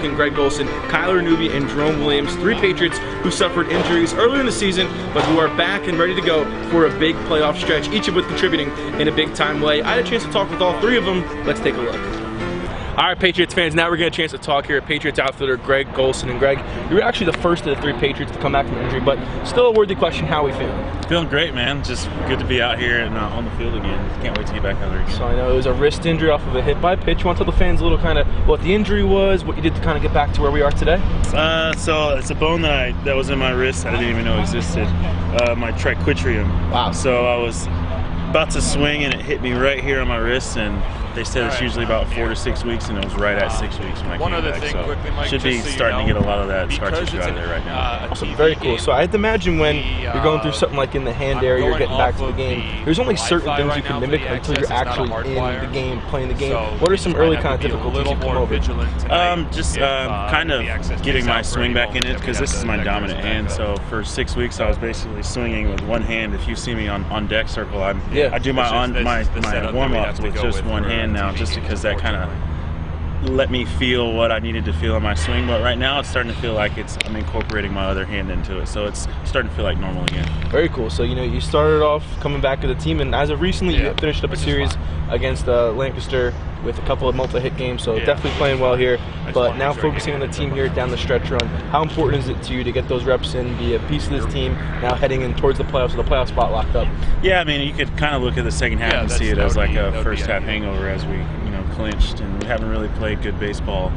talking Greg Golson, Kyler Newby, and Jerome Williams, 3 Patriots who suffered injuries earlier in the season, but who are back and ready to go for a big playoff stretch, each of which contributing in a big-time way. I had a chance to talk with all 3 of them. Let's take a look. All right, Patriots fans, now we're getting a chance to talk here at Patriots outfielder Greg Golson. And Greg, you were actually the first of the 3 Patriots to come back from injury, but still a worthy question, how are we feeling? Feeling great, man. Just good to be out here and on the field again. Can't wait to get back out there again. So I know it was a wrist injury off of a hit by pitch. You want to tell the fans a little kind of what the injury was, what you did to kind of get back to where we are today? So it's a bone that was in my wrist that I didn't even know existed, my triquetrum. Wow. So I was about to swing and it hit me right here on my wrist, and they said it's usually about 4 to 6 weeks, and it was right at 6 weeks when I came back. So should be starting to get a lot of that scar tissue out of there right now. Awesome, very cool. So I had to imagine when you're going through something like in the hand area, you're getting back to the game, there's only certain things you can mimic until you're actually in the game, playing the game. What are some early kind of difficulties you come over? Just kind of getting my swing back in it, because this is my dominant hand. So for 6 weeks I was basically swinging with one hand. If you see me on deck circle, I do my warm-ups with just one hand now, just because that kind of let me feel what I needed to feel in my swing. But right now it's starting to feel like I'm incorporating my other hand into it, so it's starting to feel like normal again. Very cool. So you started off coming back to the team, and as of recently you finished up a series against Lancaster with a couple of multi-hit games, so definitely playing well here. But now focusing on the team here down the stretch run, how important is it to you to get those reps in, be a piece of this team now heading in towards the playoffs with the playoff spot locked up? Yeah, I mean, you could kind of look at the second half and see it as like a first half hangover as we clinched, and we haven't really played good baseball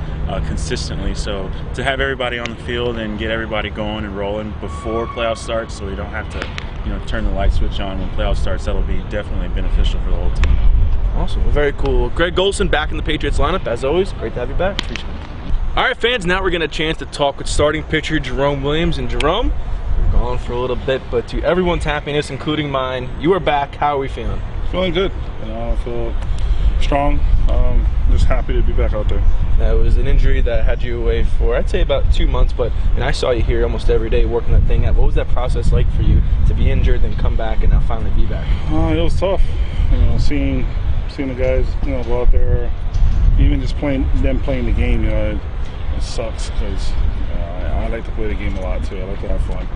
consistently. So to have everybody on the field and get everybody going and rolling before playoff starts, so we don't have to turn the light switch on when playoff starts, that'll be definitely beneficial for the whole team. Awesome, well, very cool. Greg Golson back in the Patriots lineup as always. Great to have you back. Appreciate it. All right, fans, now we're getting a chance to talk with starting pitcher Jerome Williams. And Jerome, we're gone for a little bit, but to everyone's happiness, including mine, you are back. How are we feeling? Feeling good. I feel strong. Just happy to be back out there. That was an injury that had you away for, I'd say, about 2 months, and I saw you here almost every day working that thing out. What was that process like for you to be injured, then come back, and now finally be back? It was tough. Seeing the guys, go out there, even just playing the game, it sucks, because I like to play the game a lot too. I like to have fun,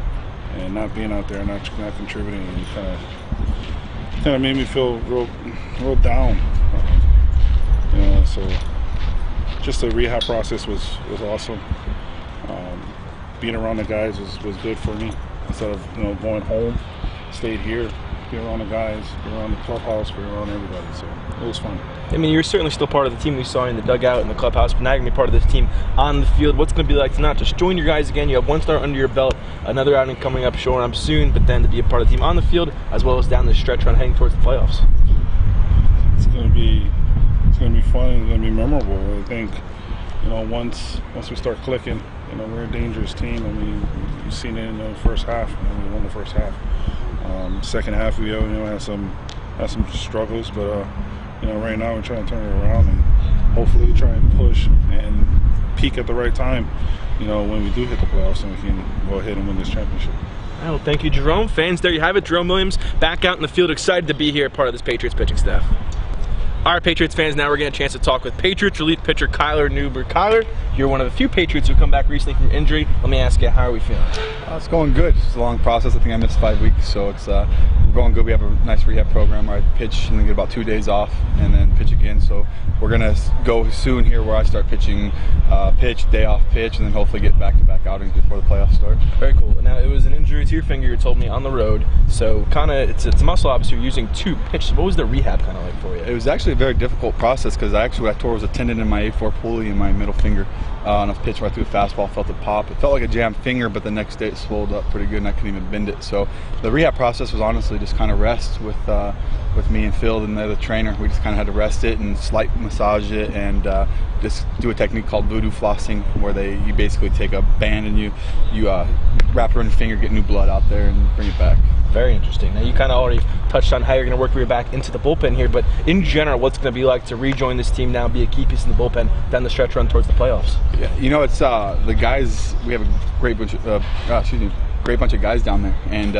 and not being out there, not contributing, and kind of made me feel real down. So just the rehab process was awesome. Being around the guys was good for me. Instead of going home, stayed here, be around the guys, be around the clubhouse, be around everybody. So it was fun. I mean, you're certainly still part of the team. We saw you in the dugout in the clubhouse, but now you're going to be part of this team on the field. What's going to be like to not just join your guys again? You have 1 start under your belt, another outing coming up, showing up soon, but then to be a part of the team on the field as well as down the stretch run heading towards the playoffs. It's going to be fun, and it's going to be memorable. I think once we start clicking, we're a dangerous team. I mean, you've seen it in the first half. We won the first half. Second half we had some struggles, but right now we're trying to turn it around and hopefully try and push and peak at the right time, when we do hit the playoffs, and we can go ahead and win this championship. Well, thank you, Jerome. Fans, there you have it. Jerome Williams back out in the field, excited to be here, part of this Patriots pitching staff. All right, Patriots fans, now we're getting a chance to talk with Patriots relief pitcher Kyler Newby. Kyler, you're one of the few Patriots who come back recently from injury. Let me ask you, how are we feeling? It's going good. It's a long process. I think I missed 5 weeks, so it's we're going good. We have a nice rehab program where I pitch and then get about 2 days off and then pitch again. So we're going to go soon here where I start pitching pitch, day off pitch, and then hopefully get back-to-back outings before the playoffs start. Very cool. Now, it was an injury to your finger, you told me, on the road. So kind of, it's a muscle, obviously, you're using 2 pitches. What was the rehab kind of like for you? It was actually a very difficult process because I tore was a tendon in my A4 pulley in my middle finger on a pitch where I threw a fastball, felt it pop. It felt like a jammed finger, but the next day it swelled up pretty good and I couldn't even bend it. So the rehab process was honestly just kind of rest with me and Phil and the other trainer. We just kind of had to rest it and slight massage it and just do a technique called voodoo flossing, where you basically take a band and you wrap it around your finger, get new blood out there, and bring it back. Very interesting. Now, you kind of already touched on how you're going to work your way back into the bullpen here, but in general, what's it going to be like to rejoin this team now, be a key piece in the bullpen down the stretch run towards the playoffs? Yeah, it's the guys. We have a great bunch of guys down there, and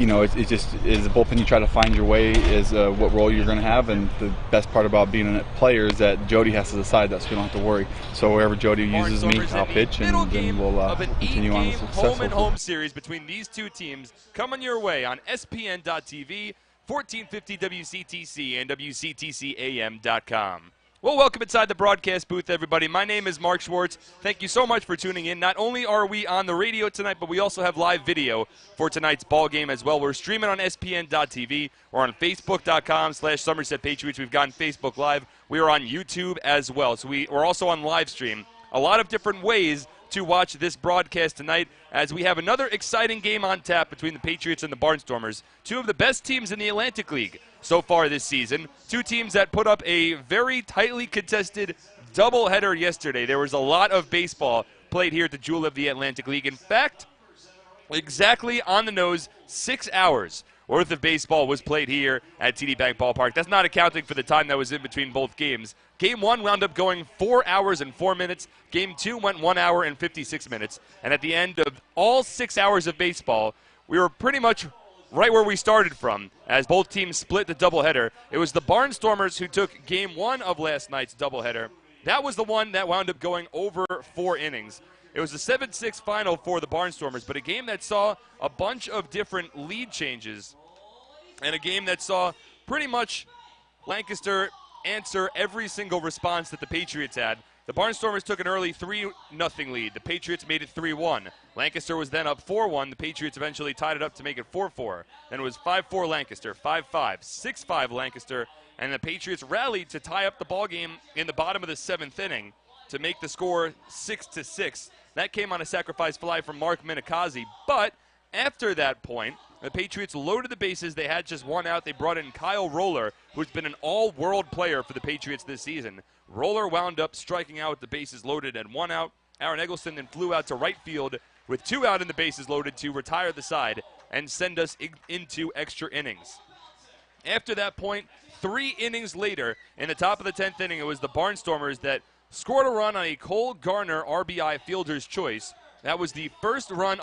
you know, it just is a bullpen. You try to find your way is what role you're going to have, and the best part about being a player is that Jody has to decide that, so we don't have to worry. So wherever Jody uses me, I'll pitch, and then we'll continue on the successful home series between these two teams coming your way on SPN.TV, 1450 WCTC, and WCTCAM.com. Well, welcome inside the broadcast booth, everybody. My name is Mark Schwartz. Thank you so much for tuning in. Not only are we on the radio tonight, but we also have live video for tonight's ball game as well. We're streaming on SPN.TV. We're on Facebook.com/Somerset Patriots. We've gotten Facebook Live. We are on YouTube as well. So we're also on live stream. A lot of different ways to watch this broadcast tonight, as we have another exciting game on tap between the Patriots and the Barnstormers, two of the best teams in the Atlantic League so far this season. Two teams that put up a very tightly contested doubleheader yesterday. There was a lot of baseball played here at the Jewel of the Atlantic League. In fact, exactly on the nose, 6 hours worth of baseball was played here at TD Bank Ballpark. That's not accounting for the time that was in between both games. Game 1 wound up going 4 hours and 4 minutes. Game 2 went 1 hour and 56 minutes. And at the end of all 6 hours of baseball, we were pretty much right where we started from, as both teams split the doubleheader. It was the Barnstormers who took Game 1 of last night's doubleheader. That was the one that wound up going over 4 innings. It was a 7-6 final for the Barnstormers, but a game that saw a bunch of different lead changes, and a game that saw pretty much Lancaster answer every single response that the Patriots had. The Barnstormers took an early 3-0 lead. The Patriots made it 3-1. Lancaster was then up 4-1. The Patriots eventually tied it up to make it 4-4. Then it was 5-4 Lancaster, 5-5, 6-5 Lancaster, and the Patriots rallied to tie up the ballgame in the bottom of the 7th inning to make the score 6-6. That came on a sacrifice fly from Mark Minikazi, but after that point, the Patriots loaded the bases. They had just one out. They brought in Kyle Roller, who's been an all-world player for the Patriots this season. Roller wound up striking out with the bases loaded and 1 out. Aaron Eggleston then flew out to right field with 2 out and the bases loaded to retire the side and send us into extra innings. After that point, 3 innings later, in the top of the 10th inning, it was the Barnstormers that scored a run on a Cole Garner RBI fielder's choice. That was the first earned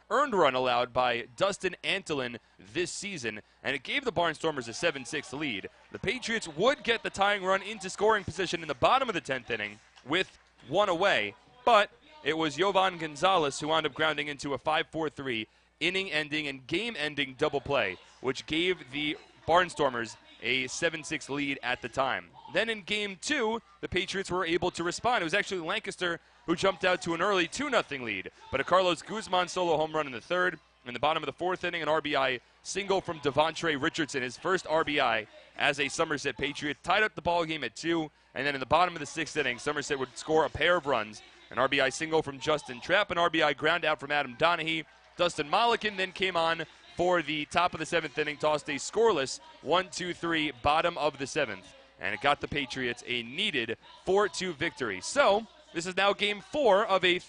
run allowed by Dustin Antolin this season, and it gave the Barnstormers a 7-6 lead. The Patriots would get the tying run into scoring position in the bottom of the 10th inning with 1 away, but it was Yovan Gonzalez who wound up grounding into a 5-4-3 inning-ending and game-ending double play, which gave the Barnstormers a 7-6 lead at the time. Then in Game 2, the Patriots were able to respond. It was actually Lancaster who jumped out to an early 2-0 lead, but a Carlos Guzman solo home run in the 3rd. In the bottom of the 4th inning, an RBI single from Devontre Richardson, his first RBI as a Somerset Patriot, tied up the ball game at 2. And then in the bottom of the 6th inning, Somerset would score a pair of runs. An RBI single from Justin Trapp, an RBI ground out from Adam Donahue. Dustin Mollican then came on for the top of the 7th inning, tossed a scoreless 1-2-3 bottom of the 7th. And it got the Patriots a needed 4-2 victory. So this is now Game 4 of a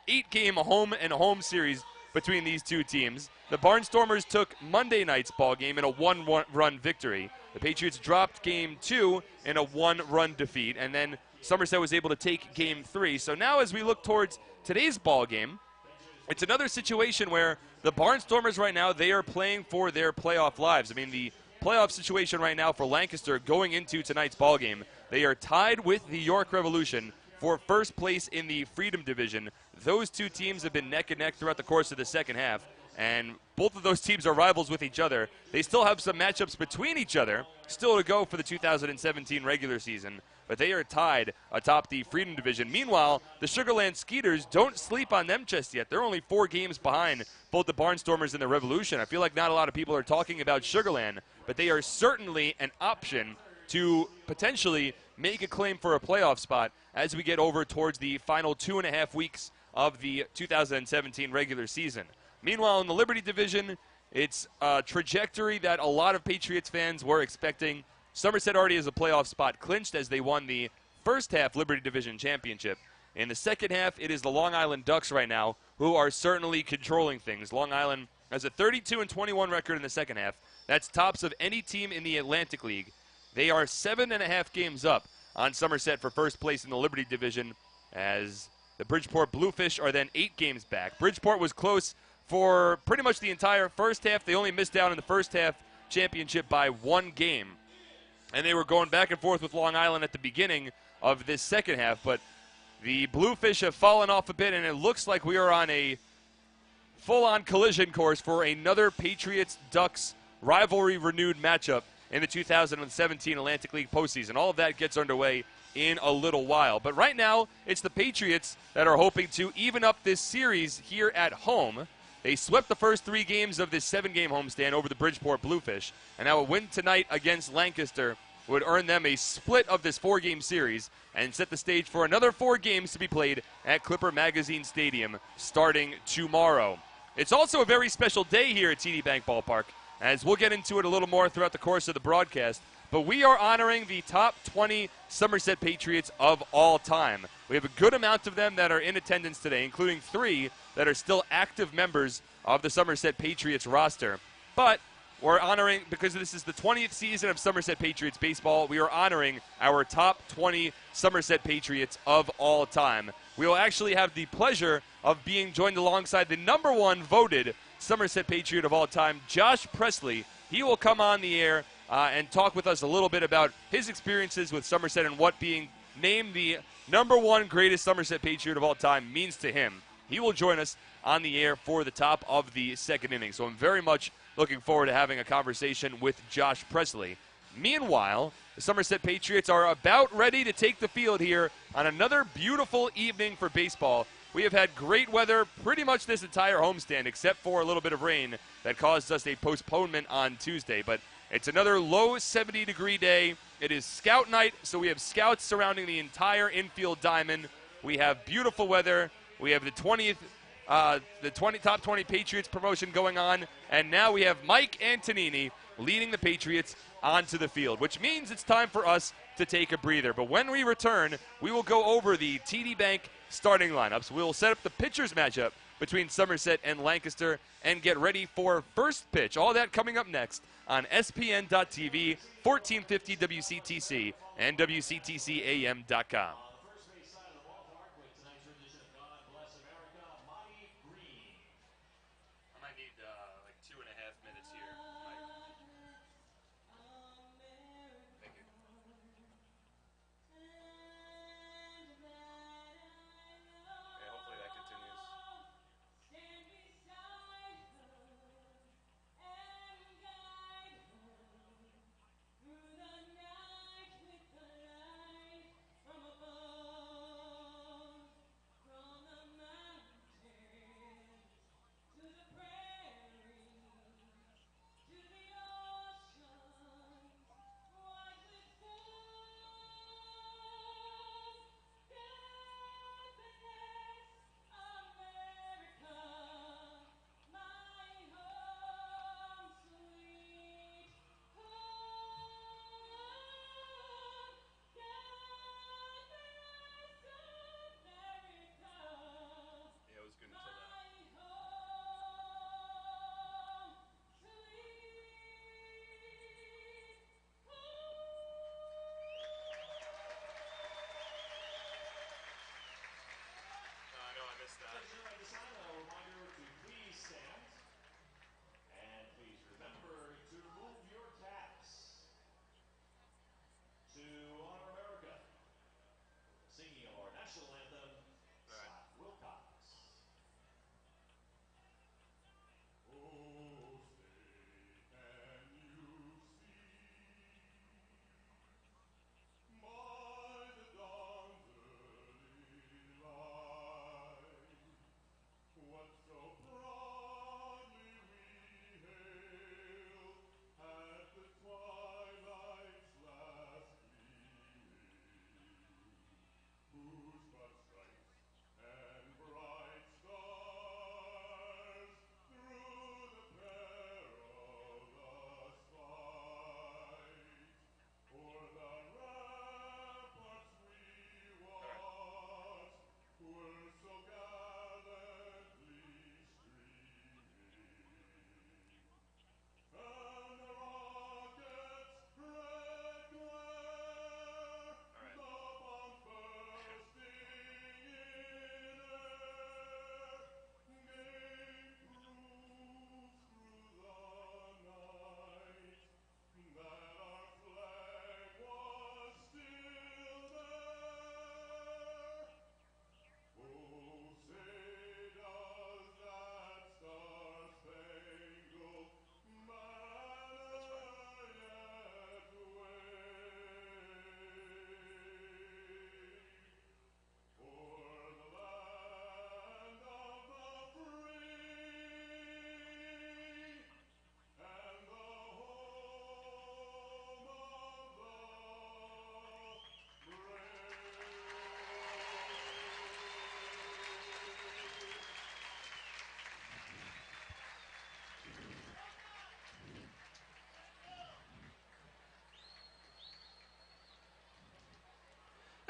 8-game home series between these two teams. The Barnstormers took Monday night's ball game in a 1-run victory. The Patriots dropped Game 2 in a 1-run defeat, and then Somerset was able to take Game 3. So now as we look towards today's ball game, it's another situation where the Barnstormers right now, they are playing for their playoff lives. I mean, the playoff situation right now for Lancaster going into tonight's ball game, they are tied with the York Revolution for first place in the Freedom Division. Those two teams have been neck and neck throughout the course of the second half, and both of those teams are rivals with each other. They still have some matchups between each other still to go for the 2017 regular season, but they are tied atop the Freedom Division. Meanwhile, the Sugarland Skeeters, don't sleep on them just yet. They're only 4 games behind both the Barnstormers and the Revolution. I feel like not a lot of people are talking about Sugarland, but they are certainly an option to potentially make a claim for a playoff spot as we get over towards the final 2.5 weeks of the 2017 regular season. Meanwhile, in the Liberty Division, it's a trajectory that a lot of Patriots fans were expecting. Somerset already has a playoff spot clinched as they won the first half Liberty Division championship. In the second half, it is the Long Island Ducks right now who are certainly controlling things. Long Island has a 32-21 record in the second half. That's tops of any team in the Atlantic League. They are 7.5 games up on Somerset for first place in the Liberty Division, as the Bridgeport Bluefish are then 8 games back. Bridgeport was close for pretty much the entire first half. They only missed out in the first half championship by 1 game. And they were going back and forth with Long Island at the beginning of this second half. But the Bluefish have fallen off a bit, and it looks like we are on a full-on collision course for another Patriots-Ducks rivalry-renewed matchup in the 2017 Atlantic League postseason. All of that gets underway in a little while. But right now, it's the Patriots that are hoping to even up this series here at home. They swept the first 3 games of this 7-game homestand over the Bridgeport Bluefish, and now a win tonight against Lancaster would earn them a split of this 4-game series and set the stage for another 4 games to be played at Clipper Magazine Stadium starting tomorrow. It's also a very special day here at TD Bank Ballpark, as we'll get into it a little more throughout the course of the broadcast, but we are honoring the top 20 Somerset Patriots of all time. We have a good amount of them that are in attendance today, including 3 that are still active members of the Somerset Patriots roster. But we're honoring, because this is the 20th season of Somerset Patriots baseball, we are honoring our top 20 Somerset Patriots of all time. We will actually have the pleasure of being joined alongside the #1 voted Somerset Patriot of all time, Josh Presley. He will come on the air and talk with us a little bit about his experiences with Somerset and what being named the #1 greatest Somerset Patriot of all time means to him. He will join us on the air for the top of the second inning. So I'm very much looking forward to having a conversation with Josh Presley. Meanwhile, the Somerset Patriots are about ready to take the field here on another beautiful evening for baseball. We have had great weather pretty much this entire homestand, except for a little bit of rain that caused us a postponement on Tuesday. But it's another low 70-degree day. It is scout night, so we have scouts surrounding the entire infield diamond. We have beautiful weather. We have the top 20 Patriots promotion going on, and now we have Mike Antonini leading the Patriots onto the field, which means it's time for us to take a breather. But when we return, we will go over the TD Bank starting lineups. We'll set up the pitchers matchup between Somerset and Lancaster and get ready for first pitch. All that coming up next on SPN.TV, 1450 WCTC, and WCTCAM.com.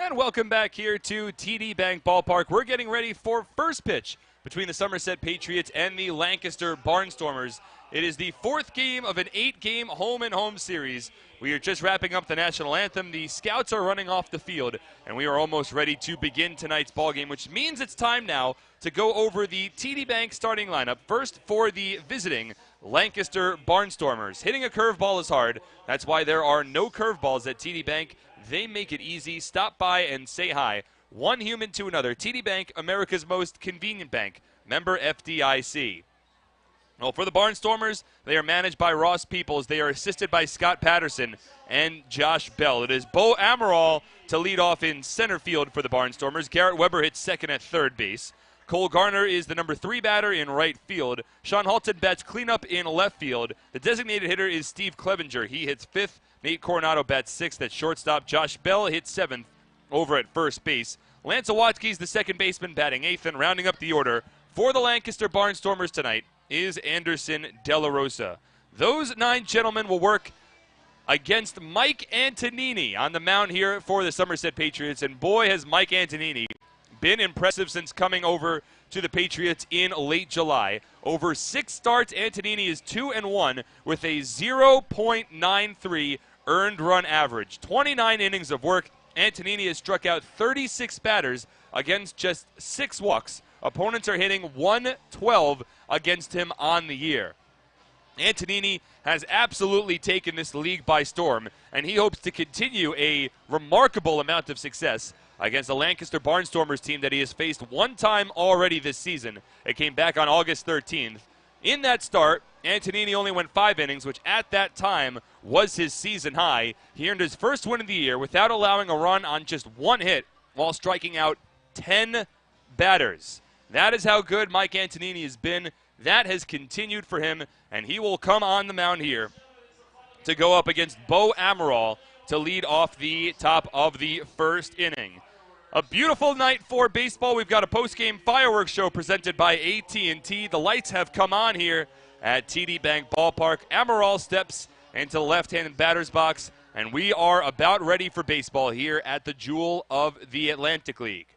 And welcome back here to TD Bank Ballpark. We're getting ready for first pitch between the Somerset Patriots and the Lancaster Barnstormers. It is the fourth game of an 8-game home-and-home series. We are just wrapping up the national anthem. The scouts are running off the field, and we are almost ready to begin tonight's ballgame, which means it's time now to go over the TD Bank starting lineup. First for the visiting Lancaster Barnstormers. Hitting a curveball is hard. That's why there are no curveballs at TD Bank. They make it easy. Stop by and say hi. One human to another. TD Bank, America's most convenient bank. Member FDIC. Well, for the Barnstormers, they are managed by Ross Peoples. They are assisted by Scott Patterson and Josh Bell. It is Bo Amaral to lead off in center field for the Barnstormers. Garrett Weber hits second at third base. Cole Garner is the number 3 batter in right field. Sean Halton bats cleanup in left field. The designated hitter is Steve Clevenger. He hits 5th. Nate Coronado bats 6th at shortstop. Josh Bell hits 7th over at first base. Lance Awatsky is the second baseman batting 8th, and rounding up the order for the Lancaster Barnstormers tonight is Anderson De La Rosa. Those 9 gentlemen will work against Mike Antonini on the mound here for the Somerset Patriots, and boy has Mike Antonini been impressive since coming over to the Patriots in late July. Over 6 starts, Antonini is 2-1 with a 0.93 earned run average. 29 innings of work. Antonini has struck out 36 batters against just 6 walks. Opponents are hitting 112 against him on the year. Antonini has absolutely taken this league by storm, and he hopes to continue a remarkable amount of success against the Lancaster Barnstormers team that he has faced one time already this season. It came back on August 13th. In that start, Antonini only went 5 innings, which at that time was his season high. He earned his first win of the year without allowing a run on just 1 hit while striking out 10 batters. That is how good Mike Antonini has been. That has continued for him, and he will come on the mound here to go up against Bo Amaral to lead off the top of the first inning. A beautiful night for baseball. We've got a post-game fireworks show presented by AT&T. The lights have come on here at TD Bank Ballpark. Amaral steps into the left-handed batter's box, and we are about ready for baseball here at the Jewel of the Atlantic League.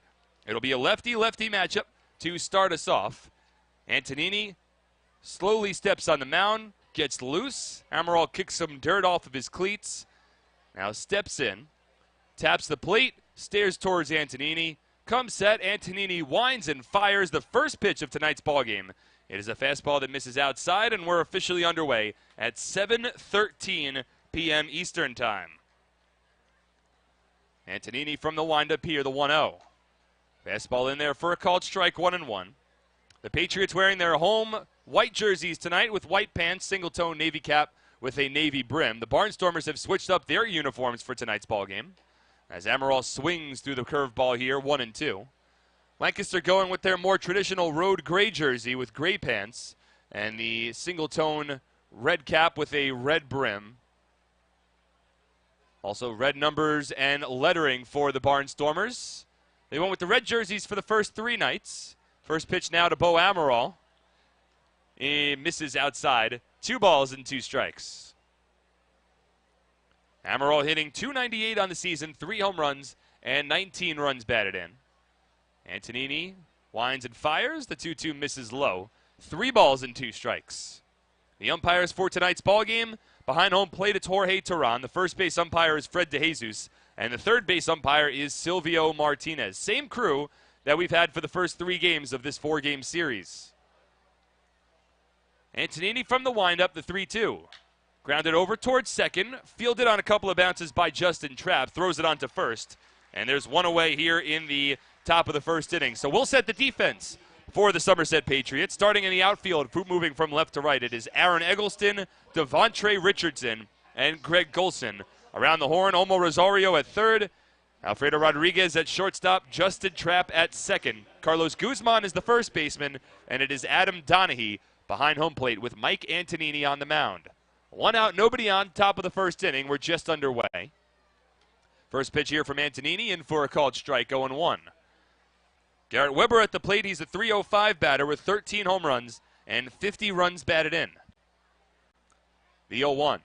It'll be a lefty-lefty matchup to start us off. Antonini slowly steps on the mound, gets loose. Amaral kicks some dirt off of his cleats. Now steps in, taps the plate, stares towards Antonini. Comes set, Antonini winds and fires the first pitch of tonight's ballgame. It is a fastball that misses outside, and we're officially underway at 7:13 p.m. Eastern Time. Antonini from the windup here, the 1-0. Fastball in there for a called strike, 1-1. The Patriots wearing their home white jerseys tonight with white pants, single-tone navy cap with a navy brim. The Barnstormers have switched up their uniforms for tonight's ballgame as Amaral swings through the curveball here, 1-2. Lancaster going with their more traditional road gray jersey with gray pants and the single-tone red cap with a red brim. Also red numbers and lettering for the Barnstormers. They went with the red jerseys for the first 3 nights. First pitch now to Bo Amaral. He misses outside. 2 balls and 2 strikes. Amaral hitting .298 on the season, 3 home runs, and 19 runs batted in. Antonini winds and fires. The 2-2 misses low. 3 balls and 2 strikes. The umpires for tonight's ballgame. Behind home plate, it's Jorge Turan. The first base umpire is Fred DeJesus. And the third base umpire is Silvio Martinez. Same crew that we've had for the first 3 games of this 4-game series. Antonini from the windup, the 3-2. Grounded over towards second. Fielded on a couple of bounces by Justin Trapp. Throws it onto first. And there's 1 away here in the top of the first inning. So we'll set the defense for the Somerset Patriots. Starting in the outfield, moving from left to right, it is Aaron Eggleston, Devontre Richardson, and Greg Golson. Around the horn, Omo Rosario at third. Alfredo Rodriguez at shortstop. Justin Trapp at second. Carlos Guzman is the first baseman. And it is Adam Donahue behind home plate with Mike Antonini on the mound. 1 out, nobody on, top of the first inning. We're just underway. First pitch here from Antonini, in for a called strike, 0-1. Garrett Weber at the plate. He's a .305 batter with 13 home runs and 50 runs batted in. The 0-1.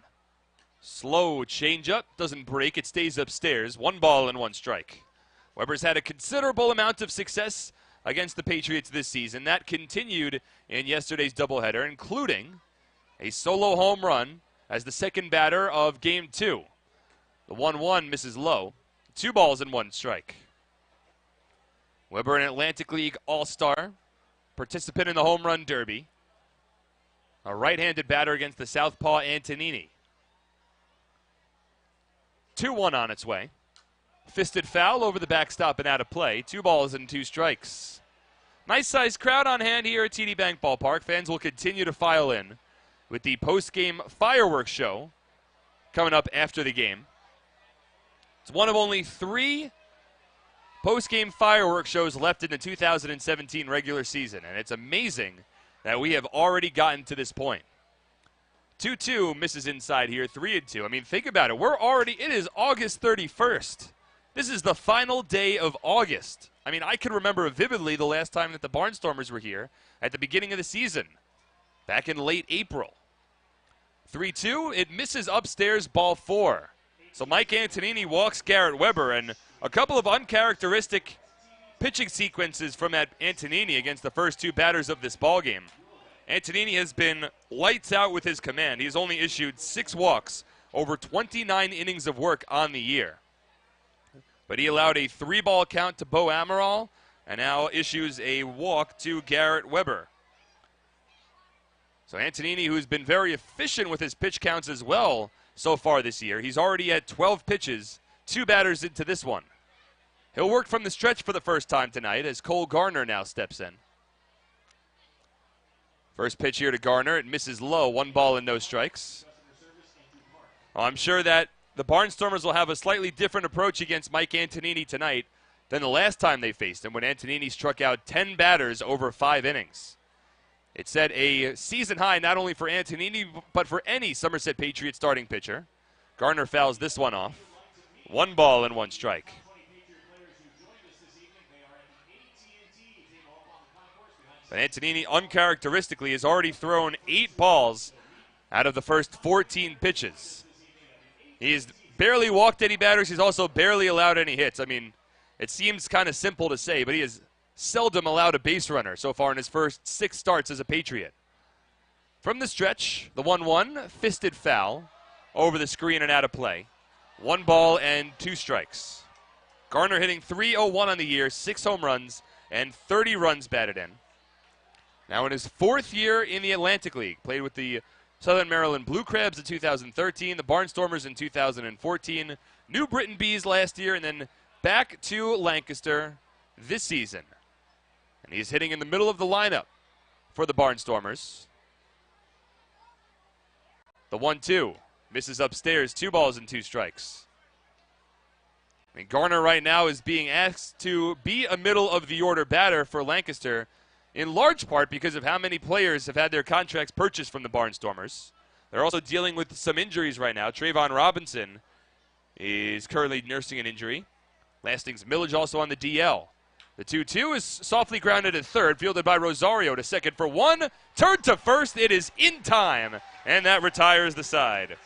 Slow changeup, doesn't break, it stays upstairs. 1 ball and 1 strike. Weber's had a considerable amount of success against the Patriots this season. That continued in yesterday's doubleheader, including a solo home run as the second batter of Game 2. The 1-1 misses low. 2 balls and 1 strike. Weber, an Atlantic League All-Star, participant in the Home Run Derby. A right-handed batter against the southpaw Antonini. 2-1 on its way. Fisted foul over the backstop and out of play. 2 balls and 2 strikes. Nice-sized crowd on hand here at TD Bank Ballpark. Fans will continue to file in with the post-game fireworks show coming up after the game. It's one of only 3 post-game fireworks shows left in the 2017 regular season, and it's amazing that we have already gotten to this point. 2-2 misses inside here, 3-2. I mean, think about it. It is August 31st. This is the final day of August. I mean, I can remember vividly the last time that the Barnstormers were here at the beginning of the season, back in late April. 3-2, it misses upstairs, ball 4. So Mike Antonini walks Garrett Weber, and a couple of uncharacteristic pitching sequences from that Antonini against the first 2 batters of this ballgame. Antonini has been lights out with his command. He's only issued 6 walks over 29 innings of work on the year. But he allowed a 3-ball count to Bo Amaral and now issues a walk to Garrett Weber. So Antonini, who's been very efficient with his pitch counts as well so far this year, he's already at 12 pitches, 2 batters into this one. He'll work from the stretch for the first time tonight as Cole Garner now steps in. First pitch here to Garner. It misses low. 1 ball and no strikes. Well, I'm sure that the Barnstormers will have a slightly different approach against Mike Antonini tonight than the last time they faced him when Antonini struck out 10 batters over 5 innings. It set a season high not only for Antonini but for any Somerset Patriots starting pitcher. Garner fouls this one off. 1 ball and 1 strike. But Antonini, uncharacteristically, has already thrown 8 balls out of the first 14 pitches. He's barely walked any batters. He's also barely allowed any hits. I mean, it seems kind of simple to say, but he has seldom allowed a base runner so far in his first 6 starts as a Patriot. From the stretch, the 1-1, fisted foul over the screen and out of play. 1 ball and 2 strikes. Garner hitting .301 on the year, 6 home runs, and 30 runs batted in. Now in his 4th year in the Atlantic League, played with the Southern Maryland Blue Crabs in 2013, the Barnstormers in 2014, New Britain Bees last year, and then back to Lancaster this season. And he's hitting in the middle of the lineup for the Barnstormers. The 1-2 misses upstairs, 2 balls and 2 strikes. I mean, Garner right now is being asked to be a middle-of-the-order batter for Lancaster, in large part because of how many players have had their contracts purchased from the Barnstormers. They're also dealing with some injuries right now. Trayvon Robinson is currently nursing an injury. Lastings Millage also on the DL. The 2-2 is softly grounded at third, fielded by Rosario to second for 1. Turned to first. It is in time, and that retires the side.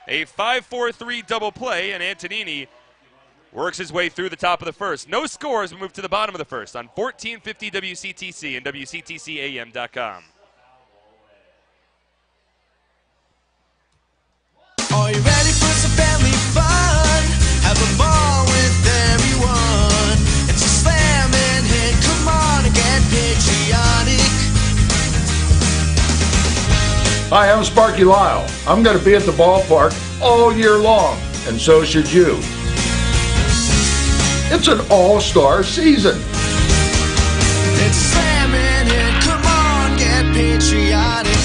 A 5-4-3 double play, and Antonini works his way through the top of the first. No score as we move to the bottom of the first on 1450 WCTC and WCTCAM.com. Are you ready for some family fun? Have a ball with everyone. It's a slam and hit. Come on and get patriotic. Hi, I'm Sparky Lyle. I'm going to be at the ballpark all year long, and so should you. It's an all-star season. It's a slam and hit. Come on, get patriotic.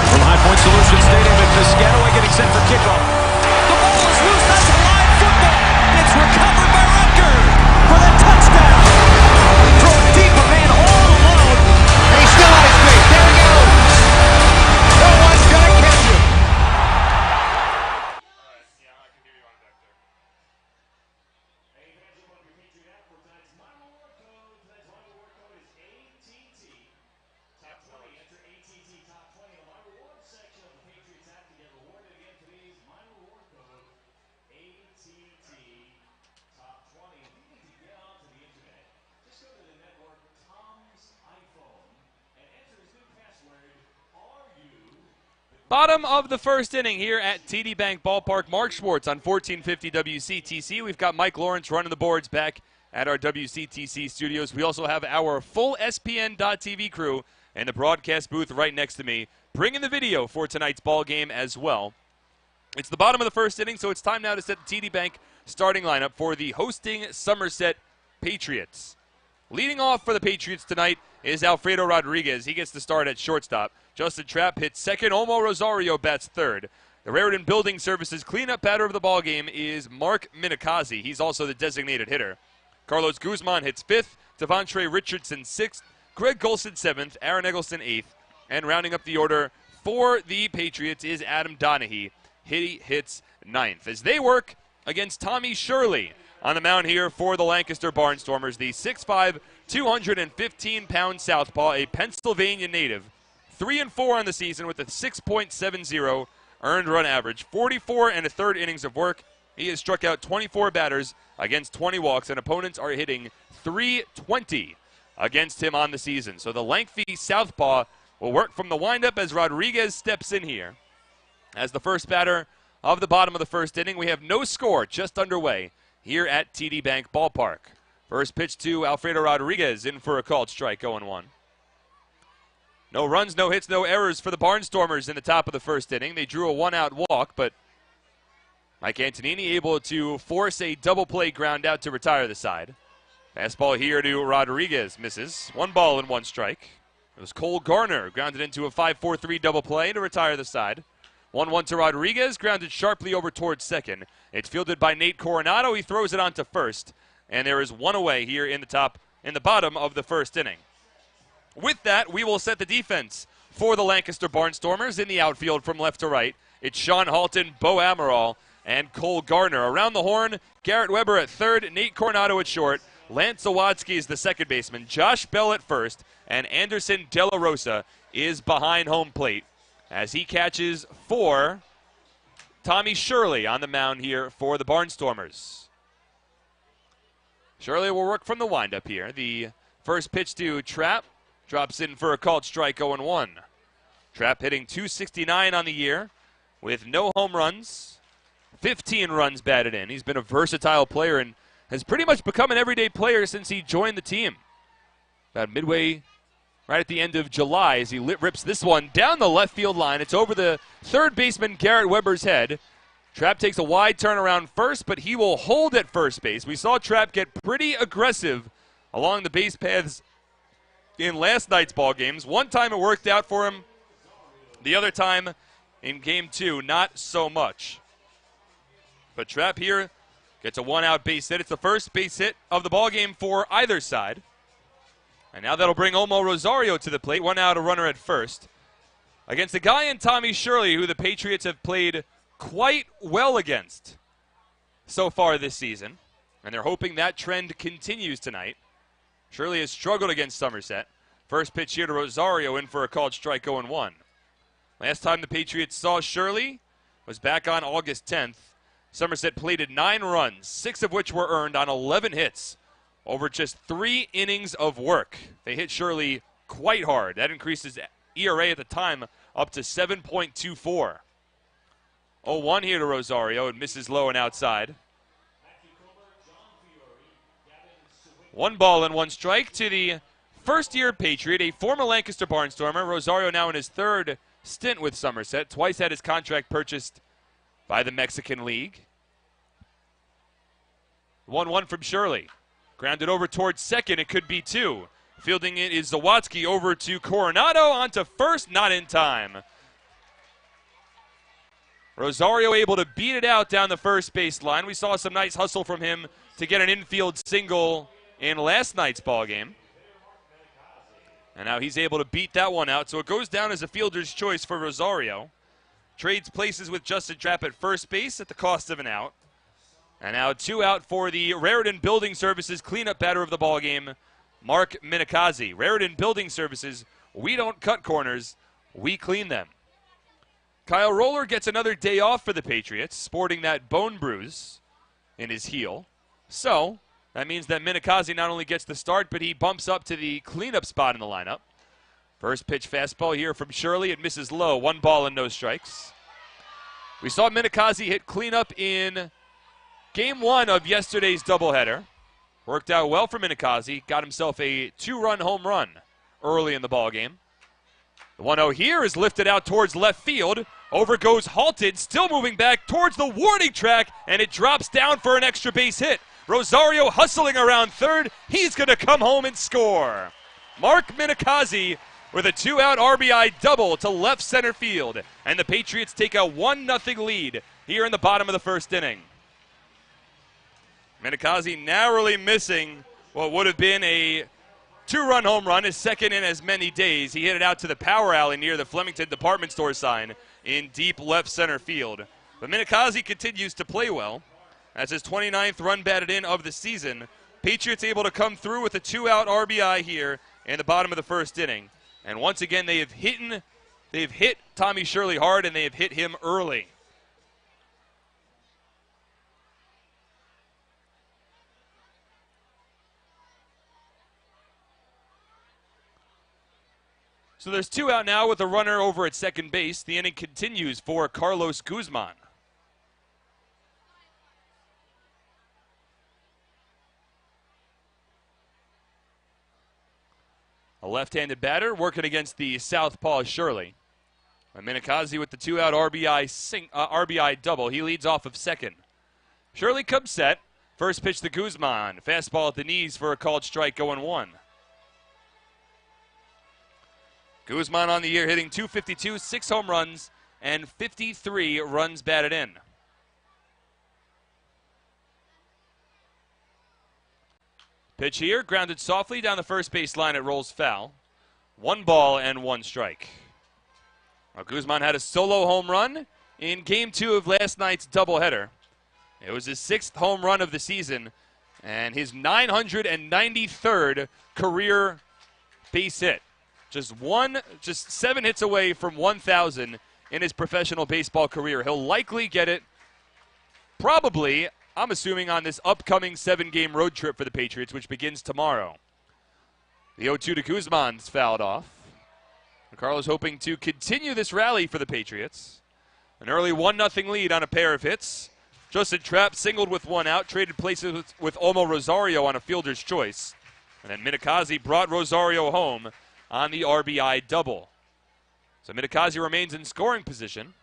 From High Point Solutions Stadium at Piscataway, getting set for kickoff. The ball is loose. That's a live football. It's recovered by Rutgers for the touchdown. Bottom of the first inning here at TD Bank Ballpark. Mark Schwartz on 1450 WCTC. We've got Mike Lawrence running the boards back at our WCTC studios. We also have our full SPN.TV crew and the broadcast booth right next to me, bringing the video for tonight's ball game as well. It's the bottom of the first inning, so it's time now to set the TD Bank starting lineup for the hosting Somerset Patriots. Leading off for the Patriots tonight is Alfredo Rodriguez. He gets the start at shortstop. Justin Trapp hits second. Olmo Rosario bats third. The Raritan Building Services cleanup batter of the ballgame is Mark Minikazi. He's also the designated hitter. Carlos Guzman hits fifth. Devontre Richardson sixth. Greg Golson seventh. Aaron Eggleston eighth. And rounding up the order for the Patriots is Adam Donahue. He hits ninth. As they work against Tommy Shirley on the mound here for the Lancaster Barnstormers, the 6'5", 215-pound southpaw, a Pennsylvania native. 3-4 on the season with a 6.70 earned run average. 44 and a third innings of work. He has struck out 24 batters against 20 walks, and opponents are hitting .320 against him on the season. So the lengthy southpaw will work from the windup as Rodriguez steps in here. As the first batter of the bottom of the first inning, we have no score just underway here at TD Bank Ballpark. First pitch to Alfredo Rodriguez, in for a called strike, 0-1. No runs, no hits, no errors for the Barnstormers in the top of the first inning. They drew a one-out walk, but Mike Antonini able to force a double play ground out to retire the side. Fastball here to Rodriguez, misses. 1 ball and 1 strike. It was Cole Garner, grounded into a 5-4-3 double play to retire the side. 1-1 to Rodriguez, grounded sharply over towards second. It's fielded by Nate Coronado. He throws it on to first, and there is one away here in the bottom of the first inning. With that, we will set the defense for the Lancaster Barnstormers in the outfield from left to right. It's Sean Halton, Bo Amaral, and Cole Garner. Around the horn, Garrett Weber at third, Nate Coronado at short, Lance Zawadski is the second baseman, Josh Bell at first, and Anderson De La Rosa is behind home plate as he catches for Tommy Shirley on the mound here for the Barnstormers. Shirley will work from the windup here. The first pitch to Trapp drops in for a called strike, 0-1. Trapp hitting .269 on the year with no home runs, 15 runs batted in. He's been a versatile player and has pretty much become an everyday player since he joined the team. About midway, right at the end of July, as he rips this one down the left field line. It's over the third baseman Garrett Weber's head. Trapp takes a wide turn around first, but he will hold at first base. We saw Trapp get pretty aggressive along the base paths in last night's ball games. One time it worked out for him. The other time in game 2, not so much. But Trapp here gets a one-out base hit. It's the first base hit of the ball game for either side. And now that'll bring Olmo Rosario to the plate. 1 out, a runner at first. Against a guy in Tommy Shirley, who the Patriots have played quite well against so far this season. And they're hoping that trend continues tonight. Shirley has struggled against Somerset. First pitch here to Rosario, in for a called strike, 0-1. Last time the Patriots saw Shirley was back on August 10th. Somerset plated 9 runs, 6 of which were earned on 11 hits over just 3 innings of work. They hit Shirley quite hard. That increases ERA at the time up to 7.24. 0-1 here to Rosario, and misses low and outside. 1 ball and 1 strike to the first-year Patriot, a former Lancaster Barnstormer. Rosario now in his 3rd stint with Somerset. Twice had his contract purchased by the Mexican League. 1-1 from Shirley. Grounded over towards second. It could be 2. Fielding it is Zawadski over to Coronado. Onto first, not in time. Rosario able to beat it out down the first base line. We saw some nice hustle from him to get an infield single in last night's ball game. And now he's able to beat that one out. So it goes down as a fielder's choice for Rosario. Trades places with Justin Trapp at first base at the cost of an out. And now 2 out for the Raritan Building Services cleanup batter of the ballgame, Mark Minikazi. Raritan Building Services, we don't cut corners, we clean them. Kyle Roller gets another day off for the Patriots, sporting that bone bruise in his heel. So that means that Minikazi not only gets the start, but he bumps up to the cleanup spot in the lineup. First pitch fastball here from Shirley. It misses low. 1 ball and no strikes. We saw Minikazi hit cleanup in Game 1 of yesterday's doubleheader. Worked out well for Minikazi. Got himself a 2-run home run early in the ballgame. The 1-0 here is lifted out towards left field. Over goes Halted, still moving back towards the warning track, and it drops down for an extra base hit. Rosario hustling around third. He's going to come home and score. Mark Minikazi with a 2-out RBI double to left center field. And the Patriots take a 1-0 lead here in the bottom of the first inning. Minikazi narrowly missing what would have been a 2-run home run, his second in as many days. He hit it out to the power alley near the Flemington department store sign in deep left center field. But Minikazi continues to play well. That's his 29th run batted in of the season. Patriots able to come through with a 2-out RBI here in the bottom of the first inning. And once again, they have hit Tommy Shirley hard, and they have hit him early. So there's 2 out now with a runner over at second base. The inning continues for Carlos Guzman. A left-handed batter working against the southpaw Shirley. Minikazi with the 2-out RBI double. He leads off of second. Shirley comes set. First pitch to Guzman. Fastball at the knees for a called strike, going 1. Guzman on the year hitting .252, 6 home runs, and 53 runs batted in. Pitch here, grounded softly down the first base line. It rolls foul. 1 ball and 1 strike. Now, Guzman had a solo home run in Game 2 of last night's doubleheader. It was his 6th home run of the season and his 993rd career base hit. Just 7 hits away from 1,000 in his professional baseball career. He'll likely get it probably, I'm assuming, on this upcoming 7-game road trip for the Patriots, which begins tomorrow. The 0-2 to Guzman's fouled off. Carlos hoping to continue this rally for the Patriots. An early 1-0 lead on a pair of hits. Justin Trapp singled with 1 out, traded places with Olmo Rosario on a fielder's choice. And then Minikazi brought Rosario home on the RBI double. So Minikazi remains in scoring position.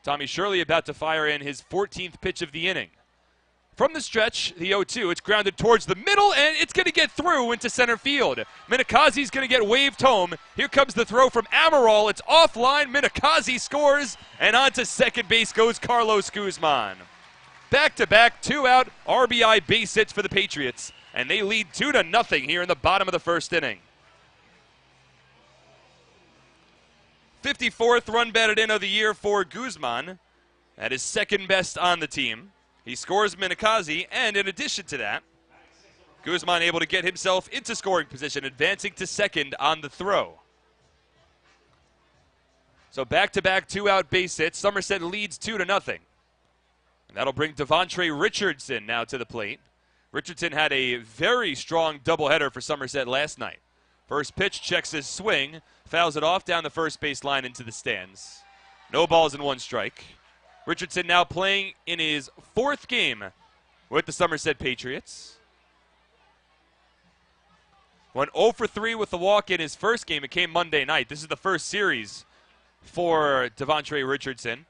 Tommy Shirley about to fire in his 14th pitch of the inning. From the stretch, the 0-2, it's grounded towards the middle, and it's going to get through into center field. Minikazi's going to get waved home. Here comes the throw from Amaral. It's offline. Minikazi scores, and on to second base goes Carlos Guzman. Back-to-back 2-out RBI base hits for the Patriots, and they lead 2-0 here in the bottom of the first inning. 54th run batted in of the year for Guzman. That is second best on the team. He scores Minikazi, and in addition to that, Guzman able to get himself into scoring position, advancing to second on the throw. So back-to-back 2-out base hits. Somerset leads 2-0. And that'll bring Devontre Richardson now to the plate. Richardson had a very strong doubleheader for Somerset last night. First pitch checks his swing, fouls it off down the first base line into the stands. No balls and 1 strike. Richardson now playing in his 4th game with the Somerset Patriots. Went 0 for 3 with the walk in his first game. It came Monday night. This is the first series for Devontre Richardson.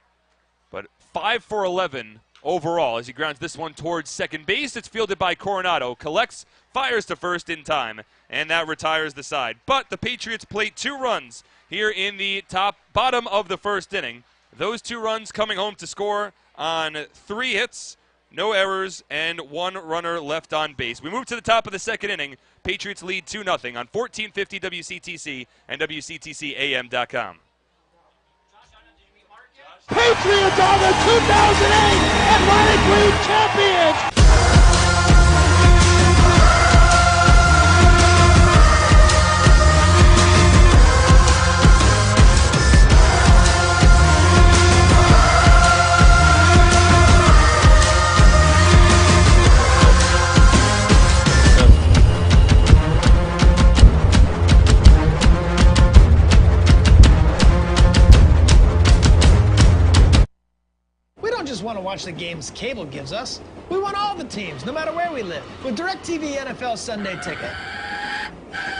But 5 for 11 overall as he grounds this one towards second base. It's fielded by Coronado. Collects, fires to first in time, and that retires the side. But the Patriots plate 2 runs here in the bottom of the first inning. Those 2 runs coming home to score on 3 hits, no errors, and 1 runner left on base. We move to the top of the second inning. Patriots lead 2-0 on 1450 WCTC and WCTCAM.com. Patriots are the 2008 Atlantic League champions! want to watch the games cable gives us. We want all the teams, no matter where we live, with DirecTV NFL Sunday Ticket.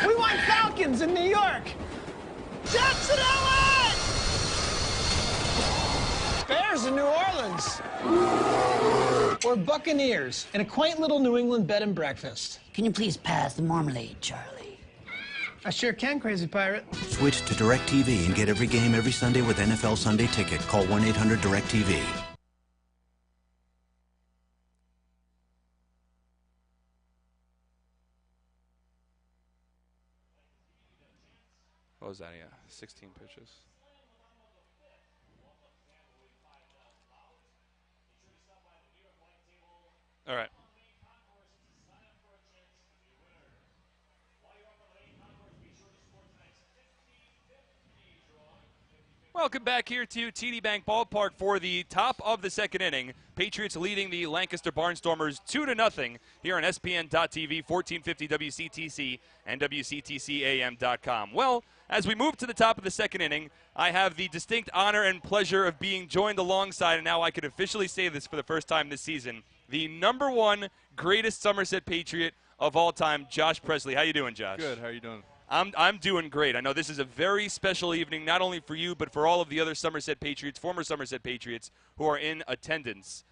We want Falcons in New York, Jets in LA, Bears in New Orleans, or Buccaneers in a quaint little New England bed and breakfast. Can you please pass the marmalade, Charlie? I sure can, Crazy Pirate. Switch to DirecTV and get every game every Sunday with NFL Sunday Ticket. Call 1-800-DirecTV. What was that? Yeah, 16 pitches. All right. Welcome back here to TD Bank Ballpark for the top of the second inning. Patriots leading the Lancaster Barnstormers 2-0 here on SPN.TV, 1450 WCTC, and WCTCAM.com. Well, as we move to the top of the second inning, I have the distinct honor and pleasure of being joined alongside, and now I can officially say this for the first time this season, the #1 greatest Somerset Patriot of all time, Josh Presley. How you doing, Josh? Good. How are you doing? I'm doing great. I know this is a very special evening, not only for you, but for all of the other Somerset Patriots, former Somerset Patriots, who are in attendance.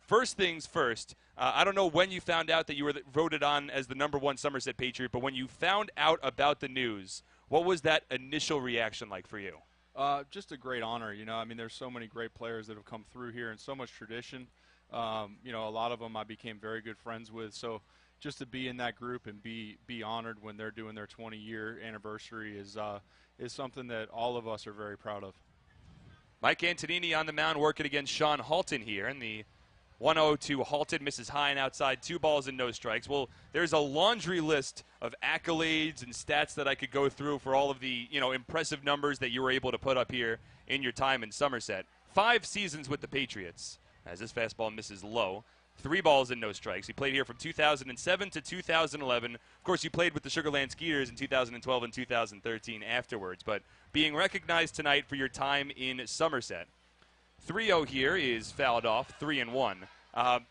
First things first, I don't know when you found out that you were voted on as the #1 Somerset Patriot, but when you found out about the news, what was that initial reaction like for you? Just a great honor. You know, I mean, there's so many great players that have come through here and so much tradition. You know, a lot of them I became very good friends with. So just to be in that group and be honored when they're doing their 20-year anniversary is something that all of us are very proud of. Mike Antonini on the mound working against Sean Halton here, and the 1-0 to Halton, misses high and outside, 2 balls and no strikes. Well, there's a laundry list of accolades and stats that I could go through for all of the, you know, impressive numbers that you were able to put up here in your time in Somerset. 5 seasons with the Patriots, as this fastball misses low. 3 balls and no strikes. He played here from 2007 to 2011. Of course, you played with the Sugarland Skeeters in 2012 and 2013 afterwards, but being recognized tonight for your time in Somerset. 3-0 here is fouled off, 3-1.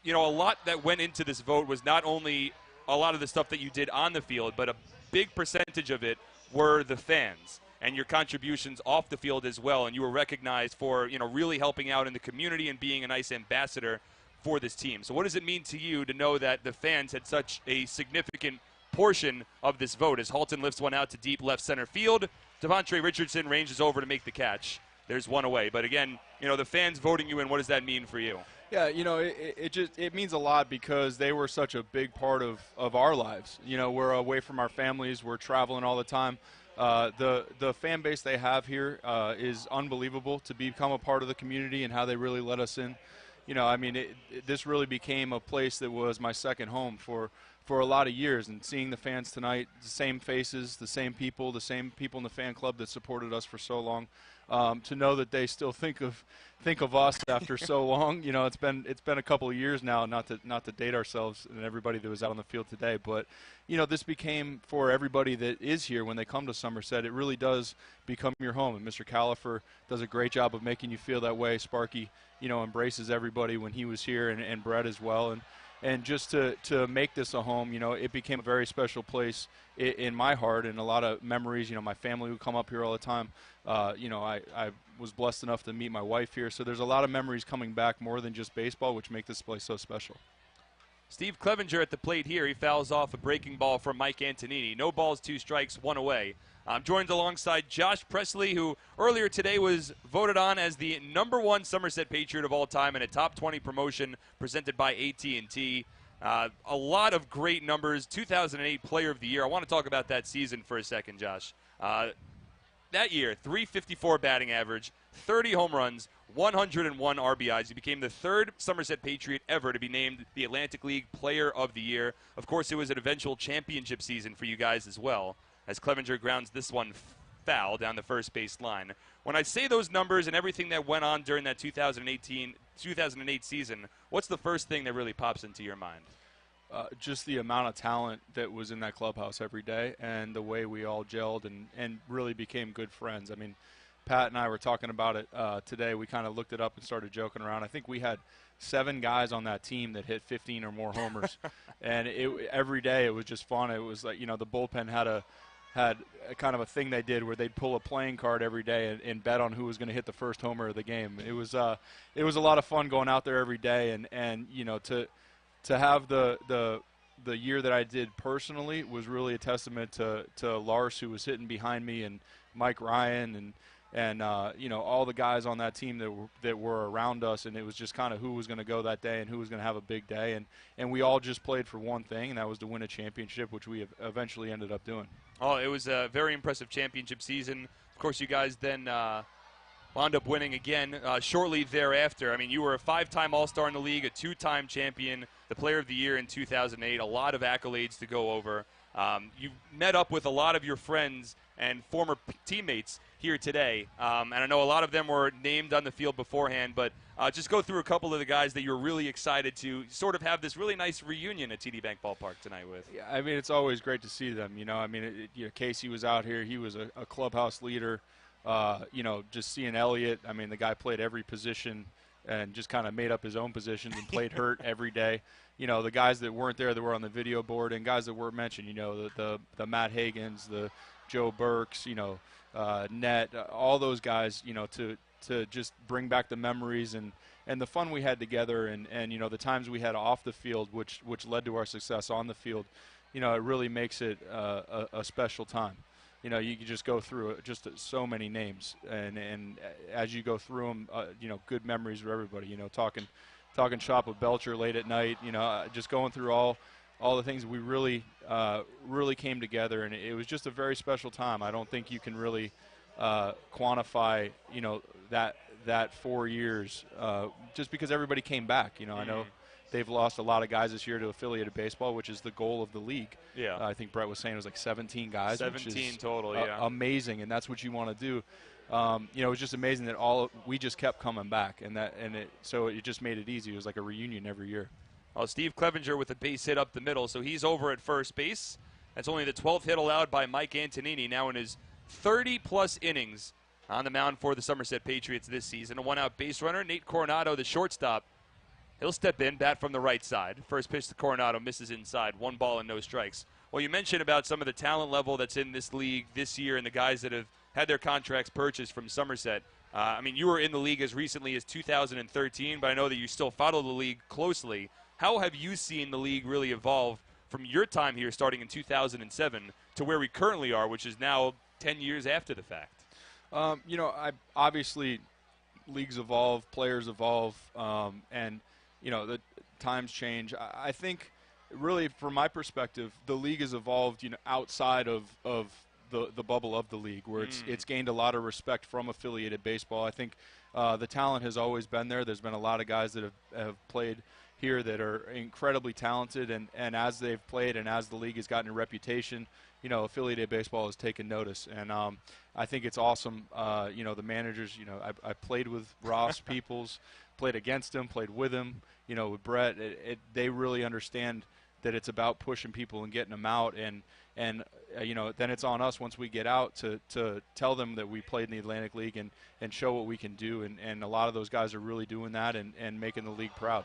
You know, a lot that went into this vote was not only a lot of the stuff that you did on the field, but a big percentage of it were the fans and your contributions off the field as well, and you were recognized for, you know, really helping out in the community and being a nice ambassador for this team. So what does it mean to you to know that the fans had such a significant portion of this vote? As Halton lifts one out to deep left center field, Devontre Richardson ranges over to make the catch. There's one away. But again, you know, the fans voting you in, what does that mean for you? Yeah, you know, it means a lot because they were such a big part of our lives. You know, we're away from our families, we're traveling all the time. The fan base they have here is unbelievable to become a part of the community and how they really let us in. You know, I mean, this really became a place that was my second home for a lot of years. And seeing the fans tonight, the same faces, the same people in the fan club that supported us for so long, to know that they still think of us after so long. You know, it's been a couple of years now, not to date ourselves and everybody that was out on the field today. But you know, this became for everybody that is here when they come to Somerset. It really does become your home. And Mr. Califer does a great job of making you feel that way. Sparky, you know, embraces everybody when he was here, and Brett as well. And just to make this a home, you know, it became a very special place in my heart and a lot of memories. You know, my family would come up here all the time. You know, I was blessed enough to meet my wife here. So there's a lot of memories coming back more than just baseball, which make this place so special. Steve Clevenger at the plate here. He fouls off a breaking ball from Mike Antonini. No balls, 2 strikes, 1 away. I'm joined alongside Josh Presley, who earlier today was voted on as the #1 Somerset Patriot of all time in a top 20 promotion presented by AT&T. A lot of great numbers. 2008 Player of the Year. I want to talk about that season for a second, Josh. That year, .354 batting average, 30 home runs, 101 RBIs. He became the 3rd Somerset Patriot ever to be named the Atlantic League Player of the Year. Of course, it was an eventual championship season for you guys as well, as Clevenger grounds this one foul down the first base line. When I say those numbers and everything that went on during that 2008 season, what's the first thing that really pops into your mind? Just the amount of talent that was in that clubhouse every day and the way we all gelled and really became good friends. I mean, Pat and I were talking about it today. We kind of looked it up and started joking around. I think we had 7 guys on that team that hit 15 or more homers, and every day it was just fun. It was like, the bullpen had a kind of a thing they did where they'd pull a playing card every day and bet on who was going to hit the first homer of the game. It was a lot of fun going out there every day, and to have the year that I did personally was really a testament to Lars, who was hitting behind me, and Mike Ryan and all the guys on that team that were around us, and it was just kind of who was going to go that day and who was going to have a big day, and we all just played for one thing, and that was to win a championship, which we eventually ended up doing. Oh, it was a very impressive championship season. Of course, you guys then wound up winning again shortly thereafter. I mean, you were a 5-time All-Star in the league, a 2-time champion, the Player of the Year in 2008, a lot of accolades to go over. You met up with a lot of your friends and former teammates here today, and I know a lot of them were named on the field beforehand, but just go through a couple of the guys that you're really excited to sort of have this really nice reunion at TD Bank Ballpark tonight with. Yeah, I mean, it's always great to see them. Casey was out here. He was a clubhouse leader. Just seeing Elliott, I mean, the guy played every position and just kind of made up his own positions and played hurt every day. The guys that weren't there that were on the video board and guys that weren't mentioned, the Matt Hagens, the Joe Burks, Net, all those guys, to just bring back the memories and the fun we had together and the times we had off the field, which led to our success on the field. It really makes it a special time. You can just go through just so many names, and as you go through them, good memories for everybody. Talking shop with Belcher late at night. Just going through all the things we really came together, and it was just a very special time. I don't think you can really quantify that 4 years just because everybody came back. I know they've lost a lot of guys this year to affiliated baseball, which is the goal of the league. Yeah. I think Brett was saying it was like 17 guys. 17 which is total, yeah. Amazing, and that's what you want to do. It was just amazing that we just kept coming back, so it just made it easy. It was like a reunion every year. Well, Steve Clevenger with a base hit up the middle, so he's over at first base. That's only the 12th hit allowed by Mike Antonini, now in his 30-plus innings on the mound for the Somerset Patriots this season. A one-out base runner, Nate Coronado, the shortstop. He'll step in, bat from the right side. First pitch to Coronado, misses inside. 1 ball and no strikes. Well, you mentioned about some of the talent level that's in this league this year and the guys that have had their contracts purchased from Somerset. You were in the league as recently as 2013, but I know that you still follow the league closely. How have you seen the league really evolve from your time here starting in 2007 to where we currently are, which is now 10 years after the fact? Obviously leagues evolve, players evolve, and the times change. I think really from my perspective, the league has evolved, outside of the bubble of the league, where it's gained a lot of respect from affiliated baseball. I think the talent has always been there. There's been a lot of guys that have played here that are incredibly talented, and as they've played and as the league has gotten a reputation, affiliated baseball has taken notice, and I think it's awesome. The managers, I played with Ross Peoples, played against him, played with him, with Brett. They really understand that it's about pushing people and getting them out, and then it's on us once we get out to tell them that we played in the Atlantic League and show what we can do, and a lot of those guys are really doing that and making the league proud.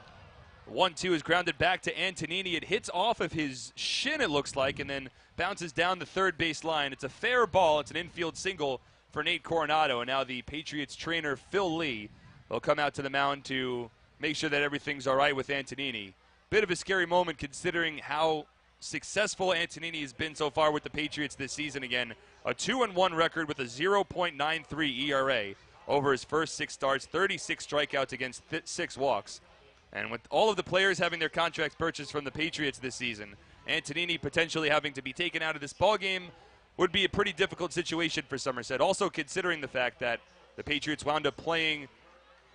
1-2 is grounded back to Antonini. It hits off of his shin, it looks like, and then bounces down the third base line. It's a fair ball. It's an infield single for Nate Coronado, and now the Patriots trainer, Phil Lee, will come out to the mound to make sure that everything's all right with Antonini. Bit of a scary moment considering how successful Antonini has been so far with the Patriots this season. Again, a 2-1 record with a 0.93 ERA over his first 6 starts, 36 strikeouts against 6 walks. And with all of the players having their contracts purchased from the Patriots this season, Antonini potentially having to be taken out of this ballgame would be a pretty difficult situation for Somerset. Also considering the fact that the Patriots wound up playing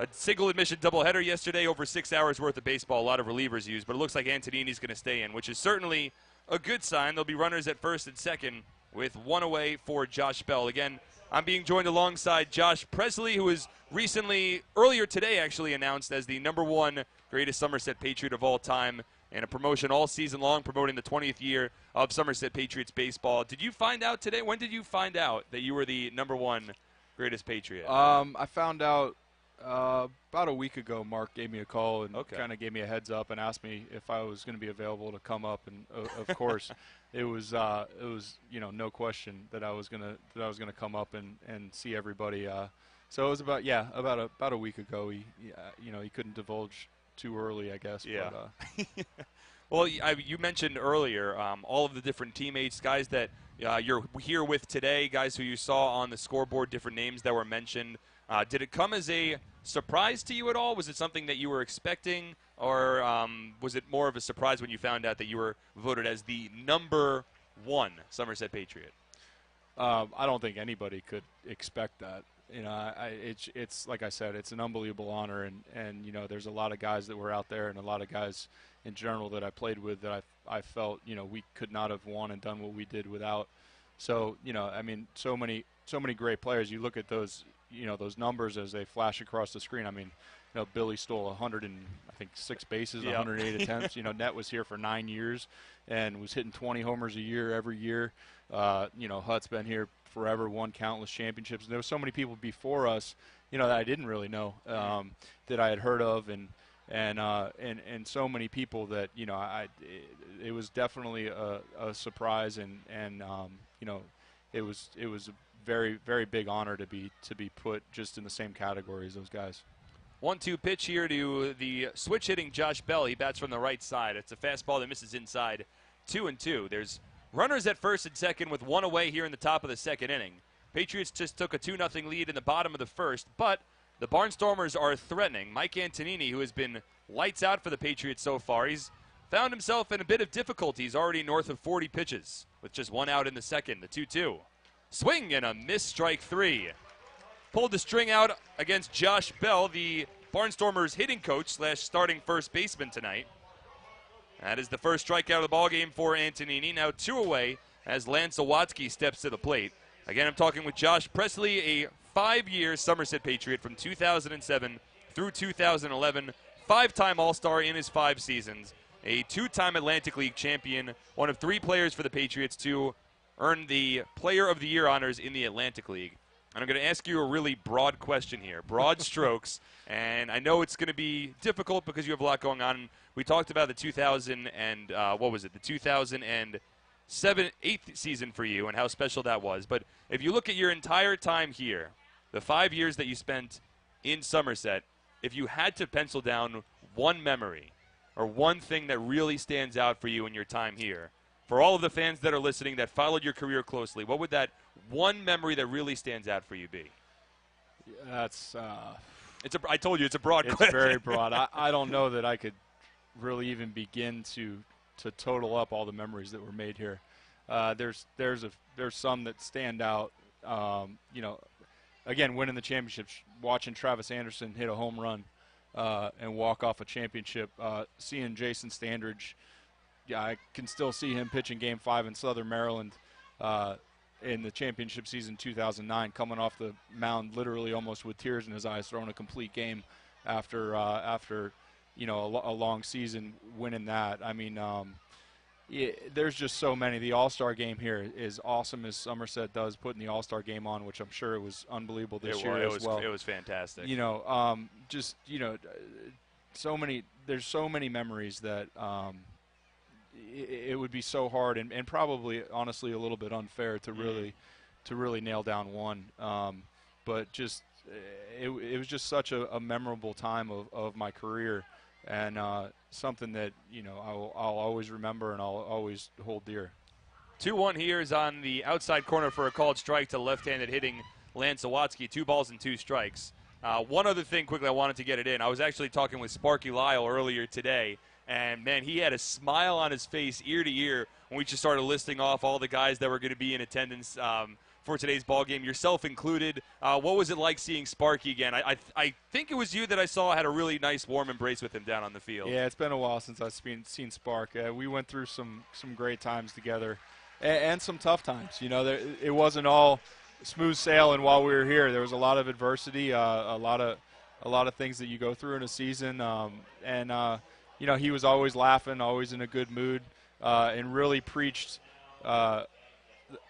a single admission doubleheader yesterday, over 6 hours worth of baseball, a lot of relievers used, but it looks like Antonini's going to stay in, which is certainly a good sign. There'll be runners at first and second with 1 away for Josh Bell. Again, I'm being joined alongside Josh Presley, who was recently, earlier today actually, announced as the #1 greatest Somerset Patriot of all time, and a promotion all season long promoting the 20th year of Somerset Patriots baseball. Did you find out today? When did you find out that you were the #1 greatest Patriot? I found out about a week ago. Mark gave me a call and kind of gave me a heads up and asked me if I was going to be available to come up. And of course, it was no question that I was gonna come up and see everybody. So it was about a week ago. He couldn't divulge too early, I guess. Yeah. But, well, you mentioned earlier all of the different teammates, guys that you're here with today, guys who you saw on the scoreboard, different names that were mentioned. Did it come as a surprise to you at all? Was it something that you were expecting, or was it more of a surprise when you found out that you were voted as the #1 Somerset Patriot? I don't think anybody could expect that. It's like I said, it's an unbelievable honor, and there's a lot of guys that were out there, and a lot of guys in general that I played with that I felt we could not have won and done what we did without. So so many great players. You look at those those numbers as they flash across the screen. I mean, Billy stole 106 bases, 108 attempts. Net was here for 9 years and was hitting 20 homers a year every year. Hutt's been here forever, won countless championships. And there were so many people before us, that I didn't really know, that I had heard of, and so many people that it was definitely a surprise, and it was a very, very big honor to be put just in the same category as those guys. 1-2 pitch here to the switch hitting Josh Bell. He bats from the right side. It's a fastball that misses inside. 2-2. There's runners at first and second with one away here in the top of the second inning. Patriots just took a 2-0 lead in the bottom of the first, but the Barnstormers are threatening. Mike Antonini, who has been lights out for the Patriots so far, he's found himself in a bit of difficulty. He's already north of 40 pitches with just one out in the second. The 2-2. Swing and a miss, strike 3. Pulled the string out against Josh Bell, the Barnstormers hitting coach / starting first baseman tonight. That is the first strikeout of the ballgame for Antonini. Now 2 away as Lance Awatsky steps to the plate. Again, I'm talking with Josh Presley, a 5-year Somerset Patriot from 2007 through 2011, 5-time All-Star in his 5 seasons, a 2-time Atlantic League champion, one of 3 players for the Patriots to earn the Player of the Year honors in the Atlantic League. And I'm going to ask you a really broad question here, broad strokes, and I know it's going to be difficult because you have a lot going on. We talked about the 2007-8 season for you and how special that was. But if you look at your entire time here, the 5 years that you spent in Somerset, if you had to pencil down one memory or one thing that really stands out for you in your time here, for all of the fans that are listening that followed your career closely, what would that one memory that really stands out for you be? That's I told you it's a broad question. It's very broad. I don't know that I could really even begin to total up all the memories that were made here. There's some that stand out. Again, winning the championship, watching Travis Anderson hit a home run and walk off a championship, seeing Jason Standridge. Yeah, I can still see him pitching Game 5 in Southern Maryland in the championship season 2009, coming off the mound literally almost with tears in his eyes, throwing a complete game after a long season, winning that. I mean, there's just so many. The All-Star game here is awesome as Somerset does, putting the All-Star game on, which I'm sure it was unbelievable this year as well. It was fantastic. So many. There's so many memories that it would be so hard and probably honestly a little bit unfair to really nail down one. But just it was just such a memorable time of my career, and something that I'll always remember and I'll always hold dear. 2-1 here is on the outside corner for a called strike to left-handed hitting Lance Awatsky. 2 balls and 2 strikes. One other thing quickly, I wanted to get it in. I was actually talking with Sparky Lyle earlier today, and, man, he had a smile on his face ear to ear when we just started listing off all the guys that were going to be in attendance for today's ball game, yourself included. What was it like seeing Sparky again? I think it was you that I saw had a really nice warm embrace with him down on the field. Yeah, it's been a while since I've seen Spark. We went through some great times together and some tough times. It wasn't all smooth sailing while we were here. There was a lot of adversity, a lot of things that you go through in a season, he was always laughing, always in a good mood, and really preached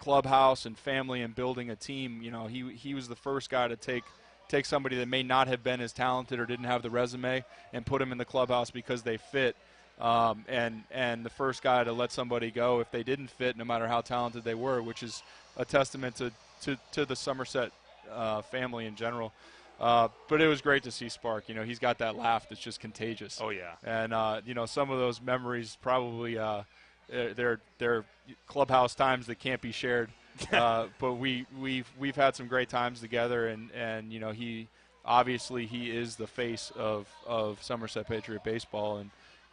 clubhouse and family and building a team. You know, he was the first guy to take somebody that may not have been as talented or didn't have the resume and put him in the clubhouse because they fit. And the first guy to let somebody go if they didn't fit, no matter how talented they were, which is a testament to the Somerset family in general. But it was great to see Spark. You know, he's got that laugh that's just contagious. Oh, yeah. And, you know, some of those memories probably they're clubhouse times that can't be shared. But we've had some great times together, and you know, he is the face of Somerset Patriot baseball,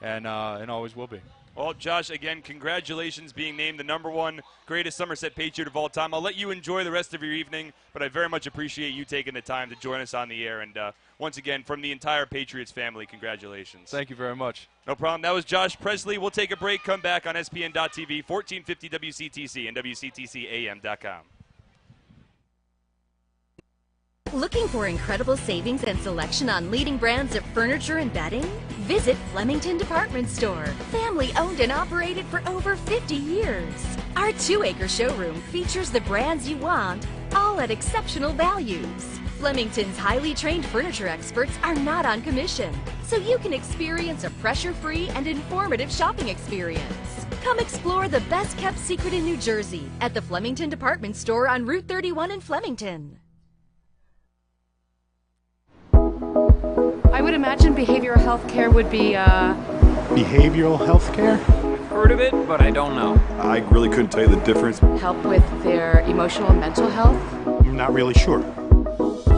and always will be. Well, Josh, again, congratulations being named the #1 greatest Somerset Patriot of all time. I'll let you enjoy the rest of your evening, but I very much appreciate you taking the time to join us on the air. And once again, from the entire Patriots family, congratulations. Thank you very much. No problem. That was Josh Presley. We'll take a break, come back on SPN.TV, 1450 WCTC, and WCTCAM.com. Looking for incredible savings and selection on leading brands of furniture and bedding? Visit Flemington Department Store. Family owned and operated for over 50 years. Our 2-acre showroom features the brands you want, all at exceptional values. Flemington's highly trained furniture experts are not on commission, so you can experience a pressure-free and informative shopping experience. Come explore the best-kept secret in New Jersey at the Flemington Department Store on Route 31 in Flemington. I would imagine behavioral health care would be, Behavioral health care? I've heard of it, but I don't know. I really couldn't tell you the difference. help with their emotional and mental health. I'm not really sure.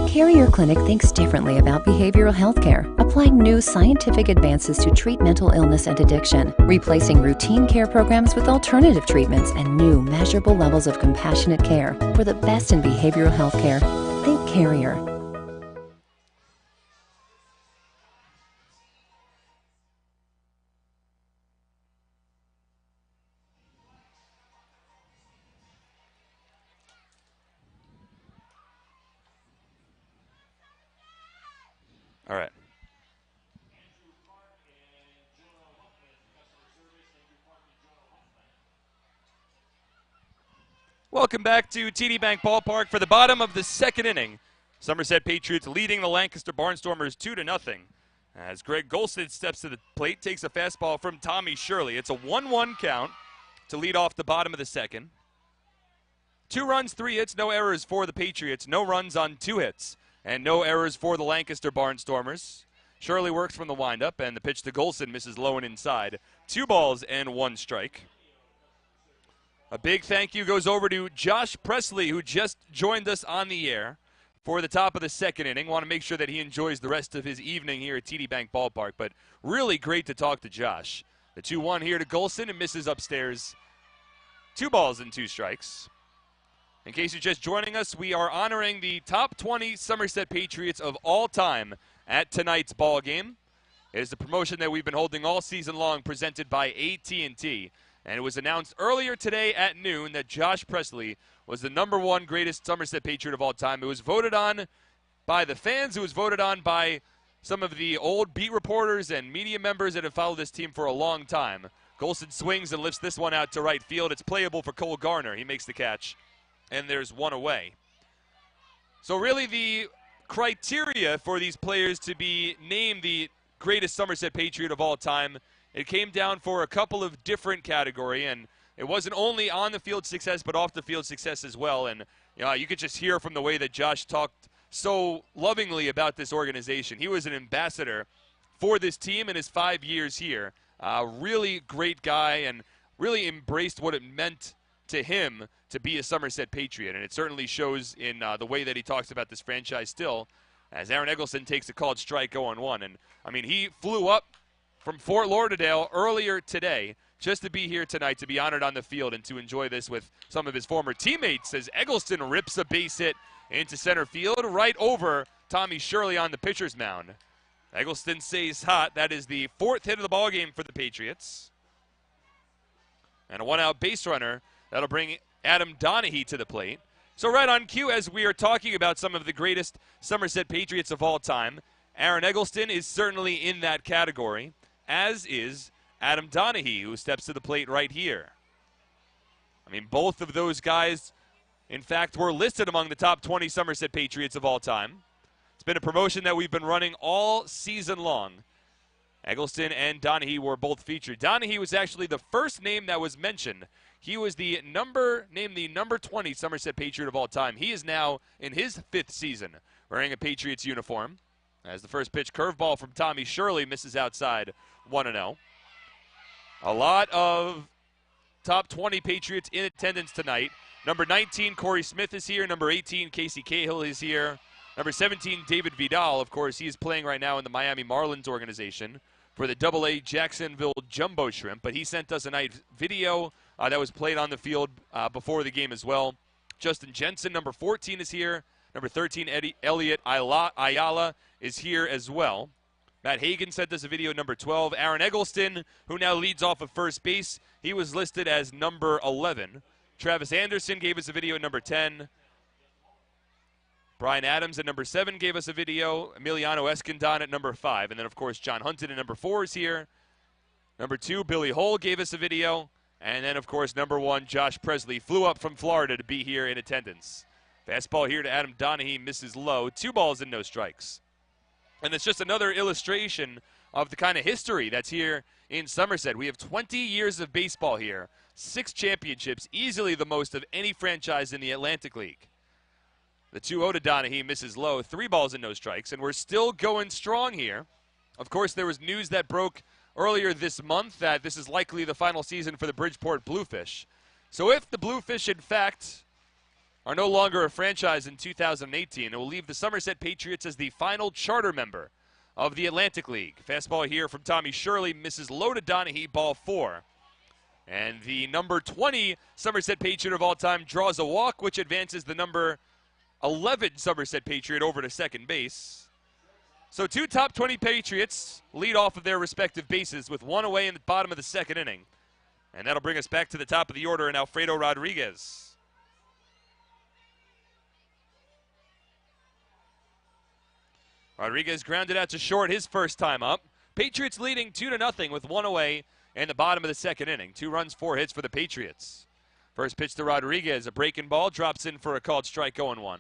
Carrier Clinic thinks differently about behavioral health care, applying new scientific advances to treat mental illness and addiction, replacing routine care programs with alternative treatments and new measurable levels of compassionate care. For the best in behavioral health care, think Carrier. All right. Welcome back to TD Bank Ballpark for the bottom of the second inning. Somerset Patriots leading the Lancaster Barnstormers 2-0. As Greg Golston steps to the plate, takes a fastball from Tommy Shirley. It's a 1-1 count to lead off the bottom of the second. 2 runs, 3 hits, no errors for the Patriots. No runs on 2 hits. And no errors for the Lancaster Barnstormers. Shirley works from the windup, and the pitch to Golson misses low and inside. 2 balls and 1 strike. A big thank you goes over to Josh Presley, who just joined us on the air for the top of the second inning. Want to make sure that he enjoys the rest of his evening here at TD Bank Ballpark, but really great to talk to Josh. The 2-1 here to Golson and misses upstairs. 2 balls and 2 strikes. In case you're just joining us, we are honoring the top 20 Somerset Patriots of all time at tonight's ball game. It is the promotion that we've been holding all season long, presented by AT&T. And it was announced earlier today at noon that Josh Presley was the #1 greatest Somerset Patriot of all time. It was voted on by the fans. It was voted on by some of the old beat reporters and media members that have followed this team for a long time. Golson swings and lifts this one out to right field. It's playable for Cole Garner. He makes the catch. And there's 1 away. So really the criteria for these players to be named the greatest Somerset Patriot of all time, it came down for a couple of different categories, and it wasn't only on the field success but off the field success as well. And you know, you could just hear from the way that Josh talked so lovingly about this organization. He was an ambassador for this team in his 5 years here. Really great guy, and really embraced what it meant to him to be a Somerset Patriot, and it certainly shows in the way that he talks about this franchise still, as Aaron Eggleston takes a called strike 0-1. And I mean, he flew up from Fort Lauderdale earlier today just to be here tonight, to be honored on the field and to enjoy this with some of his former teammates, as Eggleston rips a base hit into center field right over Tommy Shirley on the pitcher's mound. Eggleston stays hot. That is the 4th hit of the ball game for the Patriots. And a 1-out base runner. That'll bring Adam Donahue to the plate. So right on cue, as we are talking about some of the greatest Somerset Patriots of all time, Aaron Eggleston is certainly in that category, as is Adam Donahue, who steps to the plate right here. I mean, both of those guys, in fact, were listed among the top 20 Somerset Patriots of all time. It's been a promotion that we've been running all season long. Eggleston and Donahue were both featured. Donahue was actually the first name that was mentioned. He was named the number 20 Somerset Patriot of all time. He is now in his 5th season wearing a Patriots uniform. As the first pitch, curveball from Tommy Shirley misses outside, 1-0. A lot of top 20 Patriots in attendance tonight. Number 19, Corey Smith is here. Number 18, Casey Cahill is here. Number 17, David Vidal. Of course, he is playing right now in the Miami Marlins organization for the AA Jacksonville Jumbo Shrimp. But he sent us a nice video that was played on the field before the game as well. Justin Jensen, number 14, is here. Number 13, Elliot Ayala is here as well. Matt Hagan sent us a video, number 12. Aaron Eggleston, who now leads off of first base, he was listed as number 11. Travis Anderson gave us a video at number 10. Brian Adams at number 7 gave us a video. Emiliano Escandon at number 5. And then, of course, John Hunton at number 4 is here. Number 2, Billy Hull gave us a video. And then, of course, number 1, Josh Presley flew up from Florida to be here in attendance. Fastball here to Adam Donahue, misses low. 2 balls and no strikes. And it's just another illustration of the kind of history that's here in Somerset. We have 20 years of baseball here, 6 championships, easily the most of any franchise in the Atlantic League. The 2-0 to Donahue, misses low. 3 balls and no strikes, and we're still going strong here. Of course, there was news that broke earlier this month that this is likely the final season for the Bridgeport Bluefish. So if the Bluefish, in fact, are no longer a franchise in 2018, it will leave the Somerset Patriots as the final charter member of the Atlantic League. Fastball here from Tommy Shirley, misses low to Donahue, ball 4. And the number 20 Somerset Patriot of all time draws a walk, which advances the number 11 Somerset Patriot over to second base. So 2 top 20 Patriots lead off of their respective bases with 1 away in the bottom of the 2nd inning. And that'll bring us back to the top of the order and Alfredo Rodriguez. Rodriguez grounded out to short his first time up. Patriots leading 2-0 with 1 away in the bottom of the 2nd inning. 2 runs, 4 hits for the Patriots. First pitch to Rodriguez, a breaking ball, drops in for a called strike, 0-1.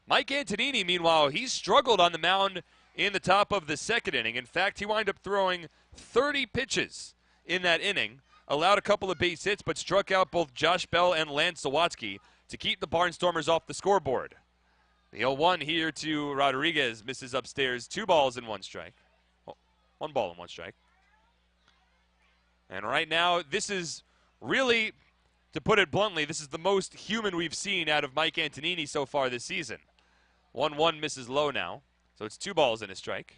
Mike Antonini, meanwhile, he struggled on the mound in the top of the 2nd inning. In fact, he wound up throwing 30 pitches in that inning, allowed a couple of base hits, but struck out both Josh Bell and Lance Sawatsky to keep the Barnstormers off the scoreboard. The 0-1 here to Rodriguez, misses upstairs, 2 balls and 1 strike. 1 ball and 1 strike. And right now, this is really, to put it bluntly, this is the most human we've seen out of Mike Antonini so far this season. 1-1 misses low now, so it's 2 balls and a strike.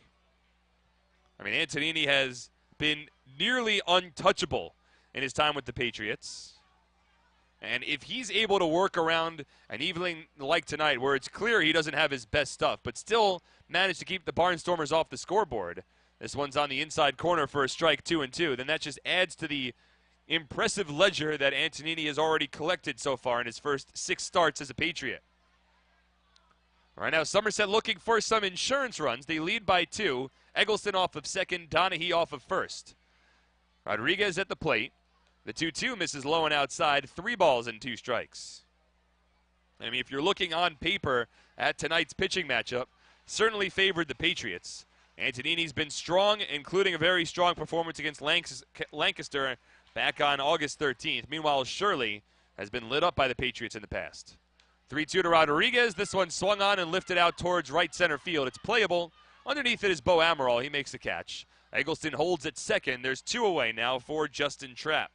I mean, Antonini has been nearly untouchable in his time with the Patriots. And if he's able to work around an evening like tonight where it's clear he doesn't have his best stuff, but still manage to keep the Barnstormers off the scoreboard, this one's on the inside corner for a strike, 2-2, then that just adds to the impressive ledger that Antonini has already collected so far in his first 6 starts as a Patriot. Right now, Somerset looking for some insurance runs. They lead by 2. Eggleston off of 2nd, Donahue off of 1st. Rodriguez at the plate. The 2-2 misses low and outside, 3 balls and 2 strikes. I mean, if you're looking on paper at tonight's pitching matchup, certainly favored the Patriots. Antonini's been strong, including a very strong performance against Lancaster back on August 13th. Meanwhile, Shirley has been lit up by the Patriots in the past. 3-2 to Rodriguez. This one swung on and lifted out towards right center field. It's playable. Underneath it is Bo Amaral. He makes the catch. Eggleston holds at 2nd. There's 2 away now for Justin Trapp.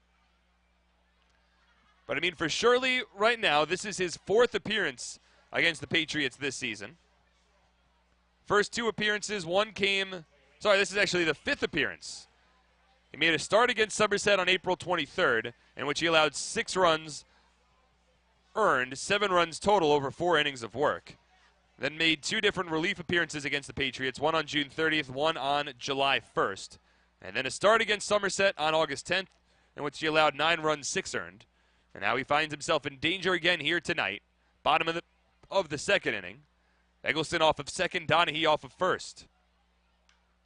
But, I mean, for Shirley right now, this is his 4th appearance against the Patriots this season. First 2 appearances, this is actually the 5th appearance. He made a start against Somerset on April 23rd, in which he allowed 6 runs earned, 7 runs total over 4 innings of work. Then made 2 different relief appearances against the Patriots, one on June 30th, one on July 1st. And then a start against Somerset on August 10th, in which he allowed 9 runs, 6 earned. And now he finds himself in danger again here tonight. Bottom of the 2nd inning. Eggleston off of 2nd, Donahue off of 1st.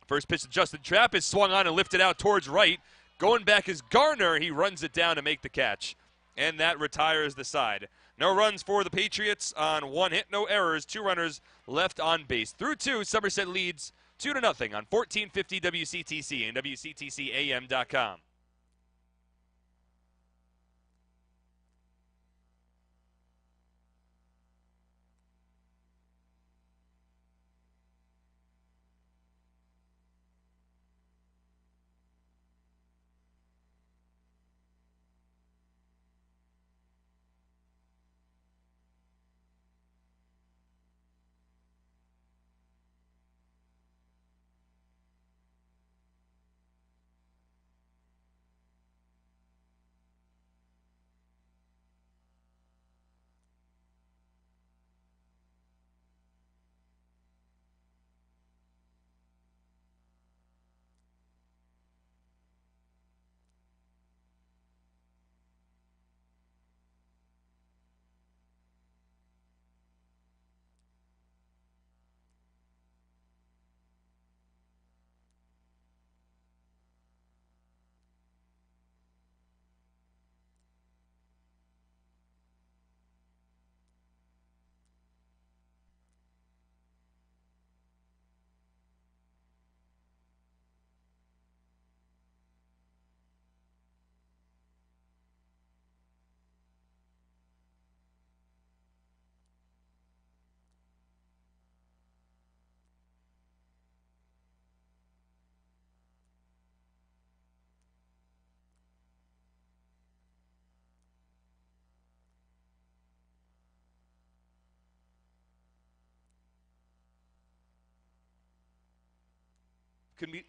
First pitch to Justin Trapp is swung on and lifted out towards right. Going back is Garner. He runs it down to make the catch. and that retires the side. No runs for the Patriots on 1 hit, no errors, 2 runners left on base. Through 2, Somerset leads 2-0 on 1450 WCTC and WCTCAM.com.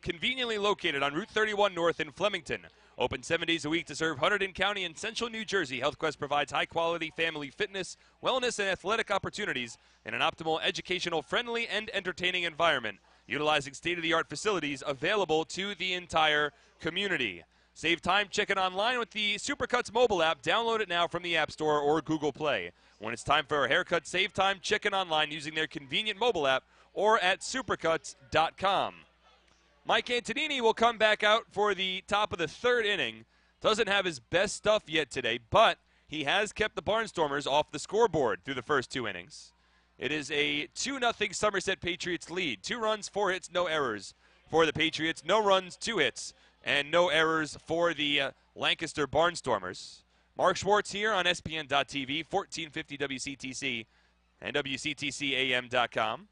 Conveniently located on Route 31 North in Flemington. Open 7 days a week to serve Hunterdon County and Central New Jersey. HealthQuest provides high-quality family fitness, wellness, and athletic opportunities in an optimal, educational, friendly, and entertaining environment, utilizing state-of-the-art facilities available to the entire community. Save time checking online with the Supercuts mobile app. Download it now from the App Store or Google Play. When it's time for a haircut, save time checking online using their convenient mobile app or at supercuts.com. Mike Antonini will come back out for the top of the 3rd inning. Doesn't have his best stuff yet today, but he has kept the Barnstormers off the scoreboard through the first 2 innings. It is a 2-0 Somerset Patriots lead. 2 runs, 4 hits, no errors for the Patriots. No runs, 2 hits, and no errors for the Lancaster Barnstormers. Mark Schwartz here on SPN.TV, 1450 WCTC and WCTCAM.com.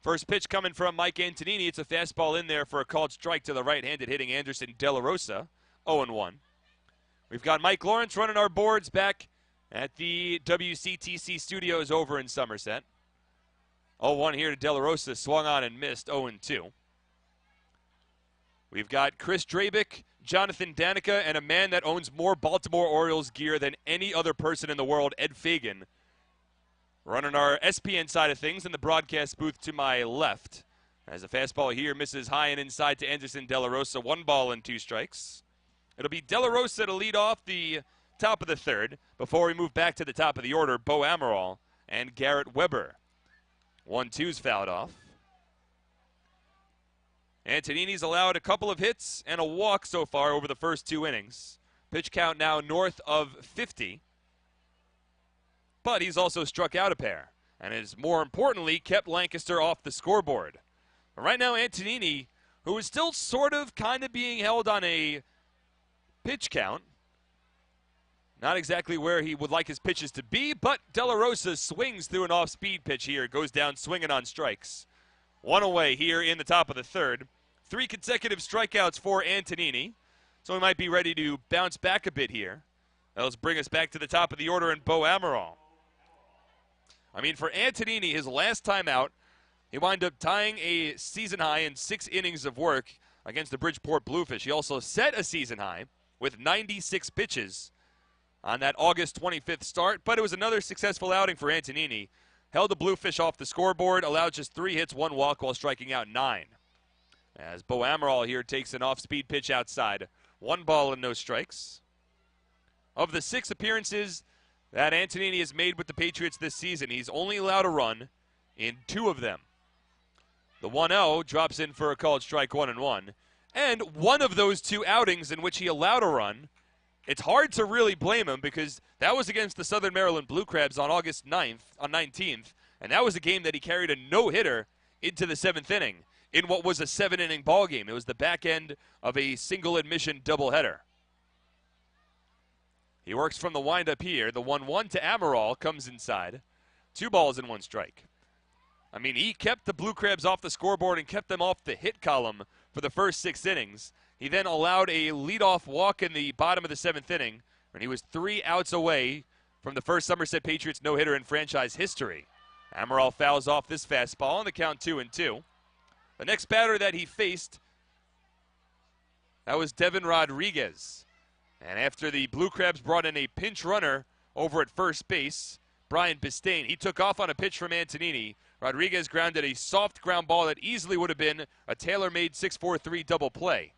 First pitch coming from Mike Antonini. It's a fastball in there for a called strike to the right-handed hitting Anderson De La Rosa, 0-1. We've got Mike Lawrence running our boards back at the WCTC studios over in Somerset. 0-1 here to De La Rosa, swung on and missed, 0-2. We've got Chris Drabick, Jonathan Danica, and a man that owns more Baltimore Orioles gear than any other person in the world, Ed Fagan, running our SPN side of things in the broadcast booth to my left. As a fastball here misses high and inside to Anderson De La Rosa. 1 ball and 2 strikes. It'll be De La Rosa to lead off the top of the 3rd. Before we move back to the top of the order, Bo Amaral and Garrett Weber. 1-2's fouled off. Antonini's allowed a couple of hits and a walk so far over the first 2 innings. Pitch count now north of 50. But he's also struck out a pair and has, more importantly, kept Lancaster off the scoreboard. But right now, Antonini, who is still sort of kind of being held on a pitch count, not exactly where he would like his pitches to be, but De La Rosa swings through an off-speed pitch here, goes down swinging on strikes. 1 away here in the top of the 3rd. 3 consecutive strikeouts for Antonini, so he might be ready to bounce back a bit here. Let's bring us back to the top of the order and Bo Amaral. I mean, for Antonini, his last time out, he wound up tying a season high in 6 innings of work against the Bridgeport Bluefish. He also set a season high with 96 pitches on that August 25th start, but it was another successful outing for Antonini. Held the Bluefish off the scoreboard, allowed just 3 hits, 1 walk while striking out 9. As Bo Amaral here takes an off-speed pitch outside. 1 ball and no strikes. Of the 6 appearances that Antonini has made with the Patriots this season, he's only allowed a run in 2 of them. The 1-0 drops in for a called strike 1-1. And one of those 2 outings in which he allowed a run, it's hard to really blame him because that was against the Southern Maryland Blue Crabs on August 19th, and that was a game that he carried a no-hitter into the 7th inning in what was a 7-inning ball game. It was the back end of a single-admission doubleheader. He works from the windup here. The 1-1 to Amaral comes inside. 2 balls and 1 strike. I mean, he kept the Blue Crabs off the scoreboard and kept them off the hit column for the first 6 innings. He then allowed a leadoff walk in the bottom of the 7th inning, and he was 3 outs away from the first Somerset Patriots no-hitter in franchise history. Amaral fouls off this fastball on the count 2-2. The next batter that he faced, that was Devin Rodriguez. And after the Blue Crabs brought in a pinch runner over at first base, Brian Bistain, he took off on a pitch from Antonini. Rodriguez grounded a soft ground ball that easily would have been a tailor-made 6-4-3 double play.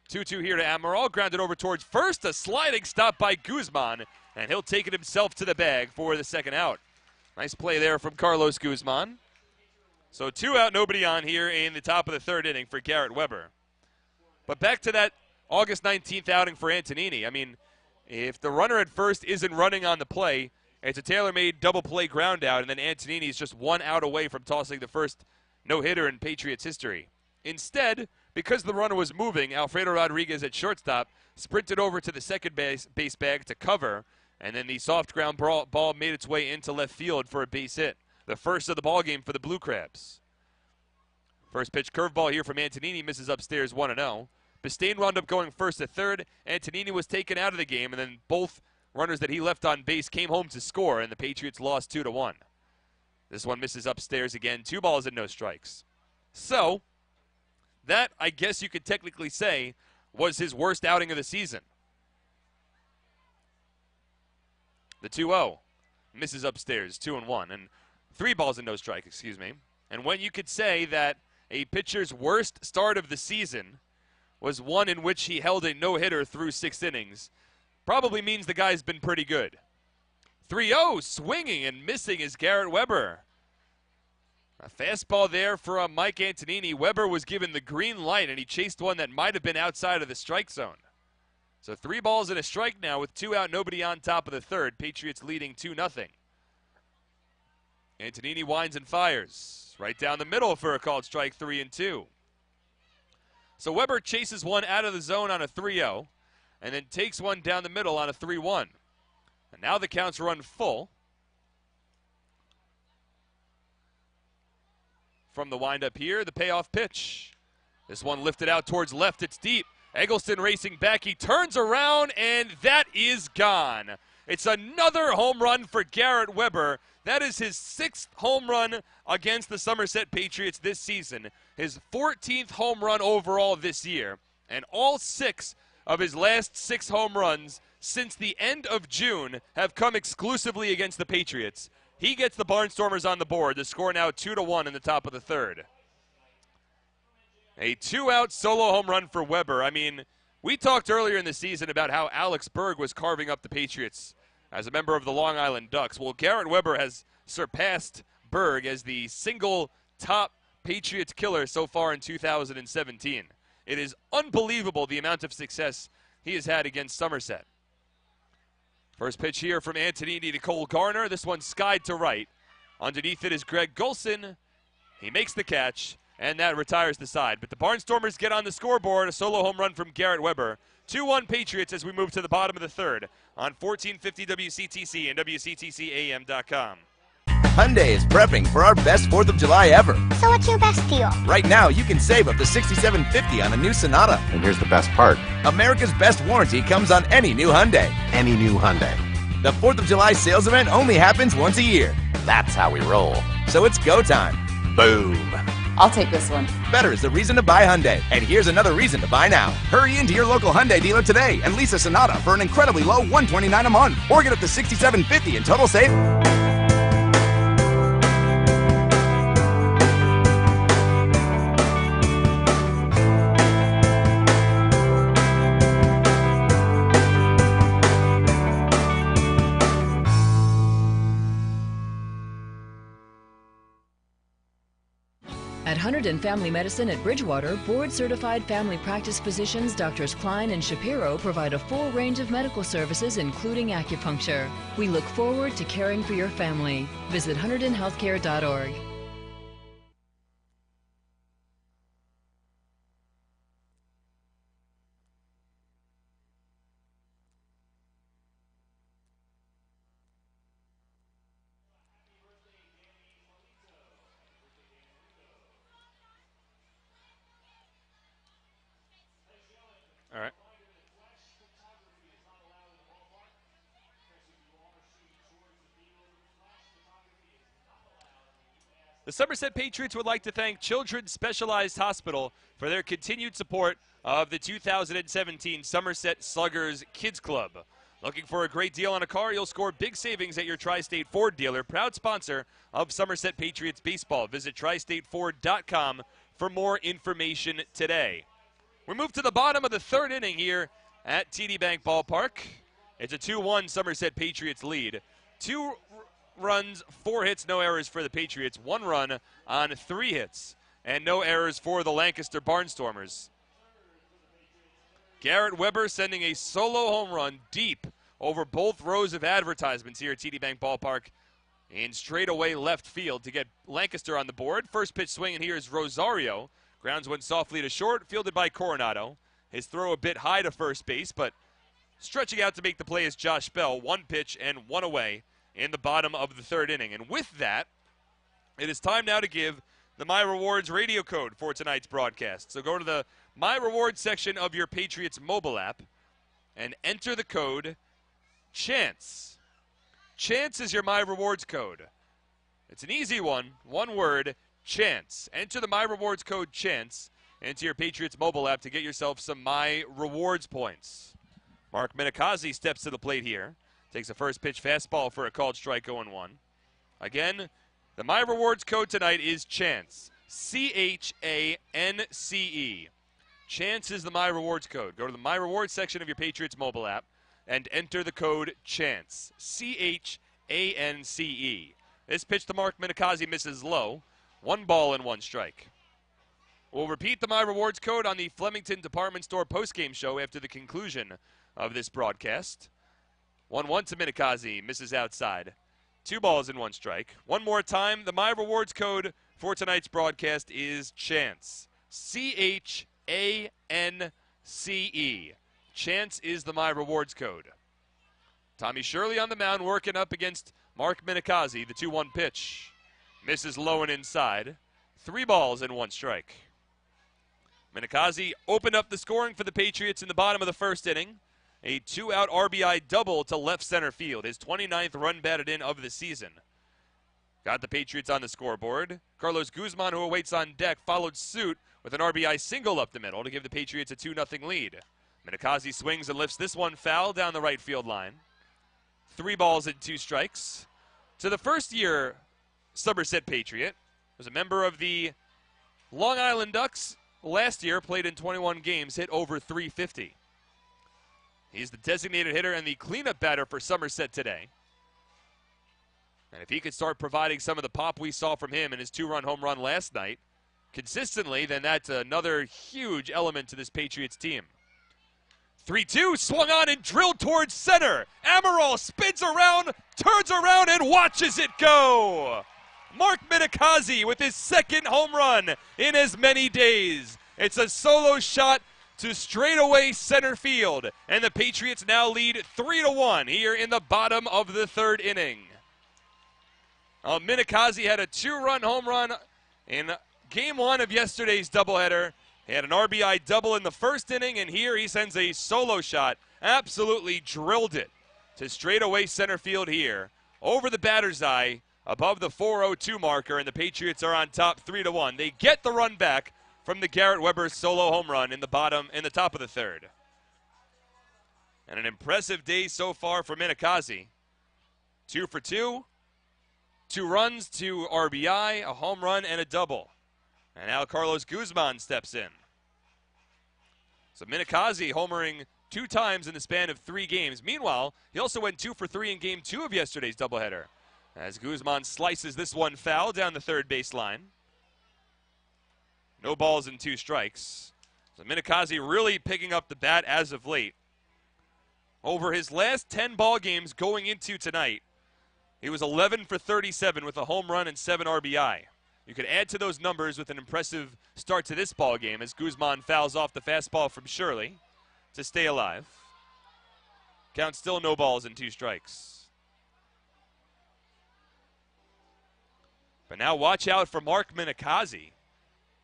2-2 here to Amaral, grounded over towards first, a sliding stop by Guzman, and he'll take it himself to the bag for the second out. Nice play there from Carlos Guzman. So 2 out, nobody on here in the top of the 3rd inning for Garrett Weber. But back to that August 19th outing for Antonini. I mean, if the runner at first isn't running on the play, it's a tailor-made double play ground out, and then Antonini is just 1 out away from tossing the first no-hitter in Patriots history. Instead, because the runner was moving, Alfredo Rodriguez at shortstop sprinted over to the second base bag to cover, and then the soft ground ball made its way into left field for a base hit. The first of the ball game for the Blue Crabs. First pitch curveball here from Antonini, misses upstairs 1-0. Bistain wound up going first to third. Antonini was taken out of the game, and then both runners that he left on base came home to score, and the Patriots lost 2-1. This one misses upstairs again, 2 balls and no strikes. So, that, I guess you could technically say, was his worst outing of the season. The 2-0 misses upstairs, 2-1, and 3 balls and no strike, excuse me. And when you could say that a pitcher's worst start of the season was one in which he held a no-hitter through 6 innings, probably means the guy's been pretty good. 3-0, swinging and missing is Garrett Weber. A fastball there for Mike Antonini. Weber was given the green light, and he chased one that might have been outside of the strike zone. So 3 balls and a strike now with 2 out, nobody on top of the 3rd. Patriots leading 2-0. Antonini winds and fires. Right down the middle for a called strike, 3-2. So Weber chases one out of the zone on a 3-0, and then takes one down the middle on a 3-1. And now the counts run full. From the windup here, the payoff pitch. This one lifted out towards left, it's deep. Eggleston racing back, he turns around, and that is gone. It's another home run for Garrett Weber. That is his 6th home run against the Somerset Patriots this season. His 14th home run overall this year. And all 6 of his last 6 home runs since the end of June have come exclusively against the Patriots. He gets the Barnstormers on the board. The score now 2-1 in the top of the 3rd. A 2-out solo home run for Weber. I mean, we talked earlier in the season about how Alex Berg was carving up the Patriots as a member of the Long Island Ducks. Well, Garrett Weber has surpassed Berg as the single top Patriots killer so far in 2017. It is unbelievable the amount of success he has had against Somerset. First pitch here from Antonini to Cole Garner. This one skied to right. Underneath it is Greg Golson. He makes the catch, and that retires the side. But the Barnstormers get on the scoreboard. A solo home run from Garrett Weber. 2-1 Patriots as we move to the bottom of the 3rd on 1450 WCTC and WCTCAM.com. Hyundai is prepping for our best 4th of July ever. So what's your best deal? Right now, you can save up to $6,750 on a new Sonata. And here's the best part. America's best warranty comes on any new Hyundai. Any new Hyundai. The 4th of July sales event only happens once a year. That's how we roll. So it's go time. Boom. I'll take this one. Better is the reason to buy Hyundai. And here's another reason to buy now. Hurry into your local Hyundai dealer today and lease a Sonata for an incredibly low $129 a month. Or get up to $6,750 in total save. At Hunterdon Family Medicine at Bridgewater, board-certified family practice physicians Drs. Klein and Shapiro provide a full range of medical services, including acupuncture. We look forward to caring for your family. Visit hunterdonhealthcare.org. All right. The Somerset Patriots would like to thank Children's Specialized Hospital for their continued support of the 2017 Somerset Sluggers Kids Club. Looking for a great deal on a car? You'll score big savings at your Tri-State Ford dealer, proud sponsor of Somerset Patriots baseball. Visit tristateford.com for more information today. We move to the bottom of the third inning here at TD Bank Ballpark. It's a 2-1 Somerset Patriots lead. 2 runs, 4 hits, no errors for the Patriots. 1 run on 3 hits, and no errors for the Lancaster Barnstormers. Garrett Weber sending a solo home run deep over both rows of advertisements here at TD Bank Ballpark in straightaway left field to get Lancaster on the board. First pitch swinging here is Rosario. Grounds went softly to short, fielded by Coronado. His throw a bit high to first base, but stretching out to make the play is Josh Bell. 1 pitch and 1 away in the bottom of the third inning. And with that, it is time now to give the My Rewards radio code for tonight's broadcast. So go to the My Rewards section of your Patriots mobile app and enter the code CHANCE. CHANCE is your My Rewards code. It's an easy one word, CHANCE. Enter the My Rewards code CHANCE into your Patriots mobile app to get yourself some My Rewards points. Mark Minikazi steps to the plate here. Takes a first pitch fastball for a called strike 0-1. Again, the My Rewards code tonight is CHANCE. C-H-A-N-C-E. CHANCE is the My Rewards code. Go to the My Rewards section of your Patriots mobile app and enter the code CHANCE. C-H-A-N-C-E. This pitch to Mark Minikazi misses low. 1 ball and 1 strike. We'll repeat the My Rewards code on the Flemington Department Store postgame show after the conclusion of this broadcast. 1-1 to Minikazi, misses outside. 2 balls and 1 strike. One more time, the My Rewards code for tonight's broadcast is CHANCE. C-H-A-N-C-E. CHANCE is the My Rewards code. Tommy Shirley on the mound working up against Mark Minikazi, the 2-1 pitch. Misses low and inside. 3 balls and 1 strike. Minikazi opened up the scoring for the Patriots in the bottom of the first inning. A 2-out RBI double to left center field. His 29th run batted in of the season. Got the Patriots on the scoreboard. Carlos Guzman, who awaits on deck, followed suit with an RBI single up the middle to give the Patriots a 2-0 lead. Minikazi swings and lifts this one foul down the right field line. 3 balls and 2 strikes. To the first-year Somerset Patriot, was a member of the Long Island Ducks last year, played in 21 games, hit over .350. He's the designated hitter and the cleanup batter for Somerset today. And if he could start providing some of the pop we saw from him in his 2-run home run last night consistently, then that's another huge element to this Patriots team. 3-2, swung on and drilled towards center. Amaral spins around, turns around, and watches it go. Mark Minikazi with his 2nd home run in as many days. It's a solo shot to straightaway center field, and the Patriots now lead 3-1 here in the bottom of the 3rd inning. Minikazi had a 2-run home run in Game 1 of yesterday's doubleheader. He had an RBI double in the 1st inning, and here he sends a solo shot. Absolutely drilled it to straightaway center field here. Over the batter's eye, above the 4:02 marker, and the Patriots are on top 3-1. They get the run back from the Garrett Weber solo home run in the top of the 3rd. And an impressive day so far for Minikazi. 2 for 2, 2 runs, 2 RBI, a home run, and a double. And now Carlos Guzman steps in. So Minikazi homering 2 times in the span of 3 games. Meanwhile, he also went 2 for 3 in Game 2 of yesterday's doubleheader, as Guzman slices this one foul down the 3rd baseline. No balls and 2 strikes. So Minikazi really picking up the bat as of late. Over his last 10 ball games going into tonight, he was 11 for 37 with a home run and 7 RBI. You could add to those numbers with an impressive start to this ball game as Guzman fouls off the fastball from Shirley to stay alive. Count still no balls and 2 strikes. But now watch out for Mark Minikazi,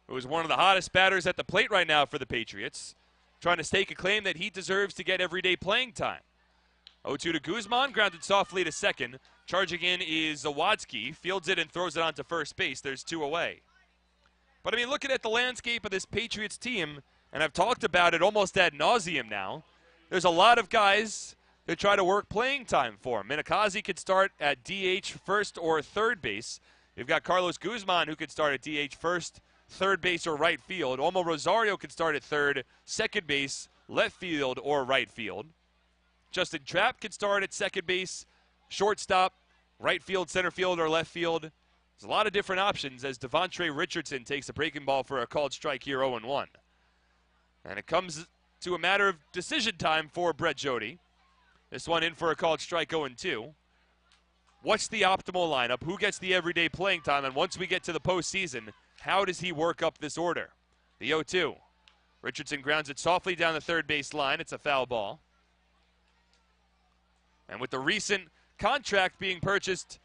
who is one of the hottest batters at the plate right now for the Patriots, trying to stake a claim that he deserves to get everyday playing time. 0-2 to Guzman, grounded softly to second. Charging in is Zawadski, fields it and throws it onto first base. There's 2 away. But I mean, looking at the landscape of this Patriots team, and I've talked about it almost ad nauseum now, there's a lot of guys that try to work playing time for him. Minikazi could start at DH, first or third base. You've got Carlos Guzman, who could start at DH, first, third base, or right field. Olmo Rosario could start at third, second base, left field, or right field. Justin Trapp could start at second base, shortstop, right field, center field, or left field. There's a lot of different options as Devontre Richardson takes a breaking ball for a called strike here, 0-1. And it comes to a matter of decision time for Brett Jody. This one in for a called strike, 0-2. What's the optimal lineup? Who gets the everyday playing time? And once we get to the postseason, how does he work up this order? The 0-2. Richardson grounds it softly down the third base line. It's a foul ball. And with the recent contract being purchased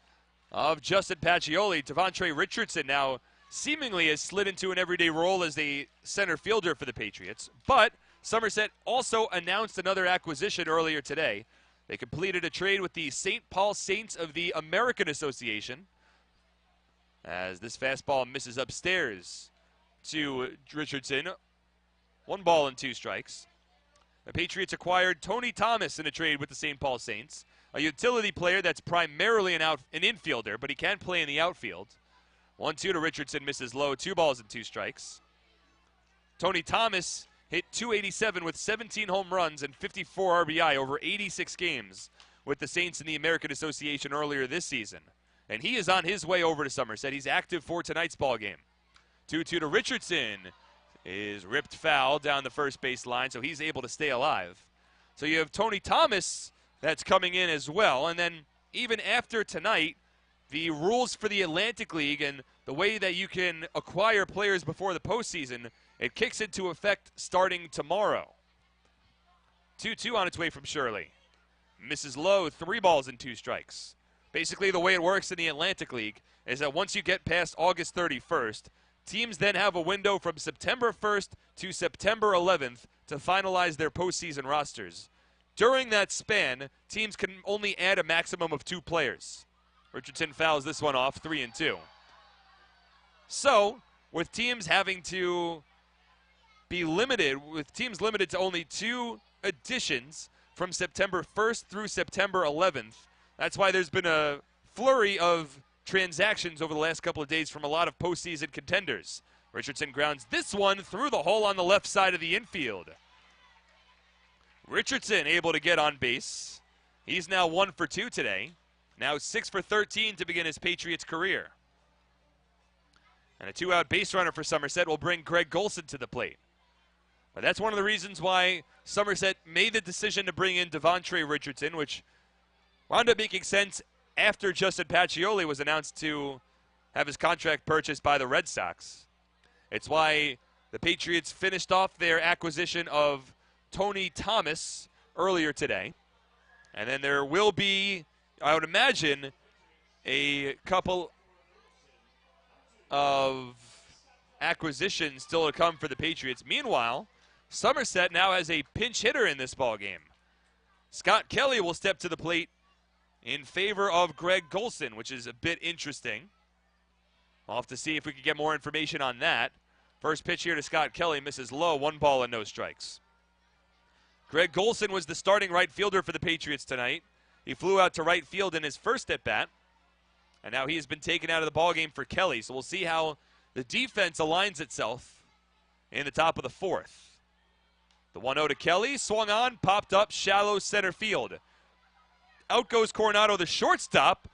of Justin Pacioli, Devontre Richardson now seemingly has slid into an everyday role as a center fielder for the Patriots. But Somerset also announced another acquisition earlier today. They completed a trade with the St. Paul Saints of the American Association, as this fastball misses upstairs to Richardson. 1 ball and 2 strikes. The Patriots acquired Tony Thomas in a trade with the St. Paul Saints, a utility player that's primarily an infielder, but he can play in the outfield. 1-2 to Richardson, misses low, 2 balls and 2 strikes. Tony Thomas hit .287 with 17 home runs and 54 RBI over 86 games with the Saints in the American Association earlier this season. And he is on his way over to Somerset. He's active for tonight's ball game. 2-2 to Richardson is ripped foul down the first base line, so he's able to stay alive. So you have Tony Thomas that's coming in as well. And then even after tonight, the rules for the Atlantic League and the way that you can acquire players before the postseason, it kicks into effect starting tomorrow. 2-2 on its way from Shirley. Misses low, 3 balls and 2 strikes. Basically, the way it works in the Atlantic League is that once you get past August 31st, teams then have a window from September 1st to September 11th to finalize their postseason rosters. During that span, teams can only add a maximum of 2 players. Richardson fouls this one off, 3-2. So, with teams having to be limited, with teams limited to only 2 additions from September 1st through September 11th, that's why there's been a flurry of transactions over the last couple of days from a lot of postseason contenders. Richardson grounds this one through the hole on the left side of the infield. Richardson able to get on base. He's now 1 for 2 today. Now 6 for 13 to begin his Patriots career. And a 2-out base runner for Somerset will bring Greg Golson to the plate. But that's one of the reasons why Somerset made the decision to bring in Devontre Richardson, which wound up making sense after Justin Pacioli was announced to have his contract purchased by the Red Sox. It's why the Patriots finished off their acquisition of Tony Thomas earlier today. And then there will be, I would imagine, a couple of acquisitions still to come for the Patriots. Meanwhile, Somerset now has a pinch hitter in this ballgame. Scott Kelly will step to the plate in favor of Greg Golson, which is a bit interesting. I'll have to see if we can get more information on that. First pitch here to Scott Kelly, misses low, 1 ball and no strikes. Greg Golson was the starting right fielder for the Patriots tonight. He flew out to right field in his first at-bat, and now he has been taken out of the ballgame for Kelly. So we'll see how the defense aligns itself in the top of the 4th. The 1-0 to Kelly, swung on, popped up, shallow center field. Out goes Coronado, the shortstop,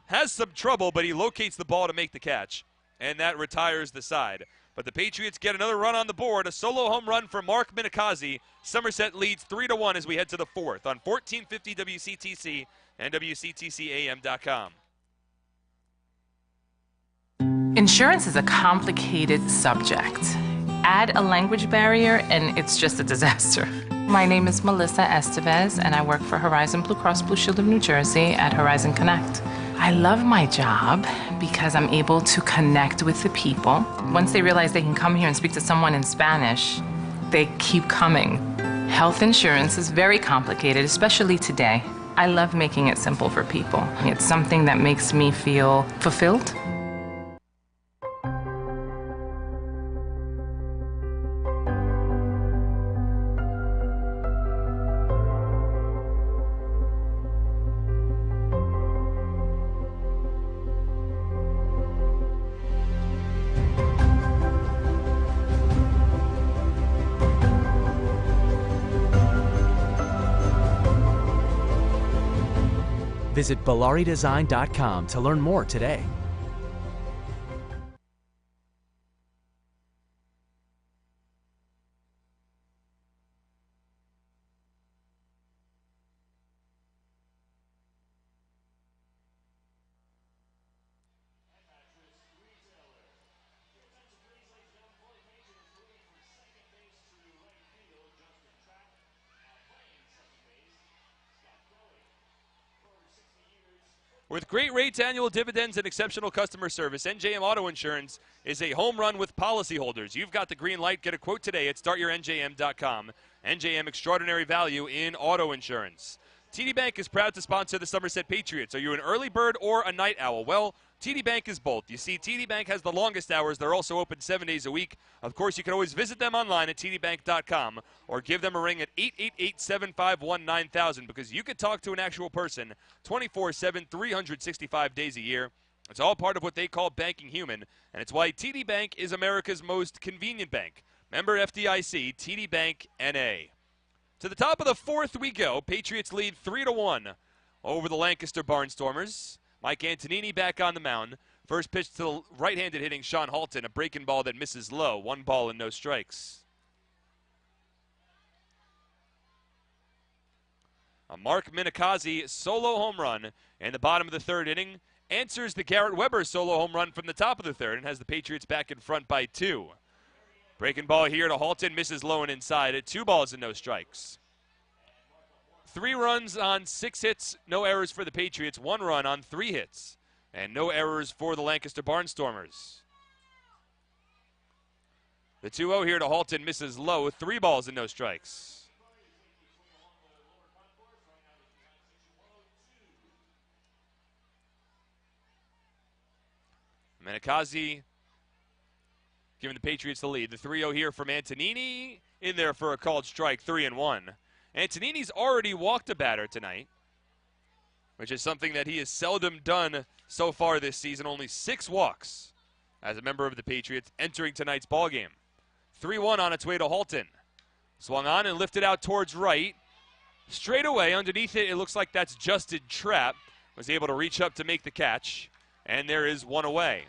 has some trouble, but he locates the ball to make the catch, and that retires the side. But the Patriots get another run on the board, a solo home run for Mark Minikazi. Somerset leads 3-1 as we head to the fourth on 1450 WCTC and WCTCAM.com. Insurance is a complicated subject. Add a language barrier and it's just a disaster. My name is Melissa Estevez and I work for Horizon Blue Cross Blue Shield of New Jersey at Horizon Connect. I love my job because I'm able to connect with the people. Once they realize they can come here and speak to someone in Spanish, they keep coming. Health insurance is very complicated, especially today. I love making it simple for people. It's something that makes me feel fulfilled. Visit BellariDesign.com to learn more today. With great rates, annual dividends, and exceptional customer service, NJM Auto Insurance is a home run with policyholders. You've got the green light. Get a quote today at startyournjm.com. NJM, extraordinary value in auto insurance. TD Bank is proud to sponsor the Somerset Patriots. Are you an early bird or a night owl? Well, TD Bank is both. You see, TD Bank has the longest hours. They're also open 7 days a week. Of course, you can always visit them online at tdbank.com or give them a ring at 888-751-9000 because you could talk to an actual person 24/7, 365 days a year. It's all part of what they call banking human, and it's why TD Bank is America's most convenient bank. Member FDIC, TD Bank NA. To the top of the fourth we go. Patriots lead 3-1 over the Lancaster Barnstormers. Mike Antonini back on the mound. First pitch to the right-handed hitting Sean Halton, a breaking ball that misses low. 1 ball and no strikes. A Mark Minikazi solo home run in the bottom of the third inning answers the Garrett Weber solo home run from the top of the third and has the Patriots back in front by 2. Breaking ball here to Halton, misses low and inside at 2 balls and no strikes. 3 runs on 6 hits, no errors for the Patriots. 1 run on 3 hits, and no errors for the Lancaster Barnstormers. The 2-0 here to Halton, misses low, 3 balls and no strikes. Minikazi giving the Patriots the lead. The 3-0 here from Antonini, in there for a called strike, 3-1. Antonini's already walked a batter tonight, which is something that he has seldom done so far this season. Only 6 walks as a member of the Patriots entering tonight's ballgame. 3-1 on its way to Halton. Swung on and lifted out towards right. Straight away, underneath it, it looks like that's Justin Trapp. Was able to reach up to make the catch, and there is 1 away.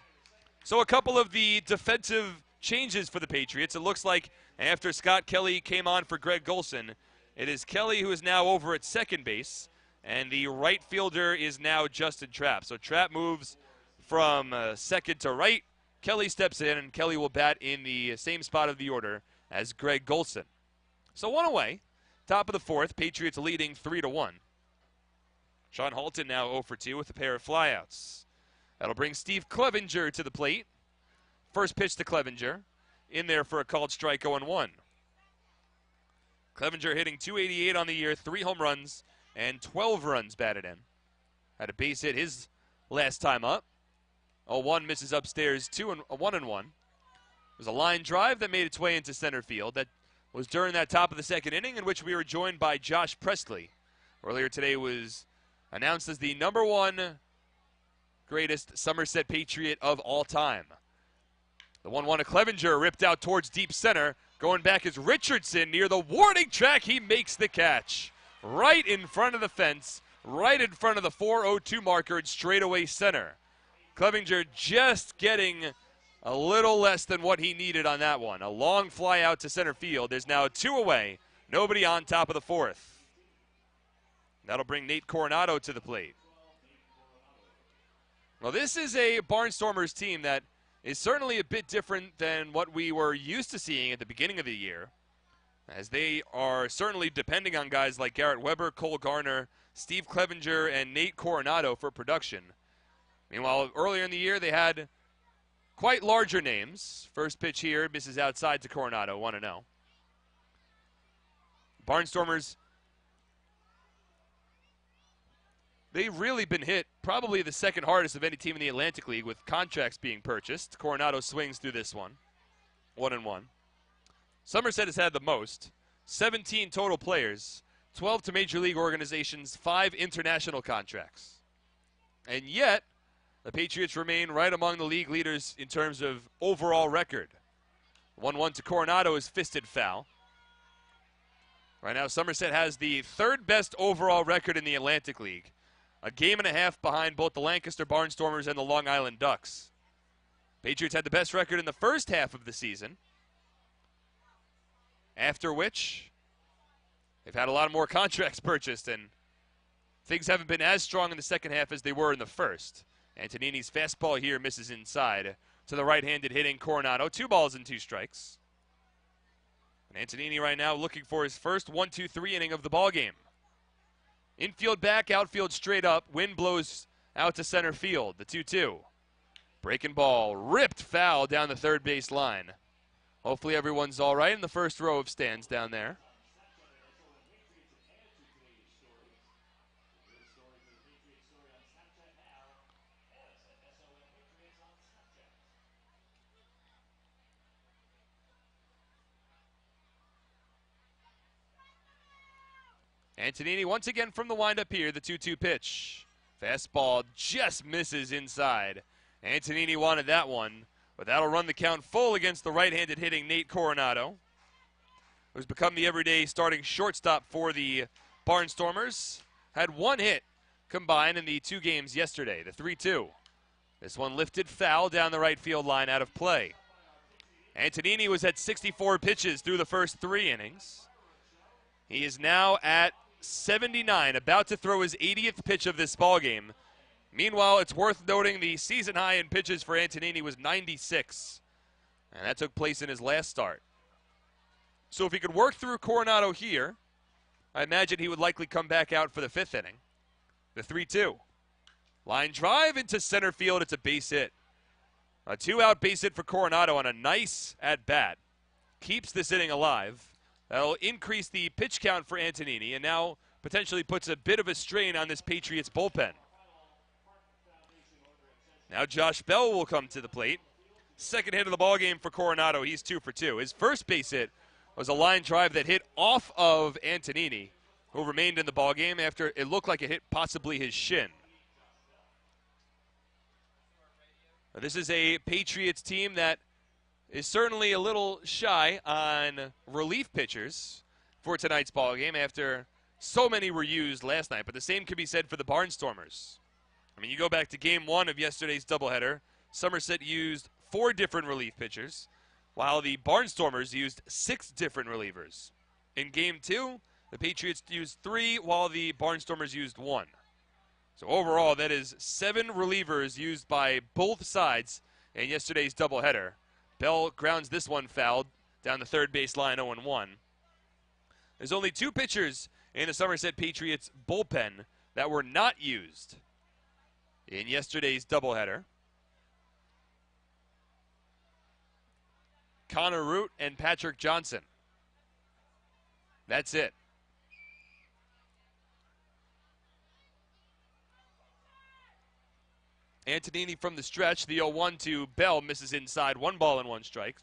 So a couple of the defensive changes for the Patriots. It looks like after Scott Kelly came on for Greg Golson, it is Kelly who is now over at second base, and the right fielder is now Justin Trapp. So Trapp moves from second to right. Kelly steps in, and Kelly will bat in the same spot of the order as Greg Golson. So 1 away. Top of the fourth, Patriots leading 3-1. Sean Halton now 0 for 2 with a pair of flyouts. That'll bring Steve Clevenger to the plate. First pitch to Clevenger. In there for a called strike, 0-1. Clevenger hitting .288 on the year, 3 home runs, and 12 runs batted in. Had a base hit his last time up. 0-1 misses upstairs, 1-1. It was a line drive that made its way into center field. That was during that top of the second inning, in which we were joined by Josh Presley. Earlier today was announced as the #1 greatest Somerset Patriot of all time. The 1-1 to Clevenger, ripped out towards deep center. Going back is Richardson near the warning track. He makes the catch. Right in front of the fence, right in front of the 4:02 marker in straightaway center. Clevenger just getting a little less than what he needed on that one. A long fly out to center field. There's now 2 away. Nobody on top of the 4th. That'll bring Nate Coronado to the plate. Well, this is a Barnstormers team that is certainly a bit different than what we were used to seeing at the beginning of the year, as they are certainly depending on guys like Garrett Weber, Cole Garner, Steve Clevenger, and Nate Coronado for production. Meanwhile, earlier in the year, they had quite larger names. First pitch here, misses outside to Coronado, 1-0. Barnstormers, they've really been hit probably the second hardest of any team in the Atlantic League with contracts being purchased. Coronado swings through this one, 1-1. Somerset has had the most, 17 total players, 12 to major league organizations, 5 international contracts. And yet, the Patriots remain right among the league leaders in terms of overall record. 1-1 to Coronado is fisted foul. Right now, Somerset has the 3rd best overall record in the Atlantic League, a game and a half behind both the Lancaster Barnstormers and the Long Island Ducks. Patriots had the best record in the first half of the season, after which they've had a lot more contracts purchased, and things haven't been as strong in the second half as they were in the first. Antonini's fastball here misses inside to the right-handed hitting Coronado. 2 balls and 2 strikes. And Antonini right now looking for his first 1-2-3 inning of the ballgame. Infield back, outfield straight up. Wind blows out to center field. The 2-2. Breaking ball, ripped foul down the third base line. Hopefully everyone's all right in the first row of stands down there. Antonini once again from the windup here, the 2-2 pitch. Fastball just misses inside. Antonini wanted that one, but that'll run the count full against the right-handed hitting Nate Coronado, who's become the everyday starting shortstop for the Barnstormers. Had 1 hit combined in the 2 games yesterday, the 3-2. This one lifted foul down the right field line, out of play. Antonini was at 64 pitches through the first 3 innings. He is now at 79, about to throw his 80th pitch of this ballgame. Meanwhile, it's worth noting the season high in pitches for Antonini was 96, and that took place in his last start. So if he could work through Coronado here, I imagine he would likely come back out for the 5th inning. The 3-2. Line drive into center field. It's a base hit. A 2-out base hit for Coronado on a nice at-bat. Keeps this inning alive. That'll increase the pitch count for Antonini, and now potentially puts a bit of a strain on this Patriots bullpen. Now Josh Bell will come to the plate. Second hit of the ballgame for Coronado. He's 2 for 2. His first base hit was a line drive that hit off of Antonini, who remained in the ballgame after it looked like it hit possibly his shin. Now, this is a Patriots team that is certainly a little shy on relief pitchers for tonight's ballgame after so many were used last night. But the same could be said for the Barnstormers. I mean, you go back to Game 1 of yesterday's doubleheader. Somerset used 4 different relief pitchers, while the Barnstormers used 6 different relievers. In Game 2, the Patriots used 3, while the Barnstormers used 1. So overall, that is 7 relievers used by both sides in yesterday's doubleheader. Bell grounds this one fouled down the third base line, 0-1. There's only 2 pitchers in the Somerset Patriots bullpen that were not used in yesterday's doubleheader. Connor Root and Patrick Johnson. That's it. Antonini from the stretch, the 0-1 to Bell, misses inside, 1 ball and 1 strike.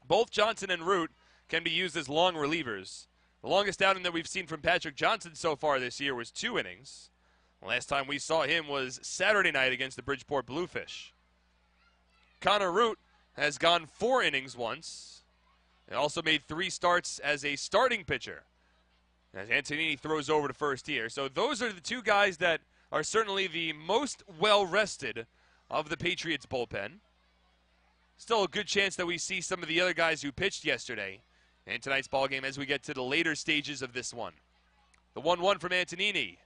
Both Johnson and Root can be used as long relievers. The longest outing that we've seen from Patrick Johnson so far this year was 2 innings. The last time we saw him was Saturday night against the Bridgeport Bluefish. Connor Root has gone 4 innings once. He also made 3 starts as a starting pitcher, as Antonini throws over to first here. So those are the 2 guys that are certainly the most well-rested of the Patriots bullpen. still a good chance that we see some of the other guys who pitched yesterday in tonight's ballgame as we get to the later stages of this one. The 1-1 from Antonini.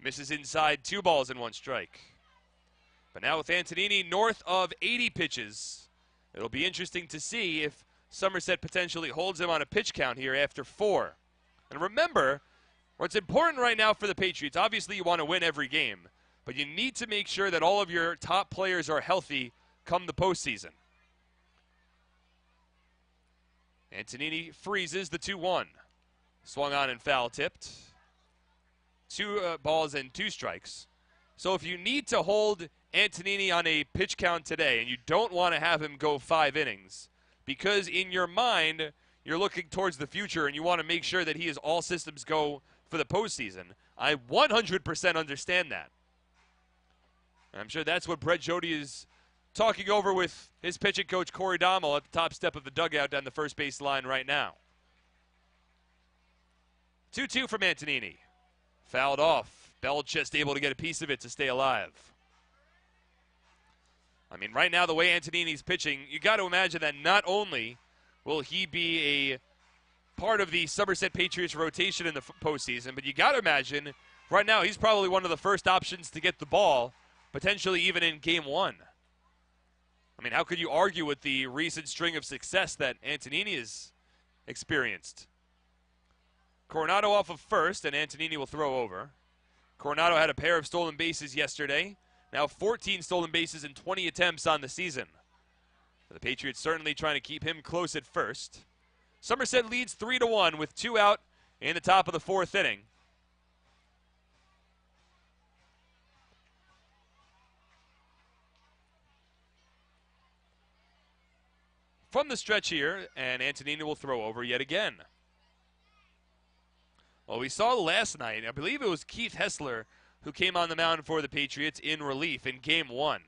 Misses inside, 2 balls and 1 strike. But now with Antonini north of 80 pitches, it'll be interesting to see if Somerset potentially holds him on a pitch count here after 4. And remember, what's important right now for the Patriots, obviously you want to win every game, but you need to make sure that all of your top players are healthy come the postseason. Antonini freezes the 2-1. Swung on and foul tipped. 2 balls and 2 strikes. So if you need to hold Antonini on a pitch count today and you don't want to have him go 5 innings, because in your mind you're looking towards the future and you want to make sure that he is all systems go for the postseason, I 100% understand that. And I'm sure that's what Brett Jody is talking over with his pitching coach Corey Dommel at the top step of the dugout down the first base line right now. 2-2 from Antonini. Fouled off. Bell just able to get a piece of it to stay alive. I mean, right now, the way Antonini's pitching, you got to imagine that not only will he be a part of the Somerset Patriots rotation in the postseason, but you got to imagine right now he's probably one of the first options to get the ball, potentially even in Game 1. I mean, how could you argue with the recent string of success that Antonini has experienced? Coronado off of first, and Antonini will throw over. Coronado had a pair of stolen bases yesterday. Now 14 stolen bases in 20 attempts on the season. The Patriots certainly trying to keep him close at first. Somerset leads 3-1 with 2 out in the top of the 4th inning. From the stretch here, and Antonini will throw over yet again. Well, we saw last night, I believe it was Keith Hessler who came on the mound for the Patriots in relief in Game 1.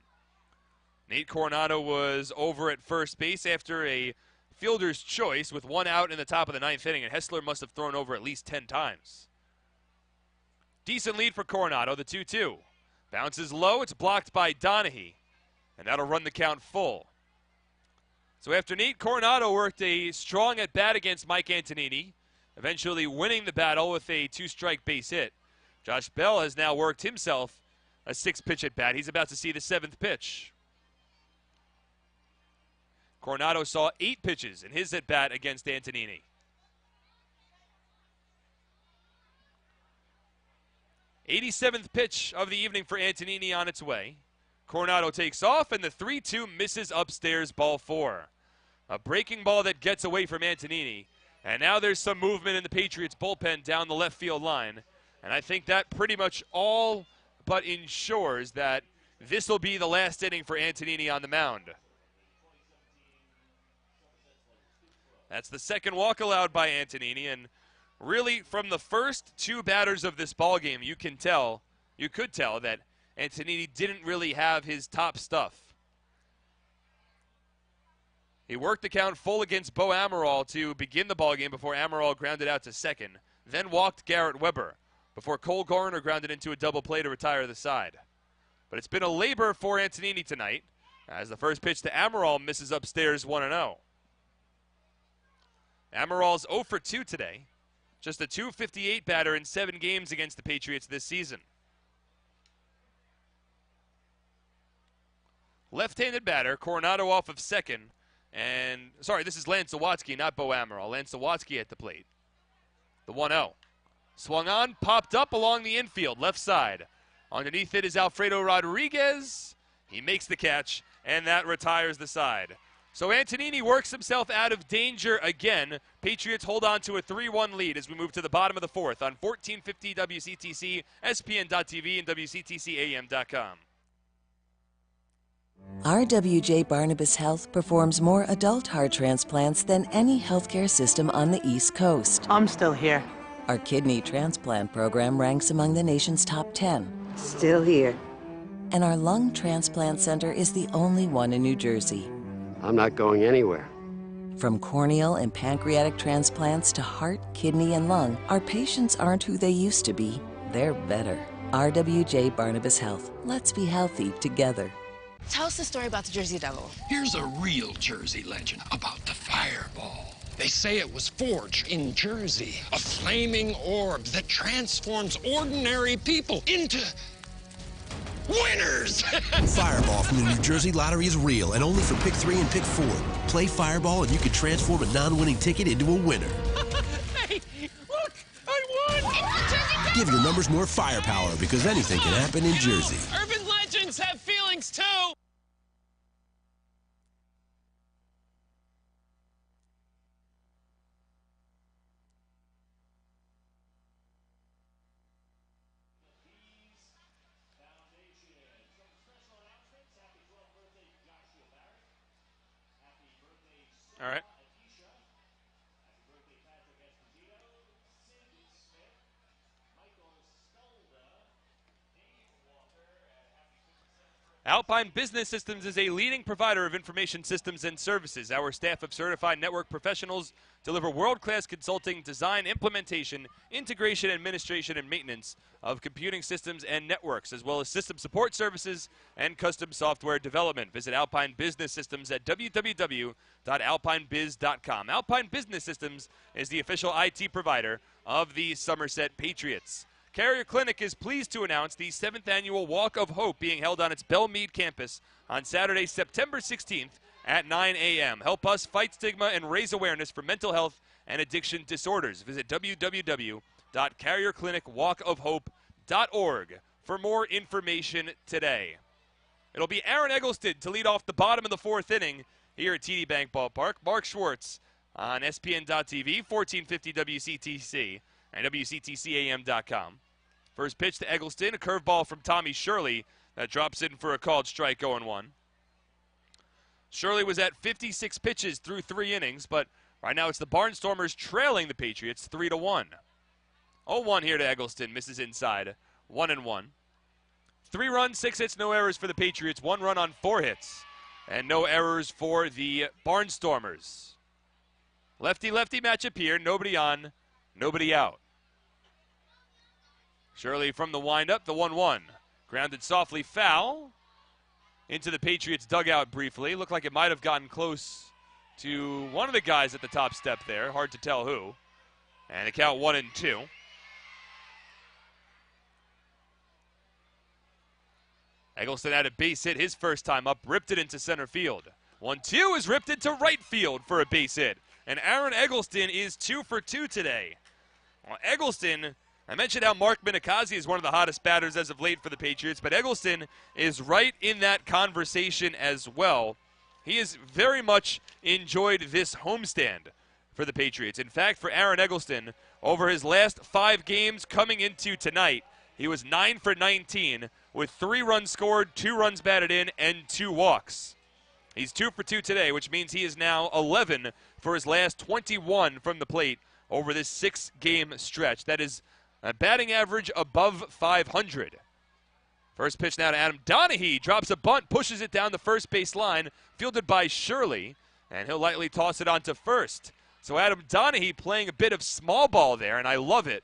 Nate Coronado was over at first base after a fielder's choice with 1 out in the top of the 9th inning, and Hessler must have thrown over at least 10 times. Decent lead for Coronado, the 2-2. Bounces low, it's blocked by Donahue, and that'll run the count full. So after Nate Coronado worked a strong at-bat against Mike Antonini, eventually winning the battle with a 2-strike base hit, Josh Bell has now worked himself a 6-pitch at-bat. He's about to see the 7th pitch. Coronado saw 8 pitches in his at-bat against Antonini. '87th pitch of the evening for Antonini on its way. Coronado takes off, and the 3-2 misses upstairs, ball 4. A breaking ball that gets away from Antonini. And now there's some movement in the Patriots bullpen down the left field line. And I think that pretty much all but ensures that this will be the last inning for Antonini on the mound. That's the second walk allowed by Antonini, and really from the first 2 batters of this ballgame, you could tell that Antonini didn't really have his top stuff. He worked the count full against Bo Amaral to begin the ballgame before Amaral grounded out to second, then walked Garrett Weber before Cole Garner grounded into a double play to retire the side. But it's been a labor for Antonini tonight as the first pitch to Amaral misses upstairs 1-0. Amaral's 0 for 2 today, just a .258 batter in 7 games against the Patriots this season. Left-handed batter, Coronado off of second. And, sorry, this is Lance Sawatsky, not Bo Amaral. Lance Sawatsky at the plate. The 1-0. Swung on, popped up along the infield, left side. Underneath it is Alfredo Rodriguez. He makes the catch, and that retires the side. So Antonini works himself out of danger again. Patriots hold on to a 3-1 lead as we move to the bottom of the 4th on 1450 WCTC, SPN.TV, and WCTCAM.com. RWJ Barnabas Health performs more adult heart transplants than any healthcare system on the East Coast. I'm still here. Our kidney transplant program ranks among the nation's top 10. Still here. And our lung transplant center is the only one in New Jersey. I'm not going anywhere. From corneal and pancreatic transplants to heart, kidney, and lung, our patients aren't who they used to be. They're better. RWJ Barnabas Health. Let's be healthy together. Tell us the story about the Jersey Devil. Here's a real Jersey legend about the fireball. They say it was forged in Jersey, a flaming orb that transforms ordinary people into winners! Fireball from the New Jersey Lottery is real and only for Pick 3 and Pick 4. Play Fireball and you can transform a non-winning ticket into a winner. Hey, look, I won! Give your numbers more firepower because anything can happen in Jersey. Urban legends have feelings too! All right. Alpine Business Systems is a leading provider of information systems and services. Our staff of certified network professionals deliver world-class consulting, design, implementation, integration, administration, and maintenance of computing systems and networks, as well as system support services and custom software development. Visit Alpine Business Systems at www.alpinebiz.com. Alpine Business Systems is the official IT provider of the Somerset Patriots. Carrier Clinic is pleased to announce the 7th annual Walk of Hope being held on its Belmead campus on Saturday, September 16th at 9 a.m. Help us fight stigma and raise awareness for mental health and addiction disorders. Visit www.carrierclinicwalkofhope.org for more information today. It'll be Aaron Eggleston to lead off the bottom of the 4th inning here at TD Bank Ballpark. Mark Schwartz on SPN.TV, 1450 WCTC, and WCTCAM.com. First pitch to Eggleston, a curveball from Tommy Shirley that drops in for a called strike, 0-1. Shirley was at 56 pitches through 3 innings, but right now it's the Barnstormers trailing the Patriots 3-1. 0-1 here to Eggleston, misses inside, 1-1. 3 runs, 6 hits, no errors for the Patriots, 1 run on 4 hits, and no errors for the Barnstormers. Lefty-lefty matchup here, nobody on, nobody out. Shirley from the windup, the 1-1. Grounded softly foul into the Patriots dugout briefly. Looked like it might have gotten close to one of the guys at the top step there. Hard to tell who. And the count 1-2. Eggleston had a base hit his first time up, ripped it into center field. 1-2 is ripped into right field for a base hit. And Aaron Eggleston is 2 for 2 today. Well, Eggleston, I mentioned how Mark Minikazi is one of the hottest batters as of late for the Patriots, but Eggleston is right in that conversation as well. He has very much enjoyed this homestand for the Patriots. In fact, for Aaron Eggleston, over his last 5 games coming into tonight, he was 9 for 19 with 3 runs scored, 2 runs batted in, and 2 walks. He's 2 for 2 today, which means he is now 11 for his last 21 from the plate over this 6-game stretch. That is a batting average above 500. First pitch now to Adam Donahue. Drops a bunt, pushes it down the first base line, fielded by Shirley, and he'll lightly toss it onto first. So Adam Donahue playing a bit of small ball there, and I love it,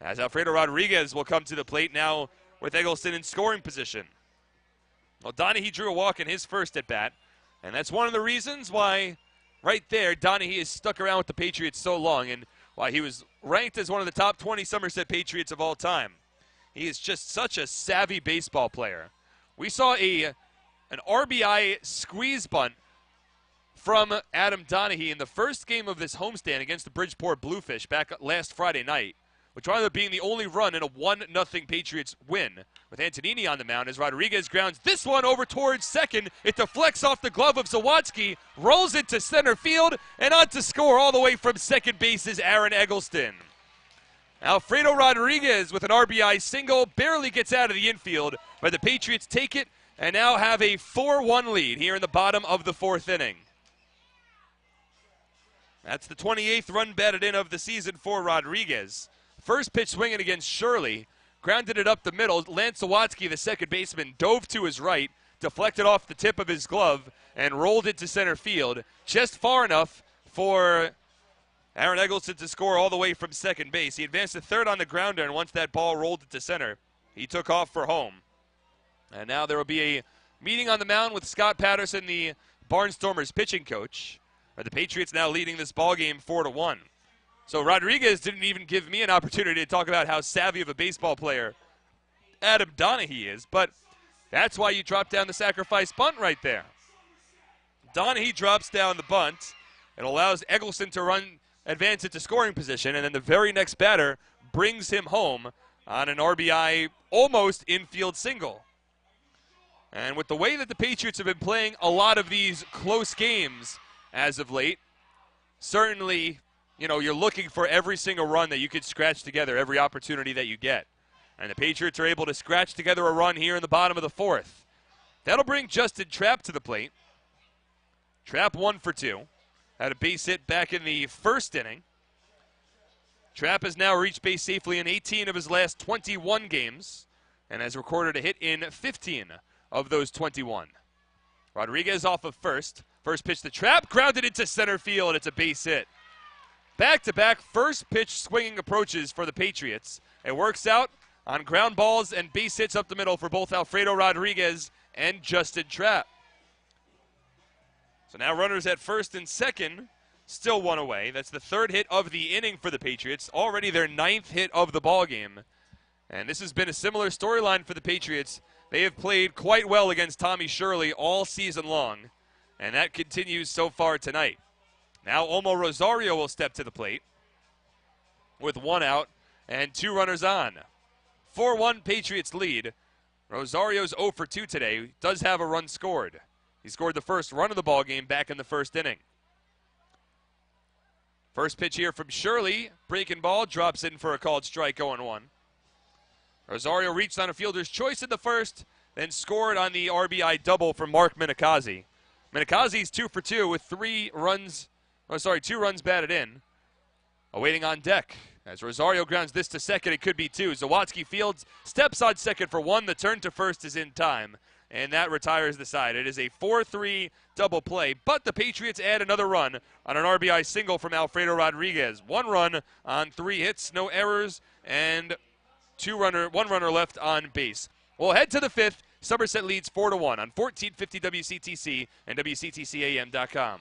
as Alfredo Rodriguez will come to the plate now with Eggleston in scoring position. Well, Donahue drew a walk in his first at-bat, and that's one of the reasons why, right there, Donahue has stuck around with the Patriots so long, and why he was ranked as one of the top 20 Somerset Patriots of all time. He is just such a savvy baseball player. We saw an RBI squeeze bunt from Adam Donahue in the first game of this homestand against the Bridgeport Bluefish back last Friday night, which wound up being the only run in a 1-0 Patriots win, with Antonini on the mound as Rodriguez grounds this one over towards second. It deflects off the glove of Zawadzki, rolls into center field, and on to score all the way from second base is Aaron Eggleston. Alfredo Rodriguez with an RBI single barely gets out of the infield, but the Patriots take it and now have a 4-1 lead here in the bottom of the 4th inning. That's the 28th run batted in of the season for Rodriguez. First pitch swinging against Shirley, grounded it up the middle. Lance Zawadzki, the second baseman, dove to his right, deflected off the tip of his glove, and rolled into center field, just far enough for Aaron Eggleston to score all the way from second base. He advanced to third on the grounder, and once that ball rolled into center, he took off for home. And now there will be a meeting on the mound with Scott Patterson, the Barnstormers pitching coach. The Patriots now leading this ballgame 4-1. So Rodriguez didn't even give me an opportunity to talk about how savvy of a baseball player Adam Donahue is, but that's why you drop down the sacrifice bunt right there. Donahue drops down the bunt. It allows Eggleston to advance into scoring position, and then the very next batter brings him home on an RBI almost infield single. And with the way that the Patriots have been playing a lot of these close games as of late, certainly, you're looking for every single run that you could scratch together, every opportunity that you get. And the Patriots are able to scratch together a run here in the bottom of the fourth. That'll bring Justin Trapp to the plate. Trapp 1 for 2. Had a base hit back in the first inning. Trapp has now reached base safely in 18 of his last 21 games and has recorded a hit in 15 of those 21. Rodriguez off of first. First pitch to Trapp, grounded into center field. It's a base hit. Back-to-back first pitch swinging approaches for the Patriots. It works out on ground balls and base hits up the middle for both Alfredo Rodriguez and Justin Trapp. So now runners at first and second, still one away. That's the third hit of the inning for the Patriots, already their 9th hit of the ballgame. And this has been a similar storyline for the Patriots. They have played quite well against Tommy Shirley all season long, and that continues so far tonight. Now Olmo Rosario will step to the plate with 1 out and 2 runners on. 4-1 Patriots lead. Rosario's 0 for 2 today. Does have a run scored. He scored the first run of the ballgame back in the first inning. First pitch here from Shirley. Breaking ball, drops in for a called strike, 0-1. Rosario reached on a fielder's choice in the first, then scored on the RBI double from Mark Minikazi. Minikazi's 2 for 2 with 2 runs batted in. Awaiting on deck. As Rosario grounds this to second, it could be 2. Zawatsky Fields steps on second for 1. The turn to first is in time, and that retires the side. It is a 4-3 double play, but the Patriots add another run on an RBI single from Alfredo Rodriguez. 1 run on 3 hits, no errors, and 1 runner left on base. We'll head to the 5th. Somerset leads 4-1 on 1450 WCTC and WCTCAM.com.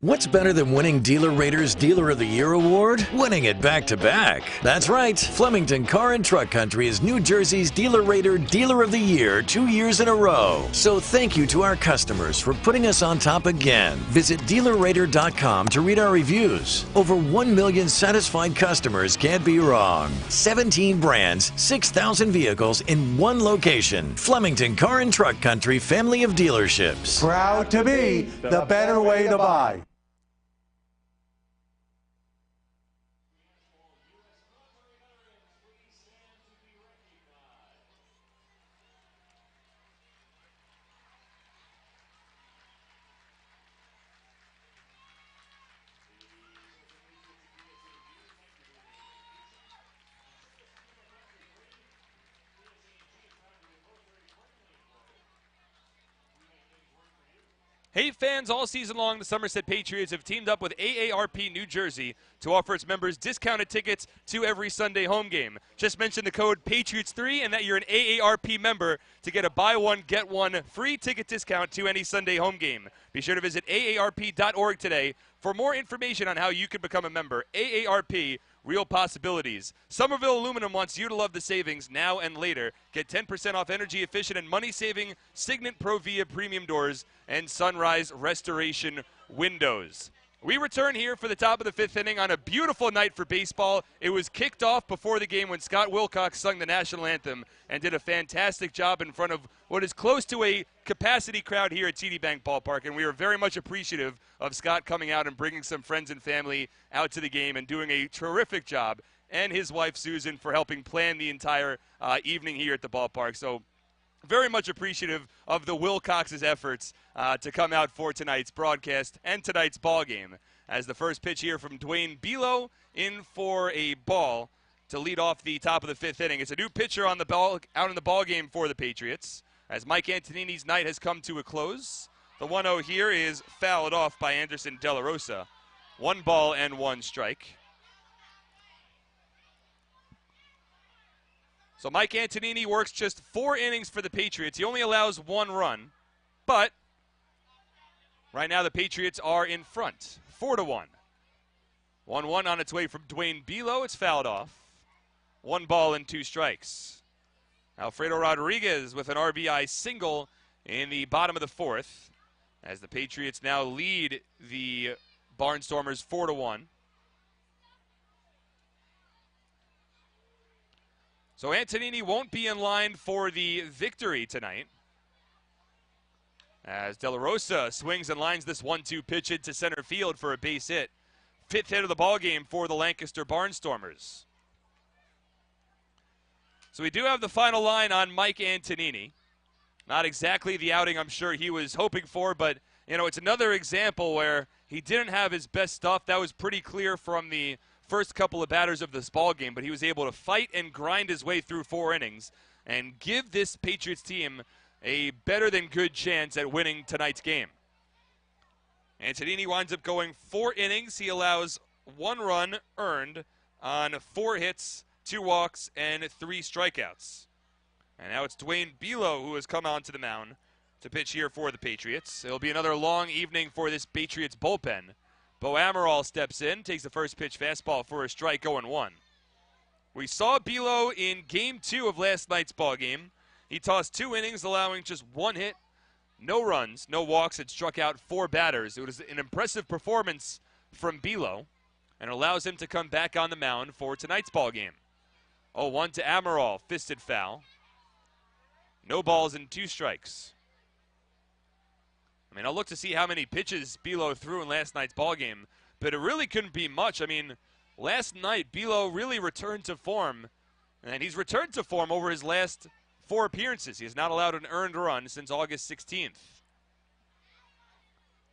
What's better than winning Dealer Rater's Dealer of the Year award? Winning it back-to-back. That's right. Flemington Car and Truck Country is New Jersey's Dealer Rater Dealer of the Year 2 years in a row. So thank you to our customers for putting us on top again. Visit DealerRater.com to read our reviews. Over 1 million satisfied customers can't be wrong. 17 brands, 6,000 vehicles in one location. Flemington Car and Truck Country family of dealerships. Proud to be the better way to buy. Hey fans, all season long, the Somerset Patriots have teamed up with AARP New Jersey to offer its members discounted tickets to every Sunday home game. Just mention the code PATRIOTS3 and that you're an AARP member to get a buy one, get one free ticket discount to any Sunday home game. Be sure to visit AARP.org today for more information on how you can become a member. AARP, real possibilities. Somerville Aluminum wants you to love the savings now and later. Get 10% off energy efficient and money saving Signet Pro Via premium doors and Sunrise Restoration windows. We return here for the top of the 5th inning on a beautiful night for baseball. It was kicked off before the game when Scott Wilcox sung the national anthem and did a fantastic job in front of what is close to a capacity crowd here at TD Bank Ballpark, and we are very much appreciative of Scott coming out and bringing some friends and family out to the game and doing a terrific job. and his wife Susan for helping plan the entire evening here at the ballpark. So very much appreciative of the Wilcox's efforts to come out for tonight's broadcast and tonight's ball game. As the first pitch here from Dwayne Belo in for a ball to lead off the top of the fifth inning. It's a new pitcher on the ball, out in the ball game for the Patriots, as Mike Antonini's night has come to a close. The 1-0 here is fouled off by Anderson De La Rosa. 1 ball and 1 strike. So Mike Antonini works just 4 innings for the Patriots. He only allows 1 run, but right now the Patriots are in front, 4-1. 1-1 on its way from Dwayne Belo. It's fouled off. 1 ball and 2 strikes. Alfredo Rodriguez with an RBI single in the bottom of the 4th, as the Patriots now lead the Barnstormers 4-1. So Antonini won't be in line for the victory tonight, as De La Rosa swings and lines this 1-2 pitch into center field for a base hit. 5th hit of the ball game for the Lancaster Barnstormers. So we do have the final line on Mike Antonini. Not exactly the outing I'm sure he was hoping for, but it's another example where he didn't have his best stuff. That was pretty clear from the first couple of batters of this ball game, but he was able to fight and grind his way through 4 innings and give this Patriots team a better than good chance at winning tonight's game. Antonini winds up going 4 innings. He allows 1 run earned on 4 hits, 2 walks, and 3 strikeouts. And now it's Dwayne Belo who has come onto the mound to pitch here for the Patriots. It'll be another long evening for this Patriots bullpen. Bo Amaral steps in, takes the first pitch fastball for a strike, 0-1. We saw Belo in Game 2 of last night's ball game. He tossed 2 innings, allowing just 1 hit, no runs, no walks, and struck out 4 batters. It was an impressive performance from Belo, and allows him to come back on the mound for tonight's ball game. 0-1 to Amaral, fisted foul. No balls and 2 strikes. I'll look to see how many pitches Belo threw in last night's ball game, but it really couldn't be much. Last night Belo really returned to form, and he's returned to form over his last 4 appearances. He has not allowed an earned run since August 16th.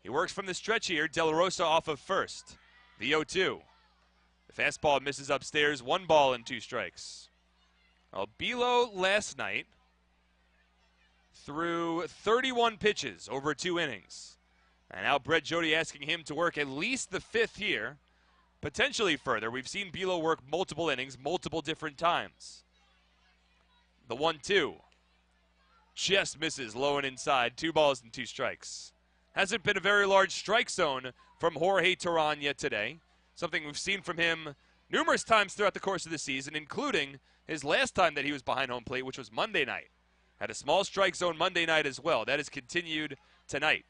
He works from the stretch here. De La Rosa off of first. The 0-2. The fastball misses upstairs. 1 ball and 2 strikes. Well, Belo last night threw 31 pitches over 2 innings. And now Brett Jody asking him to work at least the 5th here, potentially further. We've seen Belo work multiple innings, multiple different times. The 1-2 just misses low and inside. 2 balls and 2 strikes. Hasn't been a very large strike zone from Jorge Teran yet today. Something we've seen from him numerous times throughout the course of the season, including his last time that he was behind home plate, which was Monday night. Had a small strike zone Monday night as well. That has continued tonight.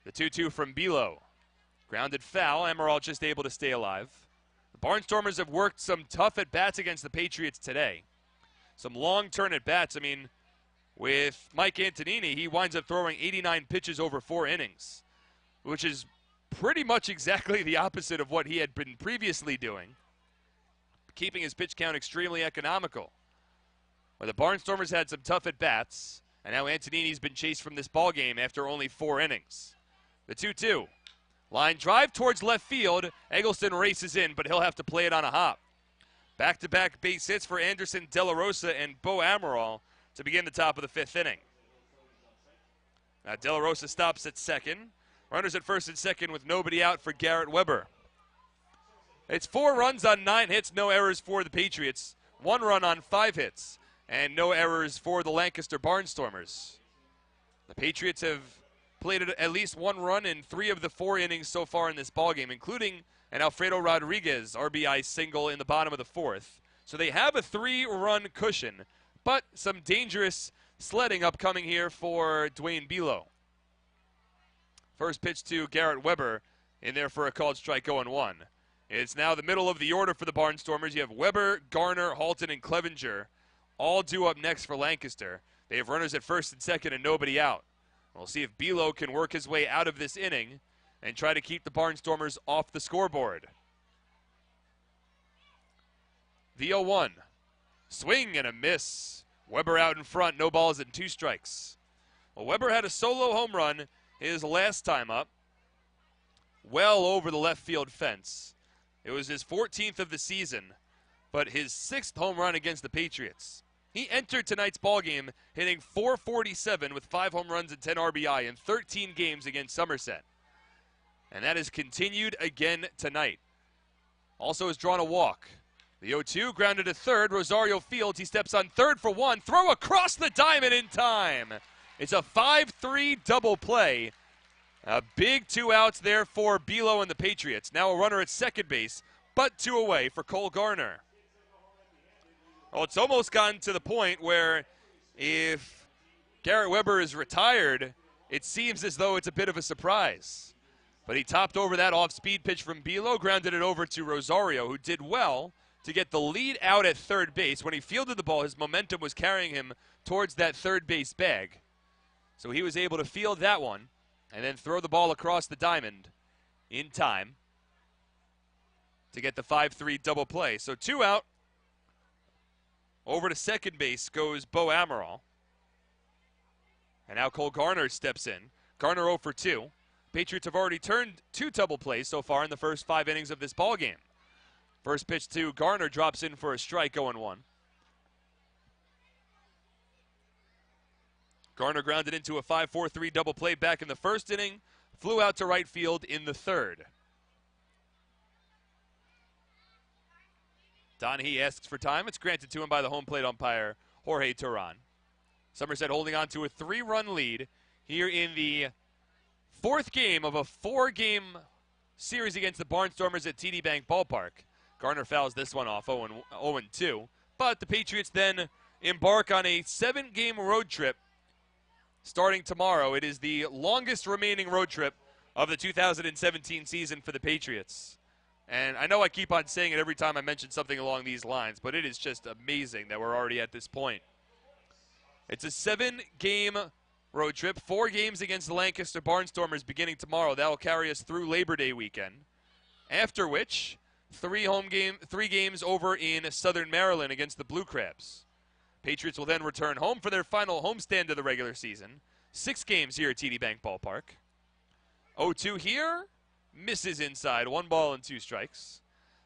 The 2-2 from Belo. Grounded foul. Amaral just able to stay alive. The Barnstormers have worked some tough at-bats against the Patriots today. Some long turn at-bats. With Mike Antonini, he winds up throwing 89 pitches over 4 innings, which is pretty much exactly the opposite of what he had been previously doing, keeping his pitch count extremely economical. Well, the Barnstormers had some tough at-bats, and now Antonini's been chased from this ballgame after only 4 innings. The 2-2. Line drive towards left field. Eggleston races in, but he'll have to play it on a hop. Back-to-back base hits for Anderson De La Rosa and Bo Amaral to begin the top of the 5th inning. Now De La Rosa stops at second. Runners at first and second with nobody out for Garrett Weber. It's 4 runs on 9 hits, no errors for the Patriots. 1 run on 5 hits, and no errors for the Lancaster Barnstormers. The Patriots have played at least 1 run in 3 of the 4 innings so far in this ballgame, including an Alfredo Rodriguez RBI single in the bottom of the 4th. So they have a 3-run cushion, but some dangerous sledding upcoming here for Dwayne Belo. First pitch to Garrett Weber in there for a called strike, 0-1. It's now the middle of the order for the Barnstormers. You have Weber, Garner, Halton, and Clevenger all due up next for Lancaster. They have runners at first and second and nobody out. We'll see if Belo can work his way out of this inning and try to keep the Barnstormers off the scoreboard. The 0-1. Swing and a miss. Weber out in front, no balls and 2 strikes. Well, Weber had a solo home run his last time up, well over the left field fence. It was his 14th of the season, but his 6th home run against the Patriots. He entered tonight's ballgame hitting .447 with 5 home runs and 10 RBI in 13 games against Somerset. And that has continued again tonight. Also has drawn a walk. The 0-2 grounded to third. Rosario Fields, he steps on third for 1. Throw across the diamond in time. It's a 5-3 double play. A big 2 outs there for Bilo and the Patriots. Now a runner at second base, but 2 away for Cole Garner. Well, it's almost gotten to the point where if Garrett Weber is retired, it seems as though it's a bit of a surprise. But he topped over that off-speed pitch from Bilo, grounded it over to Rosario, who did well to get the lead out at third base. When he fielded the ball, his momentum was carrying him towards that third base bag. So he was able to field that one and then throw the ball across the diamond in time to get the 5-3 double play. So 2 out. Over to second base goes Bo Amaral. And now Cole Garner steps in. Garner 0 for 2. Patriots have already turned 2 double plays so far in the first 5 innings of this ballgame. First pitch to Garner drops in for a strike, 0-1. Garner grounded into a 5-4-3 double play back in the first inning. Flew out to right field in the third. Donahue asks for time. It's granted to him by the home plate umpire, Jorge Turan. Somerset holding on to a 3-run lead here in the 4th game of a 4-game series against the Barnstormers at TD Bank Ballpark. Garner fouls this one off 0-2. But the Patriots then embark on a 7-game road trip starting tomorrow. It is the longest remaining road trip of the 2017 season for the Patriots. And I know I keep on saying it every time I mention something along these lines, but it is just amazing that we're already at this point. It's a 7-game road trip, 4 games against the Lancaster Barnstormers beginning tomorrow. That will carry us through Labor Day weekend. After which, 3 games over in Southern Maryland against the Blue Crabs. Patriots will then return home for their final homestand of the regular season. 6 games here at TD Bank Ballpark. 0-2 here. Misses inside, 1 ball and 2 strikes.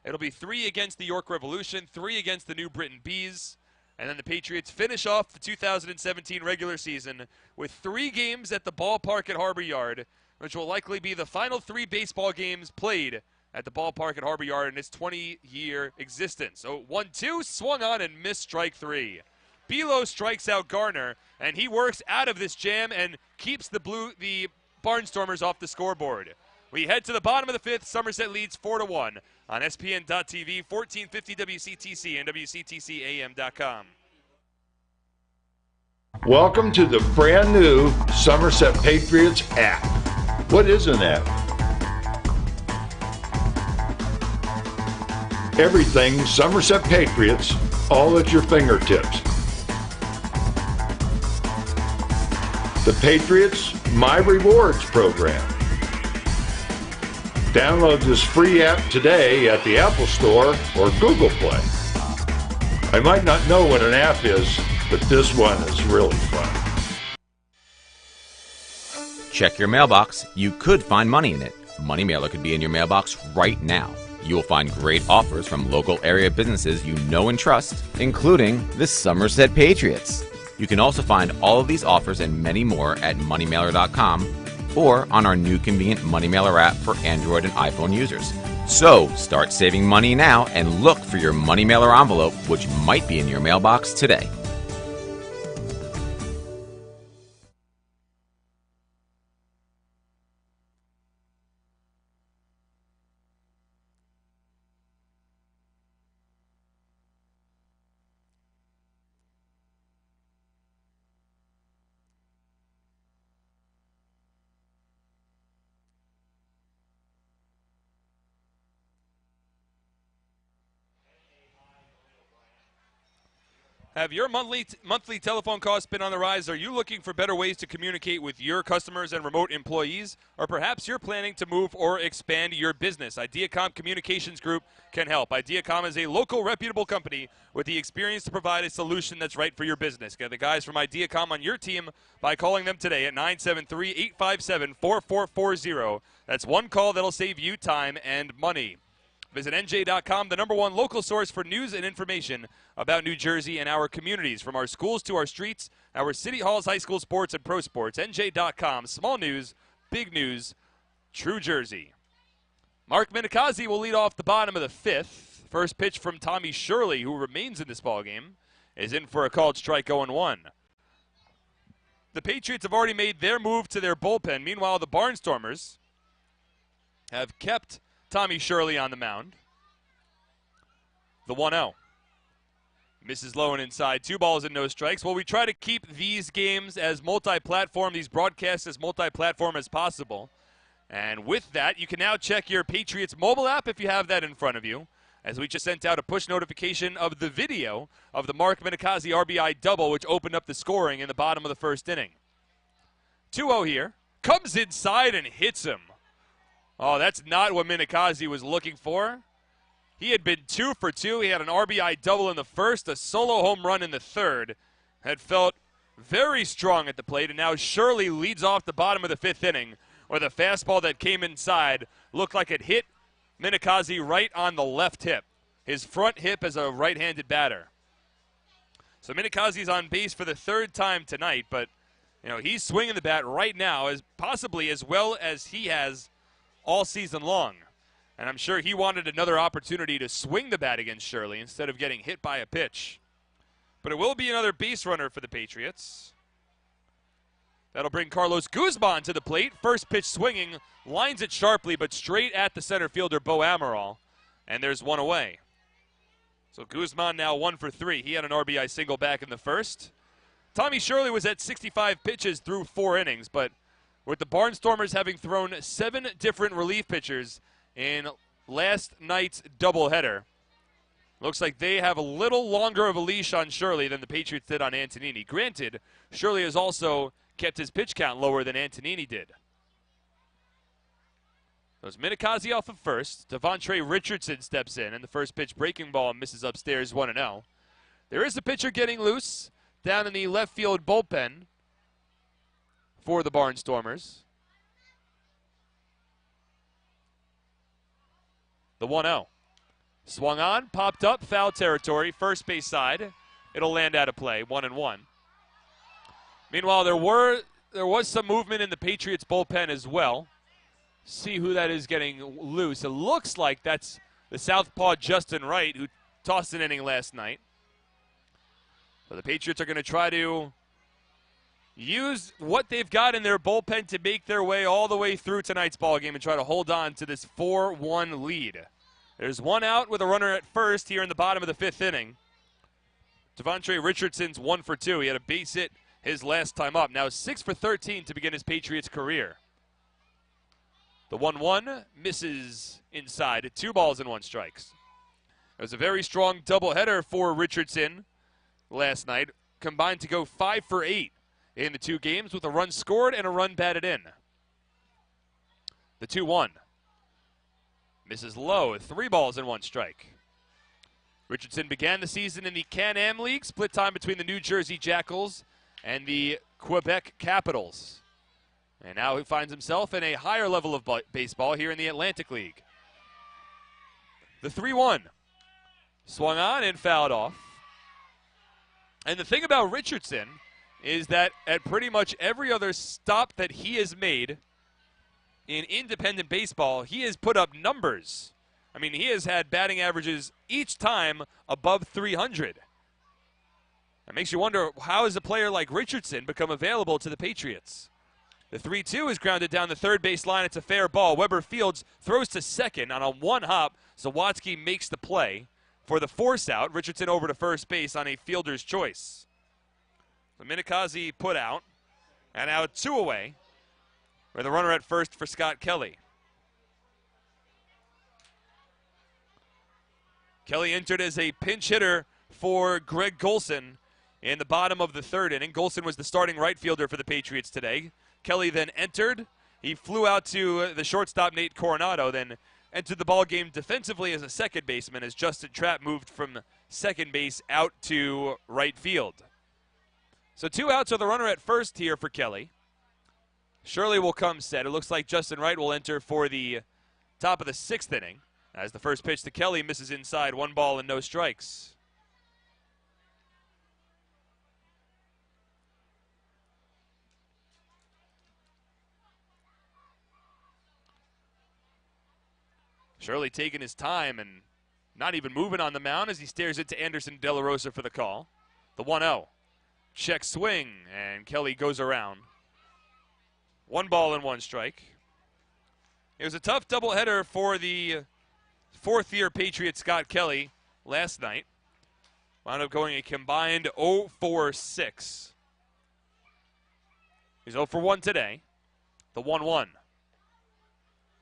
It'll be 3 against the York Revolution, 3 against the New Britain Bees, and then the Patriots finish off the 2017 regular season with 3 games at the ballpark at Harbor Yard, which will likely be the final 3 baseball games played at the ballpark at Harbor Yard in its 20-year existence. So 1-2, swung on and missed strike 3. Bilo strikes out Garner, and he works out of this jam and keeps the Barnstormers off the scoreboard. We head to the bottom of the 5th. Somerset leads 4-1 on SPN.TV, 1450 WCTC, and WCTCAM.com. Welcome to the brand new Somerset Patriots app. What is an app? Everything Somerset Patriots, all at your fingertips. The Patriots My Rewards program. Download this free app today at the Apple Store or Google Play. I might not know what an app is, but this one is really fun. Check your mailbox. You could find money in it. Money Mailer could be in your mailbox right now. You will find great offers from local area businesses you know and trust, including the Somerset Patriots. You can also find all of these offers and many more at moneymailer.com or on our new convenient Money Mailer app for Android and iPhone users. So, start saving money now and look for your Money Mailer envelope, which might be in your mailbox today. Have your monthly telephone costs been on the rise? Are you looking for better ways to communicate with your customers and remote employees? Or perhaps you're planning to move or expand your business? Ideacom Communications Group can help. Ideacom is a local reputable company with the experience to provide a solution that's right for your business. Get the guys from Ideacom on your team by calling them today at 973-857-4440. That's one call that'll save you time and money. Visit NJ.com, the #1 local source for news and information about New Jersey and our communities. From our schools to our streets, our city halls, high school sports, and pro sports. NJ.com, small news, big news, true Jersey. Mark Minikazi will lead off the bottom of the 5th. First pitch from Tommy Shirley, who remains in this ballgame, is in for a called strike 0-1. The Patriots have already made their move to their bullpen. Meanwhile, the Barnstormers have kept Tommy Shirley on the mound. The 1-0. Misses low and inside. 2 balls and no strikes. Well, we try to keep these games as multi-platform, these broadcasts as multi-platform as possible. And with that, you can now check your Patriots mobile app if you have that in front of you, as we just sent out a push notification of the video of the Mark Minikazi RBI double, which opened up the scoring in the bottom of the 1st inning. 2-0 here. Comes inside and hits him. Oh, that's not what Minikazi was looking for. He had been 2 for 2. He had an RBI double in the 1st, a solo home run in the 3rd. Had felt very strong at the plate, and now Shirley leads off the bottom of the 5th inning, where the fastball that came inside looked like it hit Minikazi right on the left hip, his front hip as a right-handed batter. So Minikazi's on base for the 3rd time tonight, but he's swinging the bat right now, as possibly as well as he has all season long. And I'm sure he wanted another opportunity to swing the bat against Shirley instead of getting hit by a pitch. But it will be another base runner for the Patriots. That'll bring Carlos Guzman to the plate. First pitch swinging, lines it sharply, but straight at the center fielder, Bo Amaral. And there's one away. So Guzman now 1 for 3. He had an RBI single back in the 1st. Tommy Shirley was at 65 pitches through 4 innings, but with the Barnstormers having thrown 7 different relief pitchers in last night's doubleheader, looks like they have a little longer of a leash on Shirley than the Patriots did on Antonini. Granted, Shirley has also kept his pitch count lower than Antonini did. There's Minikazi off of first. Devontre Richardson steps in, and the first pitch breaking ball misses upstairs 1-0. There is a pitcher getting loose down in the left field bullpen for the Barnstormers. The 1-0. Swung on, popped up, foul territory, first base side. It'll land out of play, 1-1. Meanwhile, there was some movement in the Patriots bullpen as well. See who that is getting loose. It looks like that's the southpaw Justin Wright, who tossed an inning last night. So the Patriots are going to try to use what they've got in their bullpen to make their way all the way through tonight's ballgame and try to hold on to this 4-1 lead. There's one out with a runner at first here in the bottom of the 5th inning. Devontre Richardson's 1 for 2. He had a base hit his last time up. Now 6 for 13 to begin his Patriots career. The 1-1 misses inside at 2 balls and 1 strikes. It was a very strong doubleheader for Richardson last night. Combined to go 5 for 8 in the 2 games with a run scored and a run batted in. The 2-1 misses low at 3 balls and 1 strike. Richardson began the season in the Can-Am League, split time between the New Jersey Jackals and the Quebec Capitals. And now he finds himself in a higher level of baseball here in the Atlantic League. The 3-1 swung on and fouled off. And the thing about Richardson is that at pretty much every other stop that he has made in independent baseball, he has put up numbers. I mean, he has had batting averages each time above 300. That makes you wonder, how has a player like Richardson become available to the Patriots? The 3-2 is grounded down the third base line. It's a fair ball. Weber Fields throws to second on a 1-hop. Zawatsky makes the play for the force out. Richardson over to first base on a fielder's choice. So Minikazi put out, and now 2 away with a runner at first for Scott Kelly. Kelly entered as a pinch hitter for Greg Golson in the bottom of the third inning. Golson was the starting right fielder for the Patriots today. Kelly then entered. He flew out to the shortstop, Nate Coronado, then entered the ball game defensively as a second baseman as Justin Trapp moved from second base out to right field. So 2 outs with a runner at first here for Kelly. Shirley will come set. It looks like Justin Wright will enter for the top of the 6th inning as the first pitch to Kelly misses inside. 1 ball and no strikes. Shirley taking his time and not even moving on the mound as he stares into Anderson De La Rosa for the call. The 1-0. Check swing, and Kelly goes around. 1 ball and 1 strike. It was a tough doubleheader for the 4th-year Patriot Scott Kelly last night. Wound up going a combined 0-for-6. He's 0 for 1 today. The 1-1.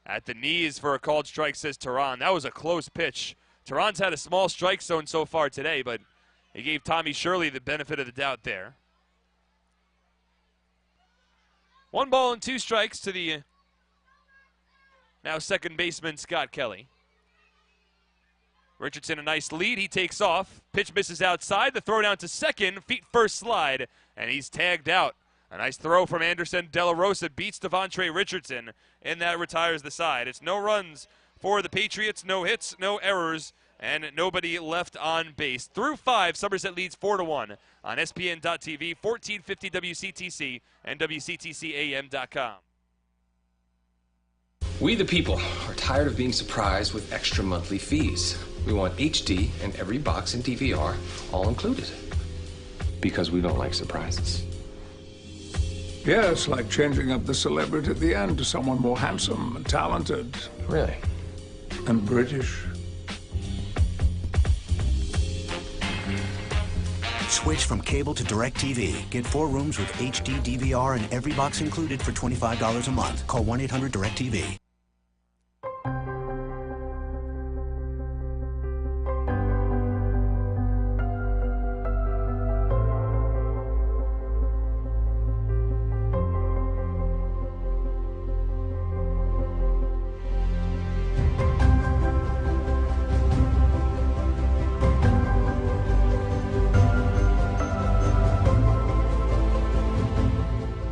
At the knees for a called strike, says Tehran. That was a close pitch. Tehran's had a small strike zone so far today, but he gave Tommy Shirley the benefit of the doubt there. 1 ball and 2 strikes to the now second baseman, Scott Kelly. Richardson a nice lead. He takes off. Pitch misses outside. The throw down to second. Feet first slide, and he's tagged out. A nice throw from Anderson De La Rosa beats Devontre Richardson, and that retires the side. It's no runs for the Patriots, no hits, no errors, and nobody left on base. Through 5, Somerset leads 4-1 on SPN.TV, 1450 WCTC, and WCTCAM.com. We the people are tired of being surprised with extra monthly fees. We want HD and every box and DVR all included. Because we don't like surprises. Yes, like changing up the celebrity at the end to someone more handsome and talented. Really? And British. Switch from cable to DirecTV. Get 4 rooms with HD DVR and every box included for $25 a month. Call 1-800-DirecTV.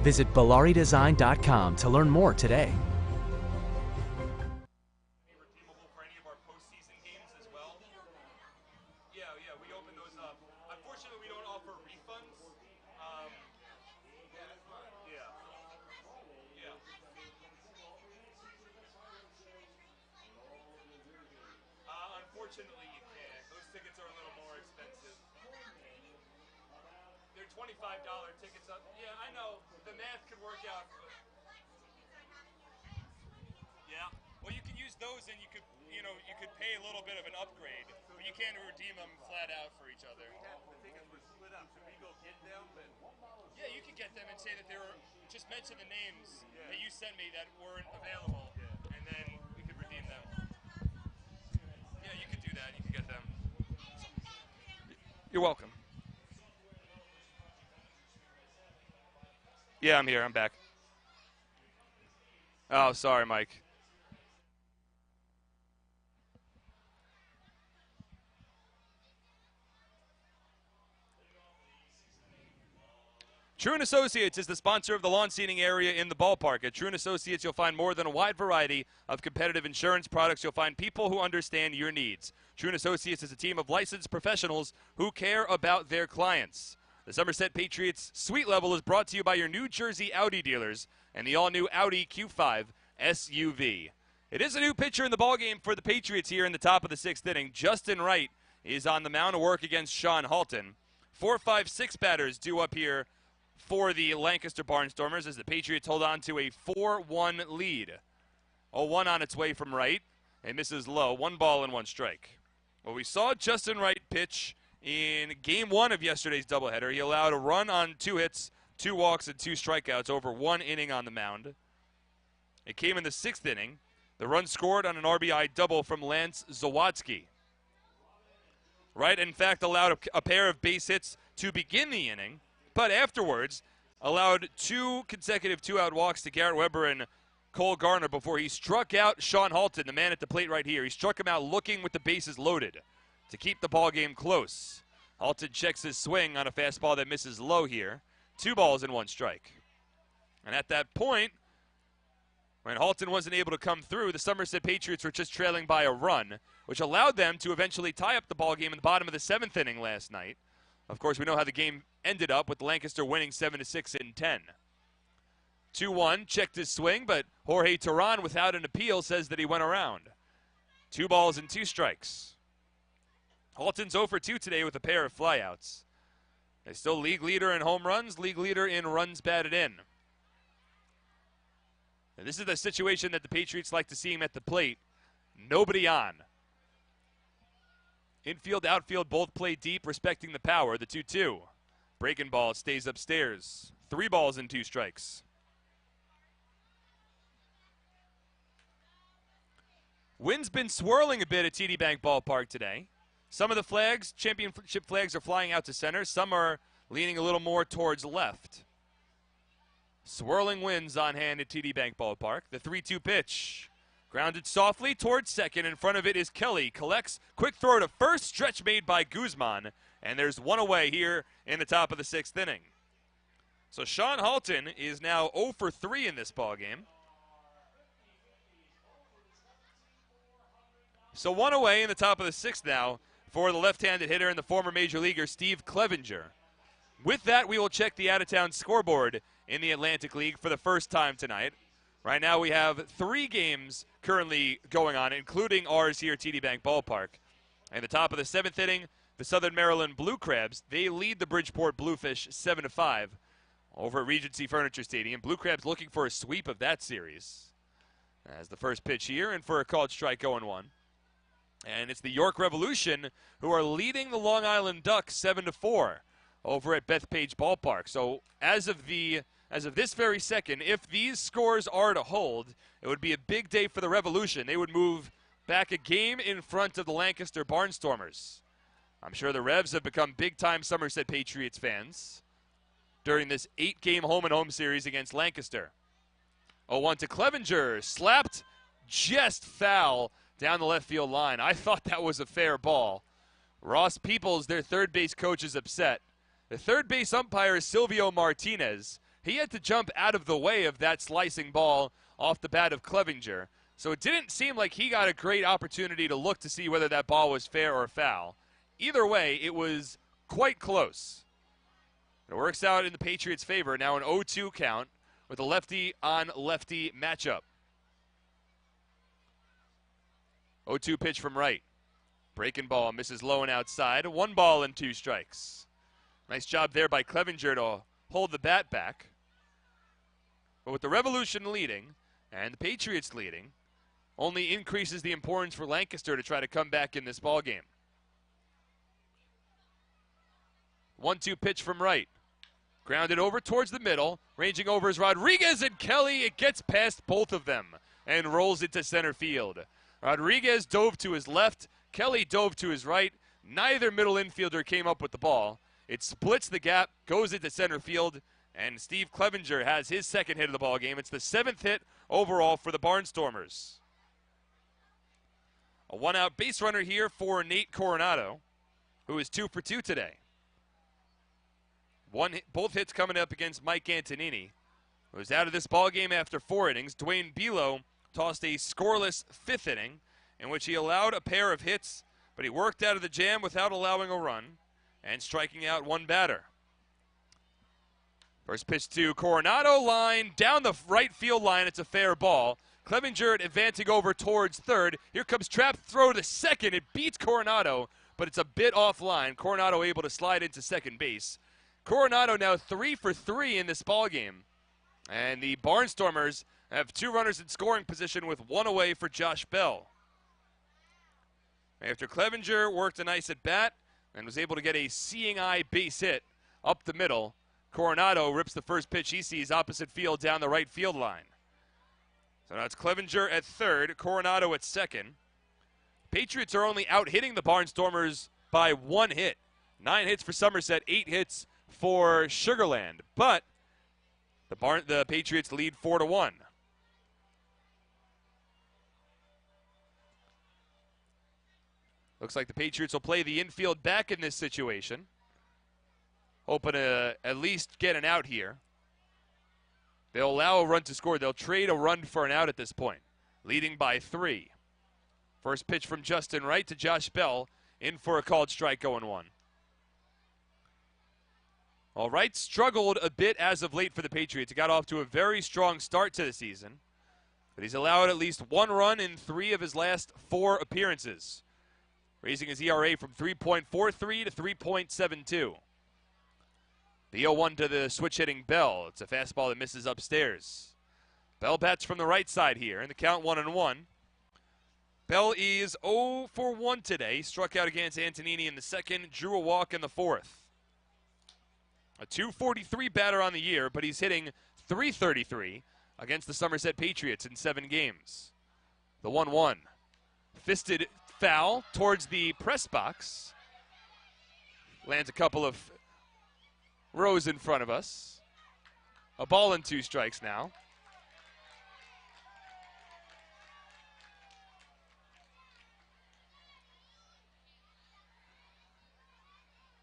Visit BellariDesign.com to learn more today. Unfortunately, you can't. Those tickets are a little more expensive. They're $25 tickets up. Yeah, I know. The math could work out. Yeah. Well, you can use those, and you could pay a little bit of an upgrade, but you can't redeem them flat out for each other. The tickets were split up. Should we go get them? Yeah, you could get them and say that they were. Just mention the names that you sent me that weren't available, and then we could redeem them. Yeah, you could do that. You could get them. You're welcome. Yeah, I'm here. I'm back. Oh, sorry, Mike. True & Associates is the sponsor of the lawn seating area in the ballpark. At True & Associates, you'll find more than a wide variety of competitive insurance products. You'll find people who understand your needs. True & Associates is a team of licensed professionals who care about their clients. The Somerset Patriots Suite Level is brought to you by your New Jersey Audi dealers and the all-new Audi Q5 SUV. It is a new pitcher in the ballgame for the Patriots here in the top of the 6th inning. Justin Wright is on the mound to work against Sean Halton. 4, 5, 6 batters due up here for the Lancaster Barnstormers as the Patriots hold on to a 4-1 lead. 0-1 on its way from Wright. It misses low. 1 ball and 1 strike. Well, we saw Justin Wright pitch in Game 1 of yesterday's doubleheader. He allowed a run on 2 hits, 2 walks, and 2 strikeouts over 1 inning on the mound. It came in the 6th inning. The run scored on an RBI double from Lance Zawatsky. Wright, in fact, allowed a pair of base hits to begin the inning, but afterwards allowed 2 consecutive 2-out walks to Garrett Weber and Cole Garner before he struck out Sean Halton, the man at the plate right here. He struck him out looking with the bases loaded to keep the ball game close. Halton checks his swing on a fastball that misses low here. 2 balls and 1 strike. And at that point, when Halton wasn't able to come through, the Somerset Patriots were just trailing by a run, which allowed them to eventually tie up the ball game in the bottom of the 7th inning last night. Of course, we know how the game ended up with Lancaster winning 7-6 in 10. 2-1, checked his swing, but Jorge Teran, without an appeal, says that he went around. 2 balls and 2 strikes. Halton's 0 for 2 today with a pair of flyouts. He's still league leader in home runs, league leader in runs batted in. And this is the situation that the Patriots like to see him at the plate. Nobody on. Infield, outfield, both play deep, respecting the power. The 2-2. Breaking ball stays upstairs. 3 balls and 2 strikes. Wind's been swirling a bit at TD Bank Ballpark today. Some of the flags, championship flags, are flying out to center. Some are leaning a little more towards left. Swirling winds on hand at TD Bank Ballpark. The 3-2 pitch. Grounded softly towards second. In front of it is Kelly. Collects. Quick throw to first. Stretch made by Guzman. And there's 1 away here in the top of the 6th inning. So Sean Halton is now 0 for 3 in this ballgame. So 1 away in the top of the 6th now for the left-handed hitter and the former major leaguer Steve Clevenger. With that, we will check the out-of-town scoreboard in the Atlantic League for the first time tonight. Right now we have 3 games currently going on, including ours here at TD Bank Ballpark. In the top of the 7th inning, the Southern Maryland Blue Crabs, they lead the Bridgeport Bluefish 7-5 over at Regency Furniture Stadium. Blue Crabs looking for a sweep of that series. As the first pitch here, and for a called strike 0-1. And it's the York Revolution who are leading the Long Island Ducks 7-4 over at Bethpage Ballpark. So as of this very second, if these scores are to hold, it would be a big day for the Revolution. They would move back a game in front of the Lancaster Barnstormers. I'm sure the Revs have become big-time Somerset Patriots fans during this 8-game home-and-home series against Lancaster. 0-1 to Clevenger, slapped just foul down the left field line. I thought that was a fair ball. Ross Peoples, their third base coach, is upset. The third base umpire is Silvio Martinez. He had to jump out of the way of that slicing ball off the bat of Clevenger. So it didn't seem like he got a great opportunity to look to see whether that ball was fair or foul. Either way, it was quite close. It works out in the Patriots' favor. Now an 0-2 count with a lefty-on-lefty matchup. 0-2 pitch from right. Breaking ball misses low and outside. 1 ball and 2 strikes. Nice job there by Clevenger to hold the bat back. But with the Revolution leading and the Patriots leading, only increases the importance for Lancaster to try to come back in this ballgame. 1-2 pitch from right. Grounded over towards the middle. Ranging over is Rodriguez and Kelly. It gets past both of them and rolls into center field. Rodriguez dove to his left. Kelly dove to his right. Neither middle infielder came up with the ball. It splits the gap, goes into center field, and Steve Clevenger has his second hit of the ballgame. It's the 7th hit overall for the Barnstormers. A 1-out base runner here for Nate Coronado, who is 2 for 2 today. Both hits coming up against Mike Antonini, who was out of this ballgame after 4 innings. Dwayne Bilo tossed a scoreless 5th inning, in which he allowed a pair of hits, but he worked out of the jam without allowing a run and striking out 1 batter. First pitch to Coronado, line down the right field line. It's a fair ball. Clevenger advancing over towards third. Here comes trap throw to second. It beats Coronado, but it's a bit offline. Coronado able to slide into second base. Coronado now 3 for 3 in this ballgame. And the Barnstormers have 2 runners in scoring position with 1 away for Josh Bell. After Clevenger worked a nice at bat and was able to get a seeing eye base hit up the middle, Coronado rips the first pitch he sees opposite field down the right field line. So now it's Clevenger at third, Coronado at second. Patriots are only out hitting the Barnstormers by 1 hit. 9 hits for Somerset, 8 hits for Sugarland. But the Patriots lead 4-1. Looks like the Patriots will play the infield back in this situation. Hoping to at least get an out here. They'll allow a run to score. They'll trade a run for an out at this point, leading by 3. First pitch from Justin Wright to Josh Bell, in for a called strike, 0-1. All right, struggled a bit as of late for the Patriots. He got off to a very strong start to the season, but he's allowed at least 1 run in 3 of his last 4 appearances, raising his ERA from 3.43 to 3.72. The 0-1 to the switch-hitting Bell. It's a fastball that misses upstairs. Bell bats from the right side here, and the count 1-1. Bell is 0 for 1 today. Struck out against Antonini in the second, drew a walk in the fourth. A .243 batter on the year, but he's hitting .333 against the Somerset Patriots in 7 games. The 1-1. Fisted foul towards the press box. Lands a couple of rows in front of us. A ball and 2 strikes now.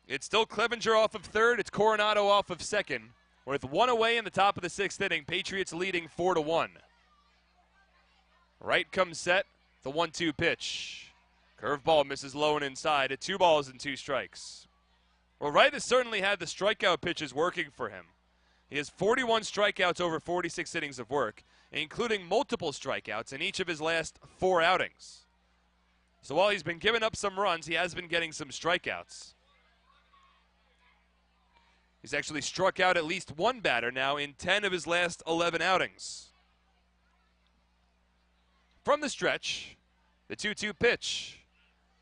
It's still Clevenger off of third. It's Coronado off of second. With 1 away in the top of the 6th inning, Patriots leading 4-1. Right comes set. The 1-2 pitch. Curveball misses low and inside at 2 balls and 2 strikes. Well, Wright has certainly had the strikeout pitches working for him. He has 41 strikeouts over 46 innings of work, including multiple strikeouts in each of his last 4 outings. So while he's been giving up some runs, he has been getting some strikeouts. He's actually struck out at least 1 batter now in 10 of his last 11 outings. From the stretch, the 2-2 pitch.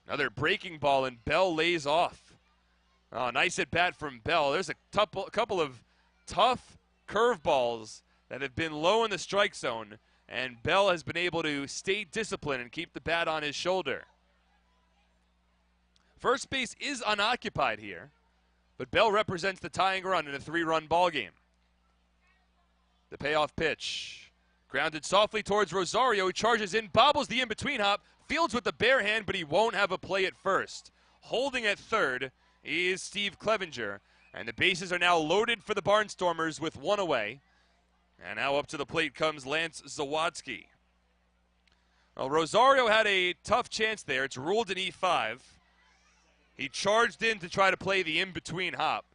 Another breaking ball, and Bell lays off. Oh, nice at bat from Bell. There's a couple of tough curveballs that have been low in the strike zone, and Bell has been able to stay disciplined and keep the bat on his shoulder. First base is unoccupied here, but Bell represents the tying run in a 3-run ball game. The payoff pitch. Grounded softly towards Rosario. He charges in, bobbles the in-between hop, fields with the bare hand, but he won't have a play at first. Holding at third is Steve Clevenger, and the bases are now loaded for the Barnstormers with 1 away. And now up to the plate comes Lance Zawadski. Well, Rosario had a tough chance there. It's ruled an E5. He charged in to try to play the in-between hop.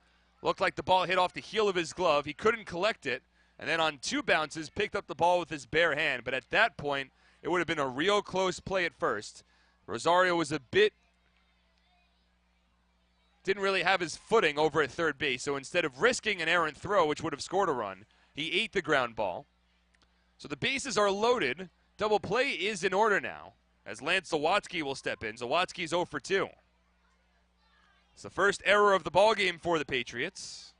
Looked like the ball hit off the heel of his glove. He couldn't collect it, and then on 2 bounces picked up the ball with his bare hand. But at that point, it would have been a real close play at first. Rosario was didn't really have his footing over at third base, so instead of risking an errant throw, which would have scored a run, he ate the ground ball. So the bases are loaded. Double play is in order now, as Lance Zawadski will step in. Zawadski's 0 for 2. It's the first error of the ballgame for the Patriots.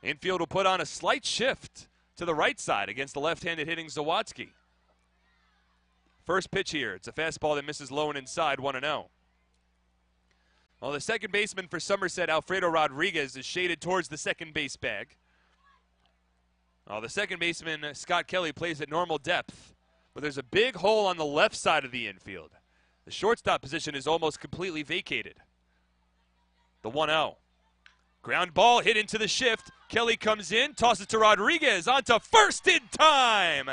Infield will put on a slight shift to the right side against the left-handed hitting Zawadski. First pitch here. It's a fastball that misses low and inside, 1-0. Well, the second baseman for Somerset, Alfredo Rodriguez, is shaded towards the second base bag. Well, the second baseman, Scott Kelly, plays at normal depth, but there's a big hole on the left side of the infield. The shortstop position is almost completely vacated. The 1-0. Ground ball hit into the shift. Kelly comes in, tosses to Rodriguez, onto first in time.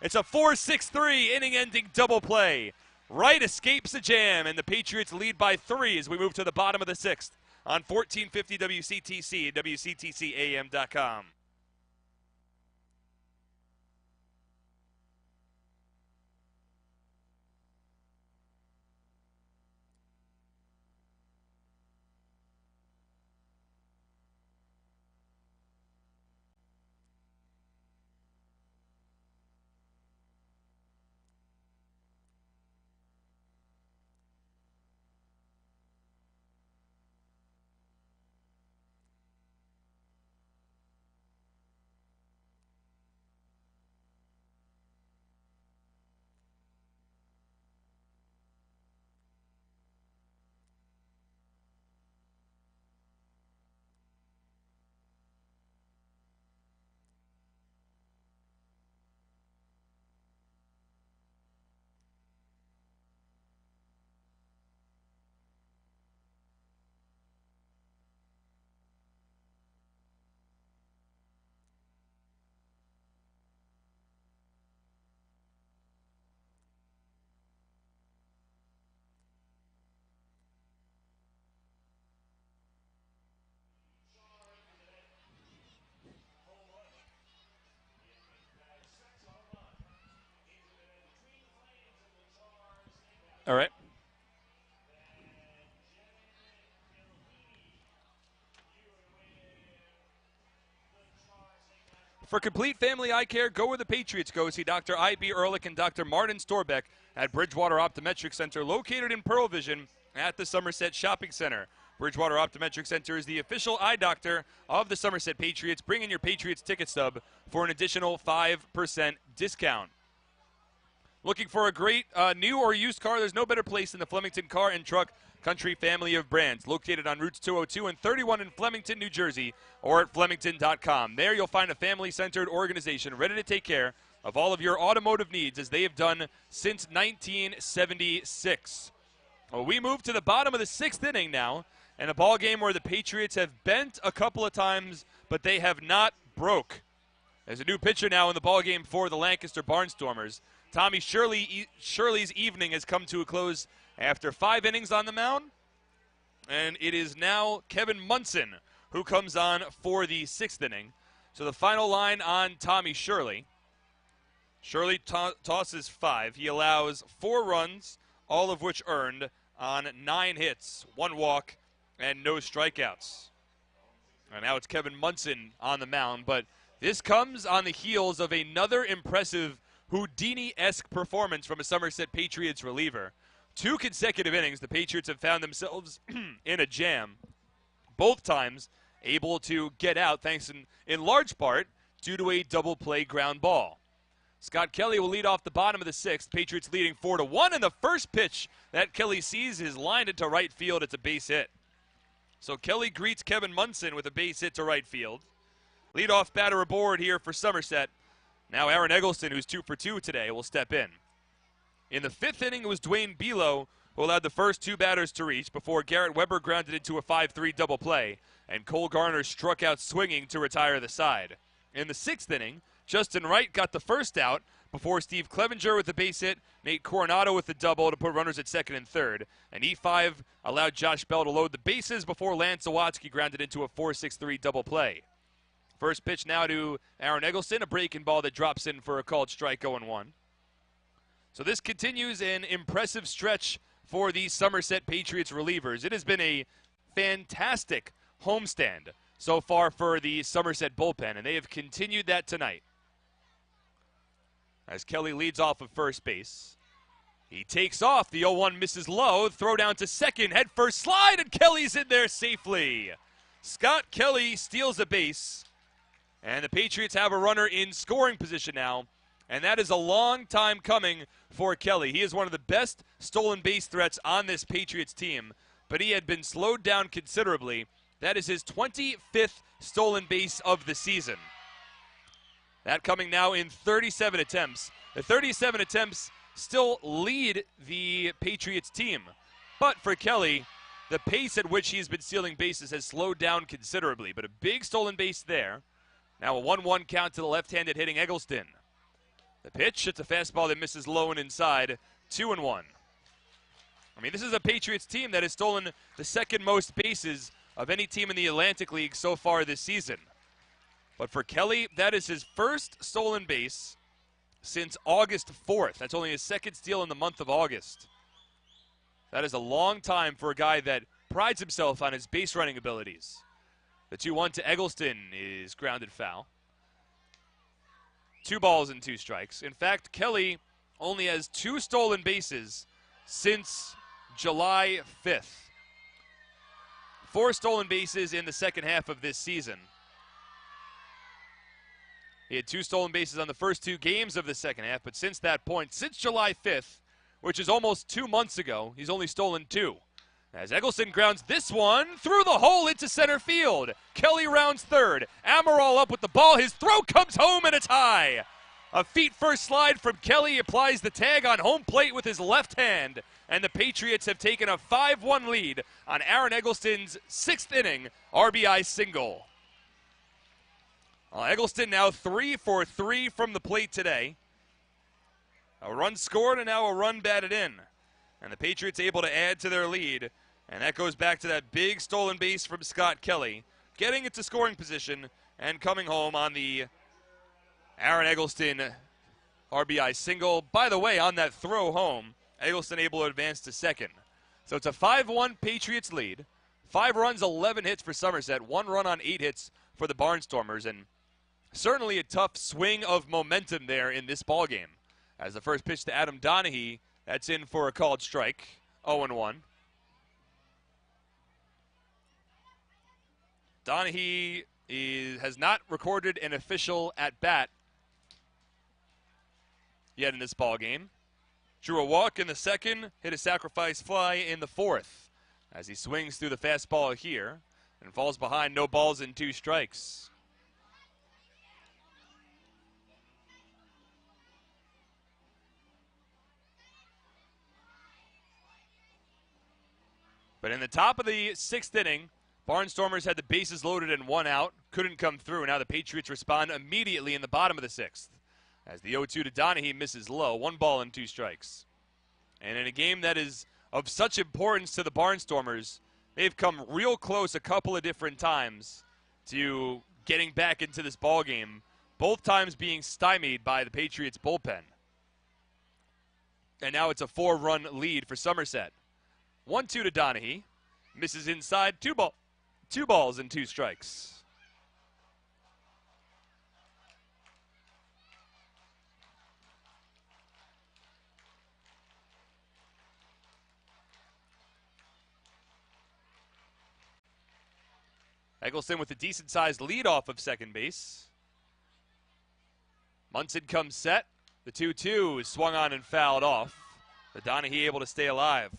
It's a 4-6-3 inning-ending double play. Wright escapes a jam, and the Patriots lead by 3 as we move to the bottom of the 6th on 1450 WCTC and WCTCAM.com. All right. For complete family eye care, go where the Patriots go. See Dr. I.B. Ehrlich and Dr. Martin Storbeck at Bridgewater Optometric Center, located in Pearl Vision at the Somerset Shopping Center. Bridgewater Optometric Center is the official eye doctor of the Somerset Patriots. Bring in your Patriots ticket stub for an additional 5% discount. Looking for a great new or used car? There's no better place than the Flemington Car and Truck Country family of brands, located on routes 202 and 31 in Flemington, New Jersey, or at flemington.com. There you'll find a family-centered organization ready to take care of all of your automotive needs, as they have done since 1976. Well, we move to the bottom of the 6th inning now, and a ball game where the Patriots have bent a couple of times, but they have not broke. There's a new pitcher now in the ball game for the Lancaster Barnstormers. Tommy Shirley's evening has come to a close after 5 innings on the mound, and it is now Kevin Munson who comes on for the 6th inning. So the final line on Tommy Shirley. Shirley tosses 5. He allows 4 runs, all of which earned, on 9 hits, 1 walk, and no strikeouts. And now it's Kevin Munson on the mound, but this comes on the heels of another impressive Houdini-esque performance from a Somerset Patriots reliever. 2 consecutive innings, the Patriots have found themselves in a jam, both times able to get out, thanks in large part due to a double play ground ball. Scott Kelly will lead off the bottom of the 6th. Patriots leading 4-1, and the first pitch that Kelly sees is lined into right field. It's a base hit. So Kelly greets Kevin Munson with a base hit to right field. Leadoff batter aboard here for Somerset. Now Aaron Eggleston, who's 2 for 2 today, will step in. In the 5th inning, it was Dwayne Belo who allowed the first 2 batters to reach before Garrett Weber grounded into a 5-3 double play, and Cole Garner struck out swinging to retire the side. In the 6th inning, Justin Wright got the first out before Steve Clevenger with the base hit, Nate Coronado with the double to put runners at 2nd and 3rd, and E5 allowed Josh Bell to load the bases before Lance Zawatsky grounded into a 4-6-3 double play. First pitch now to Aaron Eggleston, a breaking ball that drops in for a called strike, 0-1. So this continues an impressive stretch for the Somerset Patriots relievers. It has been a fantastic homestand so far for the Somerset bullpen, and they have continued that tonight. As Kelly leads off of first base, he takes off. The 0-1 misses low. Throw down to second. Head first slide, and Kelly's in there safely. Scott Kelly steals a base, and the Patriots have a runner in scoring position now. And that is a long time coming for Kelly. He is one of the best stolen base threats on this Patriots team, but he had been slowed down considerably. That is his 25th stolen base of the season. That coming now in 37 attempts. The 37 attempts still lead the Patriots team. But for Kelly, the pace at which he's been stealing bases has slowed down considerably. But a big stolen base there. Now a 1-1 count to the left-handed hitting Eggleston. The pitch, it's a fastball that misses low and inside, 2-1. I mean, this is a Patriots team that has stolen the 2nd most bases of any team in the Atlantic League so far this season. But for Kelly, that is his first stolen base since August 4th. That's only his 2nd steal in the month of August. That is a long time for a guy that prides himself on his base running abilities. The 2-1 to Eggleston is grounded foul. 2 balls and 2 strikes. In fact, Kelly only has 2 stolen bases since July 5th. 4 stolen bases in the second half of this season. He had 2 stolen bases on the first 2 games of the second half, but since that point, since July 5th, which is almost 2 months ago, he's only stolen 2. As Eggleston grounds this one through the hole into center field. Kelly rounds third. Amaral up with the ball. His throw comes home, and it's high. A feet-first slide from Kelly applies the tag on home plate with his left hand. And the Patriots have taken a 5-1 lead on Aaron Eggleston's 6th inning RBI single. Eggleston now 3 for 3 from the plate today. A run scored and now a run batted in. And the Patriots able to add to their lead. And that goes back to that big stolen base from Scott Kelly, getting into scoring position and coming home on the Aaron Eggleston RBI single. By the way, on that throw home, Eggleston able to advance to second. So it's a 5-1 Patriots lead. 5 runs, 11 hits for Somerset. 1 run on 8 hits for the Barnstormers. And certainly a tough swing of momentum there in this ballgame. As the first pitch to Adam Donahue, that's in for a called strike. 0-1. Donahue has not recorded an official at-bat yet in this ballgame. Drew a walk in the second, hit a sacrifice fly in the fourth as he swings through the fastball here and falls behind, no balls and 2 strikes. But in the top of the 6th inning, Barnstormers had the bases loaded and 1 out, couldn't come through. Now the Patriots respond immediately in the bottom of the 6th as the 0-2 to Donahue misses low, 1 ball and 2 strikes. And in a game that is of such importance to the Barnstormers, they've come real close a couple of different times to getting back into this ball game, both times being stymied by the Patriots bullpen. And now it's a 4-run lead for Somerset. 1-2 to Donahue, misses inside, 2 balls and 2 strikes. Eggleston with a decent-sized lead off of second base. Munson comes set. The 2-2 is swung on and fouled off. But Donahue able to stay alive.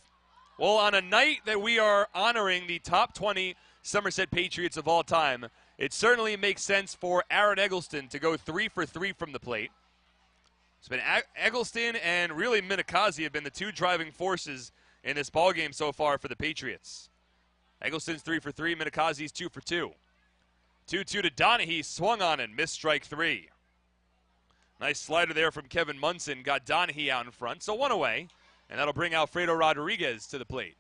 Well, on a night that we are honoring the top 20 Somerset Patriots of all time, it certainly makes sense for Aaron Eggleston to go 3 for 3 from the plate. It's been Eggleston and really Minikazi have been the 2 driving forces in this ballgame so far for the Patriots. Eggleston's 3 for 3, Minikazi's 2 for 2. 2-2 to Donahue, swung on and missed strike 3. Nice slider there from Kevin Munson, got Donahue out in front, so 1 away, and that'll bring Alfredo Rodriguez to the plate.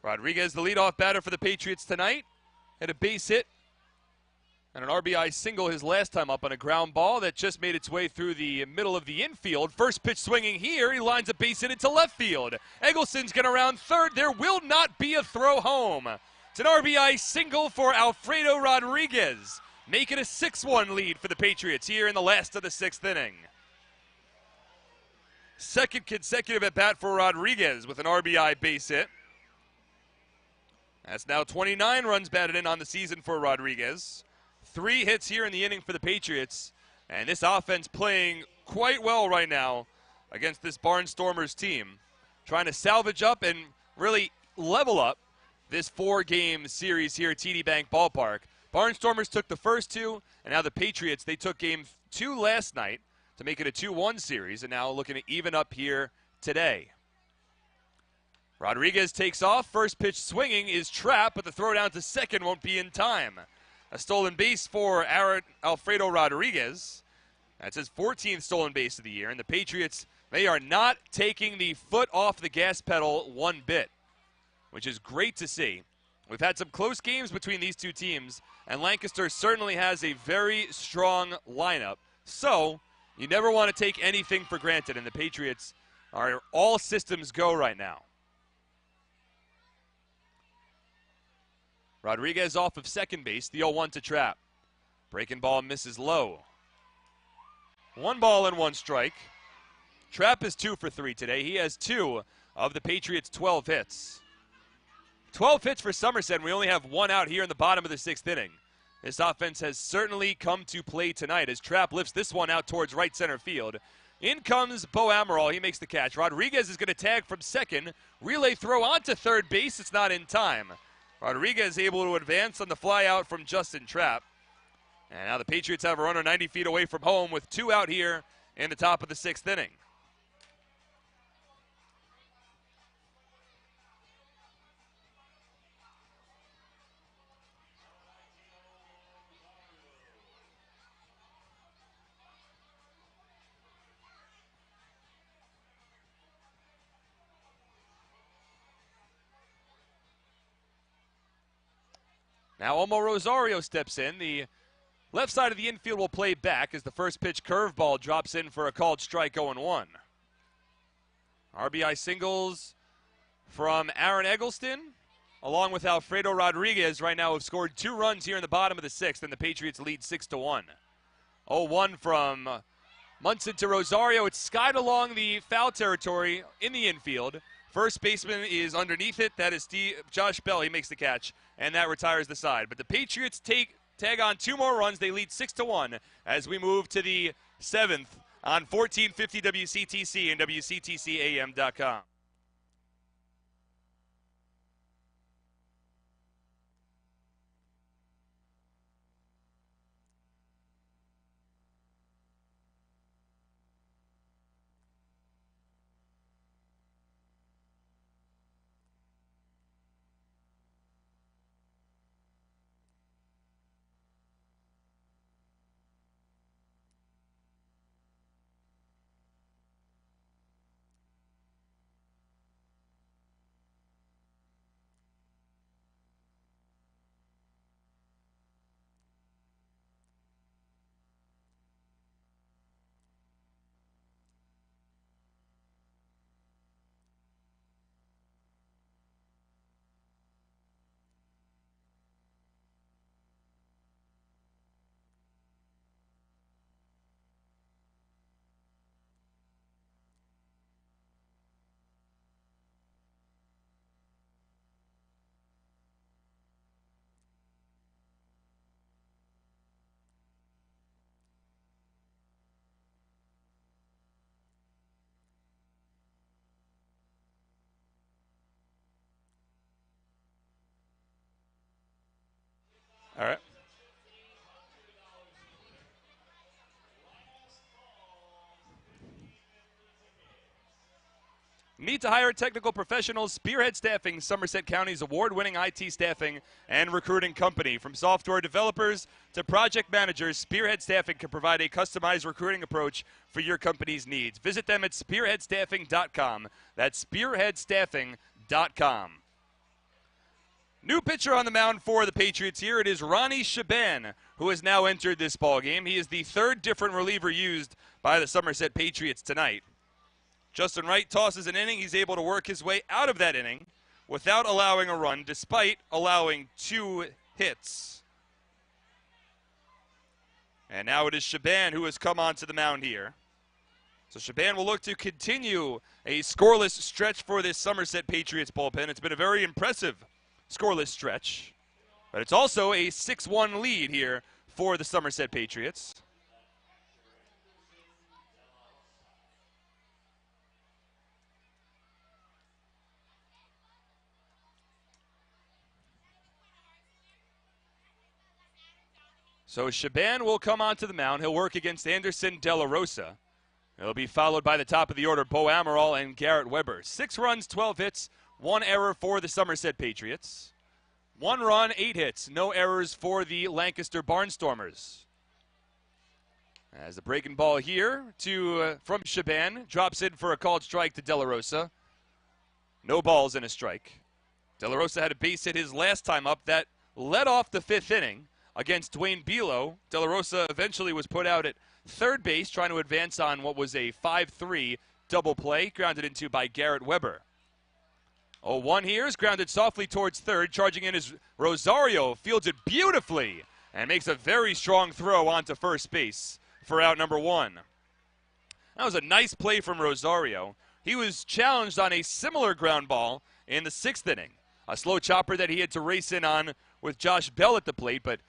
Rodriguez, the leadoff batter for the Patriots tonight, had a base hit and an RBI single his last time up on a ground ball that just made its way through the middle of the infield. First pitch swinging here, he lines a base hit into left field. Eggleston's going to round third. There will not be a throw home. It's an RBI single for Alfredo Rodriguez, making a 6-1 lead for the Patriots here in the last of the 6th inning. Second consecutive at bat for Rodriguez with an RBI base hit. That's now 29 runs batted in on the season for Rodriguez. 3 hits here in the inning for the Patriots. And this offense playing quite well right now against this Barnstormers team. Trying to salvage up and really level up this 4-game series here at TD Bank Ballpark. Barnstormers took the first 2, and now the Patriots, they took game 2 last night to make it a 2-1 series, and now looking to even up here today. Rodriguez takes off. First pitch swinging is trapped, but the throw down to second won't be in time. A stolen base for Alfredo Rodriguez. That's his 14th stolen base of the year. And the Patriots, they are not taking the foot off the gas pedal one bit, which is great to see. We've had some close games between these two teams, and Lancaster certainly has a very strong lineup. So you never want to take anything for granted, and the Patriots are all systems go right now. Rodriguez off of second base, the 0-1 to Trapp. Breaking ball misses low. 1 ball and 1 strike. Trapp is 2 for 3 today. He has 2 of the Patriots' 12 hits. 12 hits for Somerset, and we only have 1 out here in the bottom of the 6th inning. This offense has certainly come to play tonight as Trapp lifts this one out towards right center field. In comes Bo Amaral. He makes the catch. Rodriguez is going to tag from second. Relay throw onto third base. It's not in time. Rodriguez able to advance on the fly out from Justin Trapp. And now the Patriots have a runner 90 feet away from home with 2 out here in the top of the 6th inning. Now Omo Rosario steps in. The left side of the infield will play back as the first pitch curveball drops in for a called strike 0-1. RBI singles from Aaron Eggleston, along with Alfredo Rodriguez, right now have scored 2 runs here in the bottom of the 6th, and the Patriots lead 6-1. 0-1 from Munson to Rosario. It's skied along the foul territory in the infield. First baseman is underneath it. That is Josh Bell. He makes the catch, and that retires the side. But the Patriots tag on 2 more runs. They lead 6-1 as we move to the 7th on 1450 WCTC and WCTCAM.com. All right. Need to hire technical professionals? Spearhead Staffing, Somerset County's award-winning IT staffing and recruiting company. From software developers to project managers, Spearhead Staffing can provide a customized recruiting approach for your company's needs. Visit them at spearheadstaffing.com. That's spearheadstaffing.com. New pitcher on the mound for the Patriots here. It is Ronnie Shaban, who has now entered this ballgame. He is the 3rd different reliever used by the Somerset Patriots tonight. Justin Wright tosses an inning. He's able to work his way out of that inning without allowing a run, despite allowing 2 hits. And now it is Shaban who has come onto the mound here. So Shaban will look to continue a scoreless stretch for this Somerset Patriots bullpen. It's been a very impressive scoreless stretch, but it's also a 6-1 lead here for the Somerset Patriots. So Shaban will come onto the mound. He'll work against Anderson De La Rosa. He'll be followed by the top of the order, Bo Amaral and Garrett Weber. 6 runs, 12 hits, 1 error for the Somerset Patriots. 1 run, 8 hits, no errors for the Lancaster Barnstormers. As the breaking ball here from Shaban drops in for a called strike to De La Rosa. No balls and a strike. De La Rosa had a base hit his last time up that led off the 5th inning against Dwayne Bilo. De La Rosa eventually was put out at third base, trying to advance on what was a 5-3 double play, grounded into by Garrett Weber. 0-1 here is grounded softly towards third. Charging in is Rosario, fields it beautifully, and makes a very strong throw onto first base for out number 1. That was a nice play from Rosario. He was challenged on a similar ground ball in the 6th inning. A slow chopper that he had to race in on with Josh Bell at the plate, but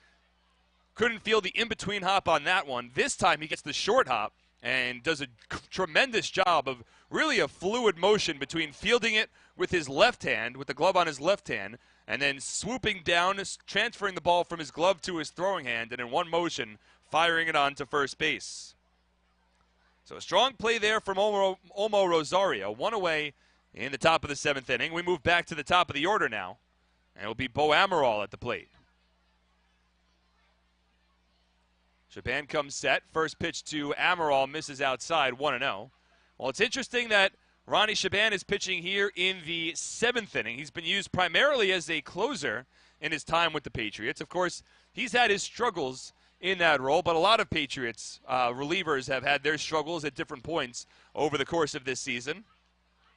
couldn't feel the in-between hop on that one. This time he gets the short hop and does a tremendous job of really a fluid motion between fielding it with his left hand, with the glove on his left hand, and then swooping down, transferring the ball from his glove to his throwing hand, and in one motion, firing it on to first base. So a strong play there from Omo Rosario. 1 away in the top of the 7th inning. We move back to the top of the order now, and it'll be Bo Amaral at the plate. Shaban comes set. First pitch to Amaral misses outside, 1-0. Well, it's interesting that Ronnie Shaban is pitching here in the 7th inning. He's been used primarily as a closer in his time with the Patriots. Of course, he's had his struggles in that role, but a lot of Patriots relievers have had their struggles at different points over the course of this season.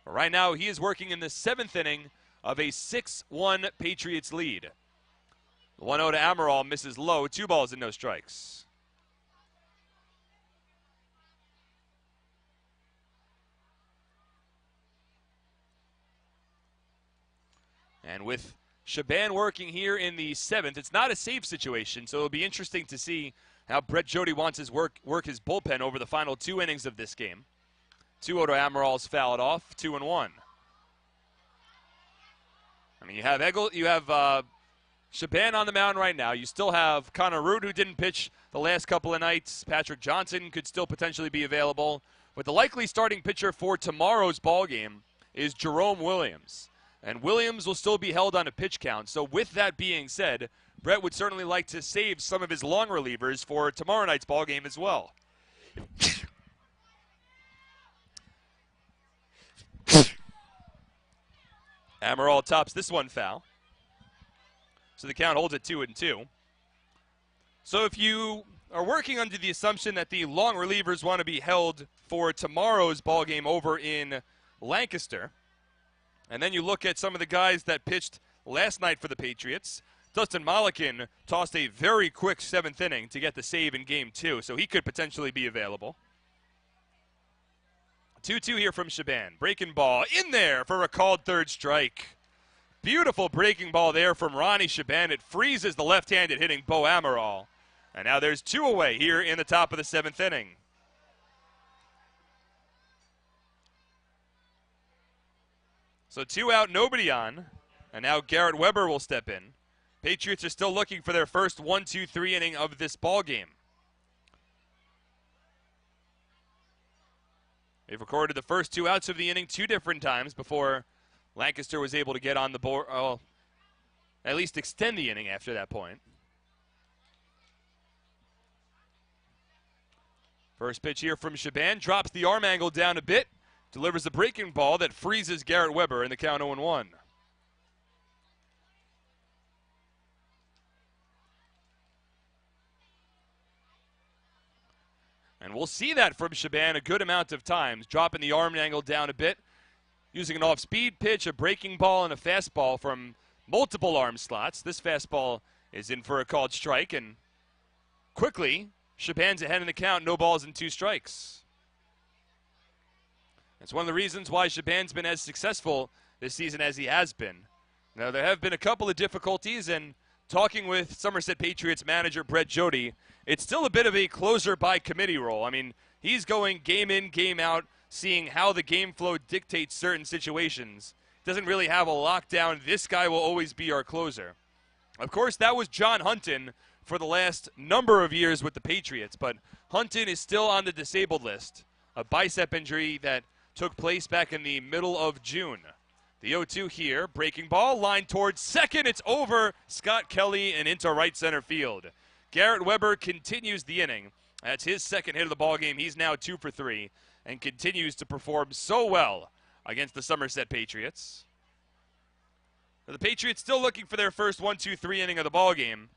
But right now, he is working in the 7th inning of a 6-1 Patriots lead. 1-0 to Amaral, misses low, 2 balls and no strikes. And with Shaban working here in the 7th, it's not a safe situation, so it'll be interesting to see how Brett Jody wants his work his bullpen over the final 2 innings of this game. 2-0 to Amaral's fouled off, 2-1. I mean, you have Shaban on the mound right now. You still have Connor Root, who didn't pitch the last couple of nights. Patrick Johnson could still potentially be available. But the likely starting pitcher for tomorrow's ball game is Jerome Williams. And Williams will still be held on a pitch count. So with that being said, Brett would certainly like to save some of his long relievers for tomorrow night's ball game as well. Amaral tops this one foul. So the count holds at 2-2. So if you are working under the assumption that the long relievers want to be held for tomorrow's ball game over in Lancaster, and then you look at some of the guys that pitched last night for the Patriots, Dustin Mollican tossed a very quick 7th inning to get the save in Game 2, so he could potentially be available. 2-2 here from Shaban. Breaking ball in there for a called 3rd strike. Beautiful breaking ball there from Ronnie Shaban. It freezes the left-handed hitting Bo Amaral. And now there's 2 away here in the top of the 7th inning. So 2 out, nobody on. And now Garrett Weber will step in. Patriots are still looking for their first 1-2-3 inning of this ball game. They've recorded the first 2 outs of the inning 2 different times before Lancaster was able to get on the board, at least extend the inning after that point. First pitch here from Shaban, drops the arm angle down a bit, delivers a breaking ball that freezes Garrett Weber in the count 0-1. And we'll see that from Shaban a good amount of times, dropping the arm angle down a bit, using an off-speed pitch, a breaking ball, and a fastball from multiple arm slots. This fastball is in for a called strike, and quickly, Shaban's ahead in the count, no balls and 2 strikes. That's one of the reasons why Shaban's been as successful this season as he has been. Now, there have been a couple of difficulties, and talking with Somerset Patriots manager Brett Jody, it's still a bit of a closer by committee role. I mean, he's going game in, game out, seeing how the game flow dictates certain situations. Doesn't really have a lockdown. This guy will always be our closer. Of course, that was John Hunton for the last number of years with the Patriots, but Hunton is still on the disabled list. A bicep injury that took place back in the middle of June. The 0-2 here, breaking ball, line towards second. It's over Scott Kelly and into right center field. Garrett Weber continues the inning. That's his second hit of the ballgame. He's now 2 for 3 and continues to perform so well against the Somerset Patriots. The Patriots still looking for their first 1-2-3 inning of the ballgame.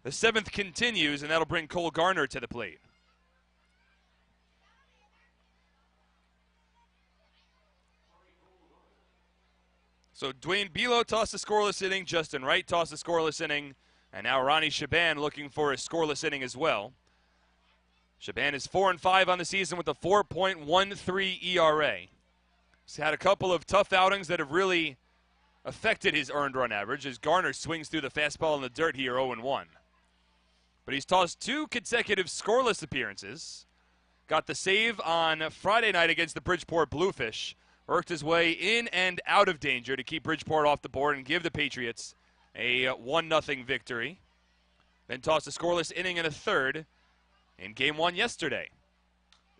The 7th continues, and that'll bring Cole Garner to the plate. So Dwayne Bilo tossed a scoreless inning, Justin Wright tossed a scoreless inning, and now Ronnie Shaban looking for a scoreless inning as well. Shaban is 4-5 on the season with a 4.13 ERA. He's had a couple of tough outings that have really affected his earned run average as Garner swings through the fastball in the dirt here 0-1. But he's tossed 2 consecutive scoreless appearances. Got the save on Friday night against the Bridgeport Bluefish. Worked his way in and out of danger to keep Bridgeport off the board and give the Patriots a 1-0 victory. Then tossed a scoreless inning in a third in Game 1 yesterday.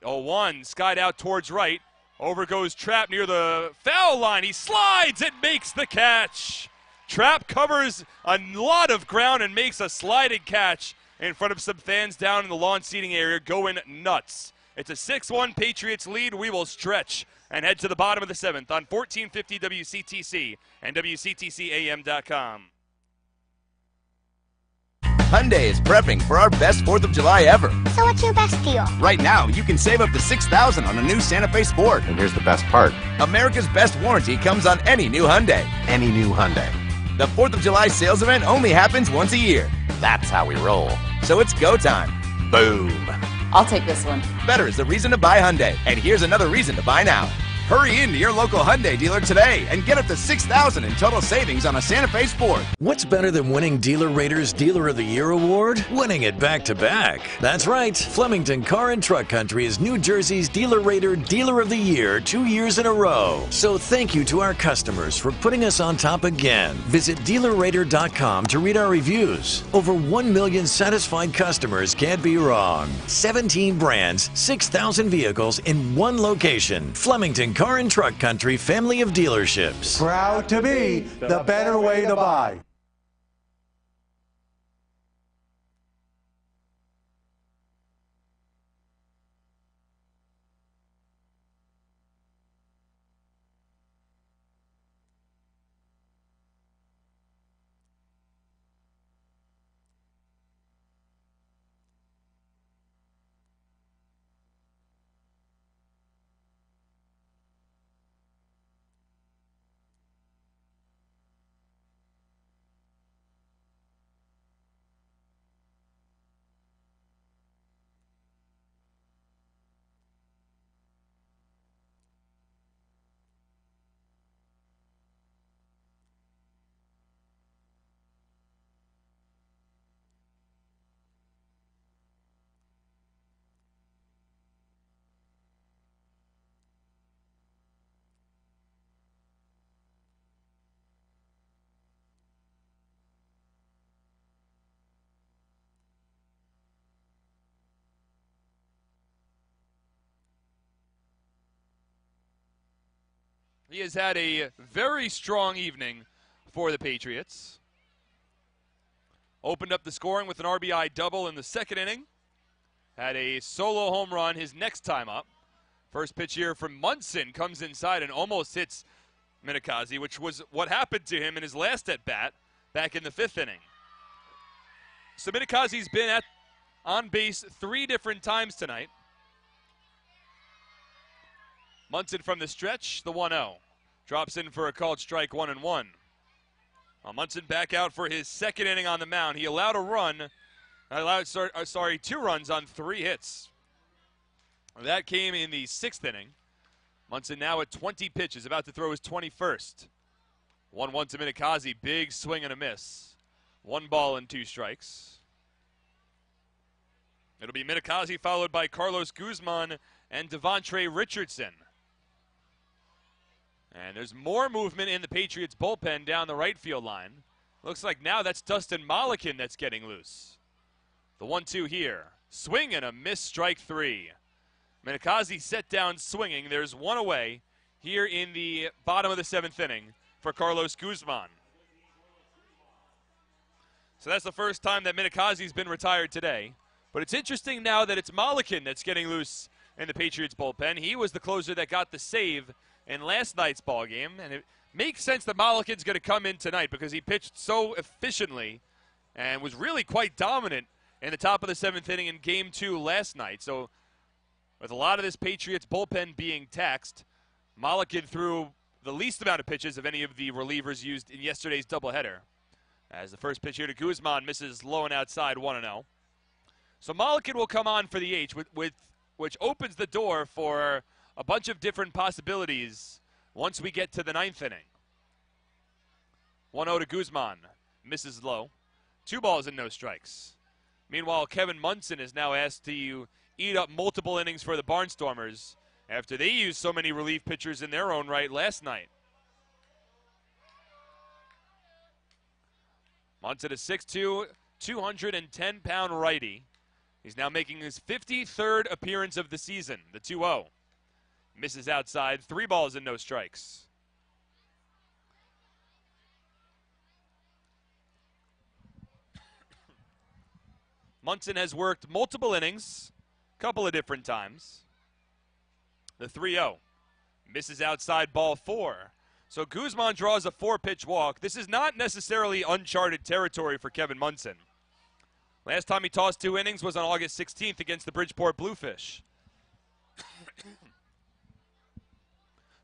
0-1, skied out towards right. Over goes Trapp near the foul line. He slides and makes the catch. Trapp covers a lot of ground and makes a sliding catch in front of some fans down in the lawn seating area going nuts. It's a 6-1 Patriots lead. We will stretch and head to the bottom of the 7th on 1450 WCTC and WCTCAM.com. Hyundai is prepping for our best 4th of July ever. So what's your best deal? Right now, you can save up to $6,000 on a new Santa Fe Sport. And here's the best part. America's best warranty comes on any new Hyundai. Any new Hyundai. The 4th of July sales event only happens once a year. That's how we roll. So it's go time. Boom. I'll take this one. Better is the reason to buy Hyundai. And here's another reason to buy now. Hurry into your local Hyundai dealer today and get up to $6,000 in total savings on a Santa Fe Sport. What's better than winning Dealer Rater's Dealer of the Year award? Winning it back to back. That's right. Flemington Car and Truck Country is New Jersey's Dealer Rater Dealer of the Year 2 years in a row. So thank you to our customers for putting us on top again. Visit DealerRater.com to read our reviews. Over 1 million satisfied customers can't be wrong. 17 brands, 6,000 vehicles in one location. Flemington Car and Truck Country family of dealerships. Proud to be the better way to buy. He has had a very strong evening for the Patriots. Opened up the scoring with an RBI double in the 2nd inning. Had a solo home run his next time up. First pitch here from Munson comes inside and almost hits Minikazi, which was what happened to him in his last at-bat back in the 5th inning. So Minikazi's been on base 3 different times tonight. Munson from the stretch, the 1-0. Drops in for a called strike 1-1. Well, Munson back out for his 2nd inning on the mound. He allowed 2 runs on 3 hits. That came in the 6th inning. Munson now at 20 pitches, about to throw his 21st. 1-1 to Minikazi, big swing and a miss. 1 ball and 2 strikes. It'll be Minikazi followed by Carlos Guzman and Devontre Richardson. And there's more movement in the Patriots bullpen down the right field line. Looks like now that's Dustin Mollican that's getting loose. The 1-2 here. Swing and a miss, strike 3. Minikazi set down swinging. There's 1 away here in the bottom of the 7th inning for Carlos Guzman. So that's the first time that Minikazi's been retired today. But it's interesting now that it's Mollican that's getting loose in the Patriots bullpen. He was the closer that got the save in last night's ball game, and it makes sense that Mollican's going to come in tonight because he pitched so efficiently and was really quite dominant in the top of the 7th inning in Game 2 last night. So with a lot of this Patriots bullpen being taxed, Mollican threw the least amount of pitches of any of the relievers used in yesterday's doubleheader. As the first pitch here to Guzman misses low and outside, 1-0. So Mollican will come on for the H, which opens the door for a bunch of different possibilities once we get to the 9th inning. 1-0 to Guzman. Misses low. 2 balls and no strikes. Meanwhile, Kevin Munson is now asked to eat up multiple innings for the Barnstormers after they used so many relief pitchers in their own right last night. Munson is 6'2", 210-pound righty. He's now making his 53rd appearance of the season, the 2-0. Misses outside, 3 balls and no strikes. Munson has worked multiple innings, a couple of different times. The 3-0. Misses outside, ball 4. So Guzman draws a 4-pitch walk. This is not necessarily uncharted territory for Kevin Munson. Last time he tossed 2 innings was on August 16th against the Bridgeport Bluefish.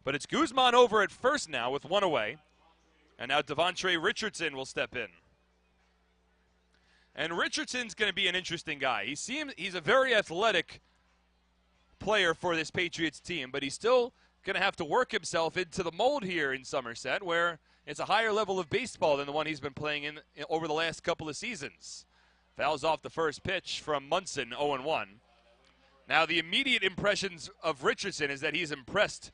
But it's Guzman over at first now with 1 away. And now Devontre Richardson will step in. And Richardson's going to be an interesting guy. He's a very athletic player for this Patriots team, but he's still going to have to work himself into the mold here in Somerset, where it's a higher level of baseball than the one he's been playing in over the last couple of seasons. Fouls off the first pitch from Munson, 0-1. Now, the immediate impressions of Richardson is that he's impressed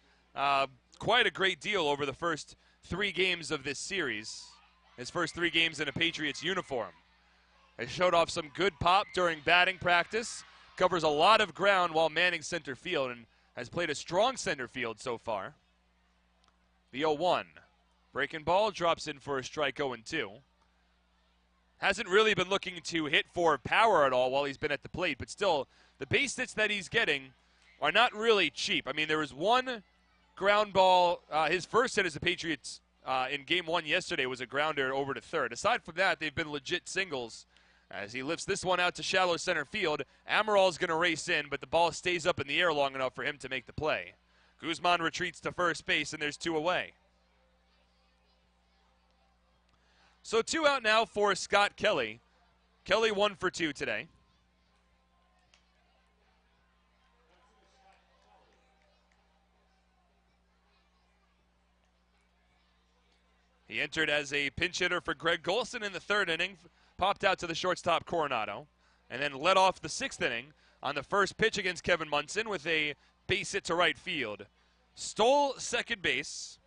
quite a great deal over the first 3 games of this series, his first 3 games in a Patriots uniform. He showed off some good pop during batting practice, covers a lot of ground while manning center field, and has played a strong center field so far. The 0-1. Breaking ball drops in for a strike, 0-2. Hasn't really been looking to hit for power at all while he's been at the plate, but still, the base hits that he's getting are not really cheap. I mean, there was 1 ground ball. His first hit as the Patriots in Game 1 yesterday was a grounder over to third. Aside from that, they've been legit singles. As he lifts this one out to shallow center field, Amaral is going to race in, but the ball stays up in the air long enough for him to make the play. Guzman retreats to first base, and there's 2 away. So 2 out now for Scott Kelly. Kelly 1 for 2 today. He entered as a pinch hitter for Greg Golson in the 3rd inning. Popped out to the shortstop Coronado, and then led off the 6th inning on the first pitch against Kevin Munson with a base hit to right field. Stole second base,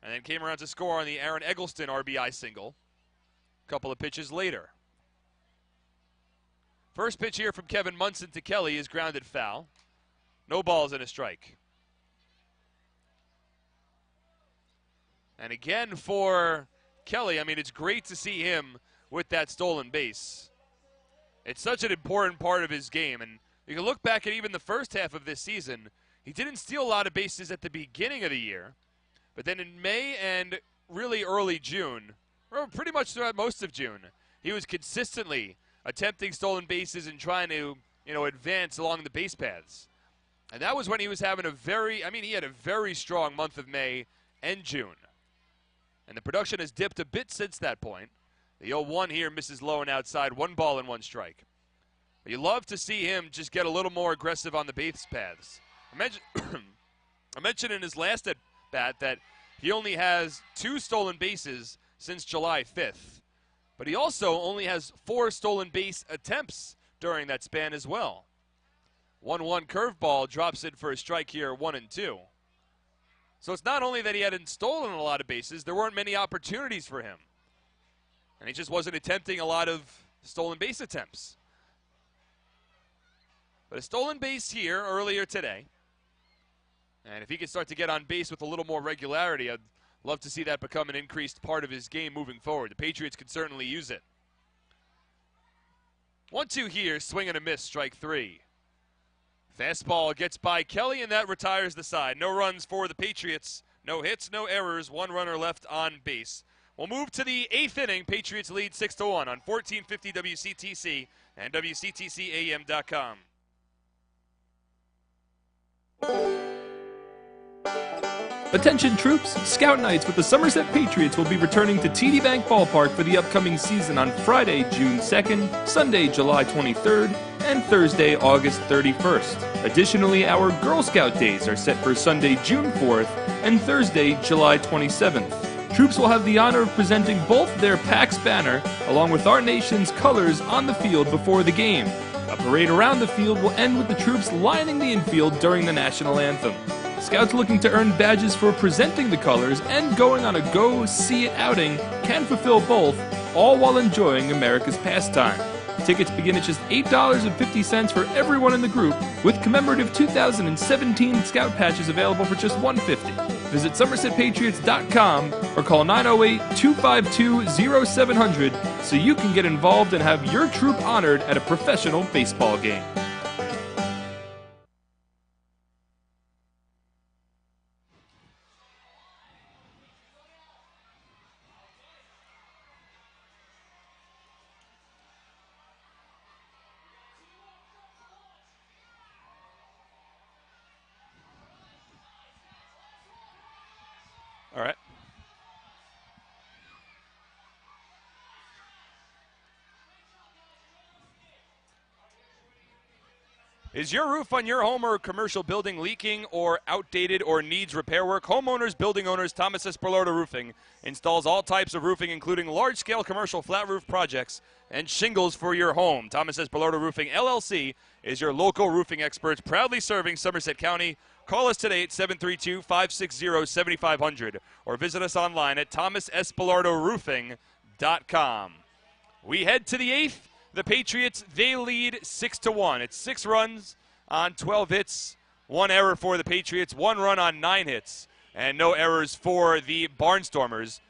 and then came around to score on the Aaron Eggleston RBI single a couple of pitches later. First pitch here from Kevin Munson to Kelly is grounded foul. No balls and a strike. And again for Kelly, I mean, it's great to see him with that stolen base. It's such an important part of his game, and you can look back at even the first half of this season. He didn't steal a lot of bases at the beginning of the year, but then in May and really early June, or pretty much throughout most of June, he was consistently attempting stolen bases and trying to, advance along the base paths. And that was when he was having he had a very strong month of May and June. And the production has dipped a bit since that point. The 0-1 here misses low and outside, 1 ball and 1 strike. But you love to see him just get a little more aggressive on the base paths. I mentioned in his last at bat that he only has 2 stolen bases since July 5th. But he also only has 4 stolen base attempts during that span as well. 1-1 curveball drops in for a strike here, 1-2. So it's not only that he hadn't stolen a lot of bases, there weren't many opportunities for him. And he just wasn't attempting a lot of stolen base attempts. But a stolen base here earlier today. And if he could start to get on base with a little more regularity, I'd love to see that become an increased part of his game moving forward. The Patriots could certainly use it. 1-2 here, swing and a miss, strike 3. Fastball gets by Kelly, and that retires the side. No runs for the Patriots. No hits, no errors, 1 runner left on base. We'll move to the 8th inning. Patriots lead 6-1 on 1450 WCTC and WCTCAM.com. Attention troops, Scout Nights with the Somerset Patriots will be returning to TD Bank Ballpark for the upcoming season on Friday, June 2nd, Sunday, July 23rd, and Thursday, August 31st. Additionally, our Girl Scout days are set for Sunday, June 4th, and Thursday, July 27th. Troops will have the honor of presenting both their PAX banner along with our nation's colors on the field before the game. A parade around the field will end with the troops lining the infield during the national anthem. Scouts looking to earn badges for presenting the colors and going on a go-see-it outing can fulfill both, all while enjoying America's pastime. Tickets begin at just $8.50 for everyone in the group, with commemorative 2017 Scout patches available for just $150. Visit SomersetPatriots.com or call 908-252-0700 so you can get involved and have your troop honored at a professional baseball game. All right. Is your roof on your home or commercial building leaking or outdated or needs repair work? Homeowners, building owners, Thomas Espilordo Roofing installs all types of roofing, including large-scale commercial flat roof projects and shingles for your home. Thomas Espilordo Roofing, LLC, is your local roofing experts, proudly serving Somerset County. Call us today at 732-560-7500 or visit us online at thomasespilordoroofing.com. We head to the 8th. The Patriots, they lead 6-1. It's 6 runs on 12 hits, 1 error for the Patriots, 1 run on 9 hits, and no errors for the Barnstormers.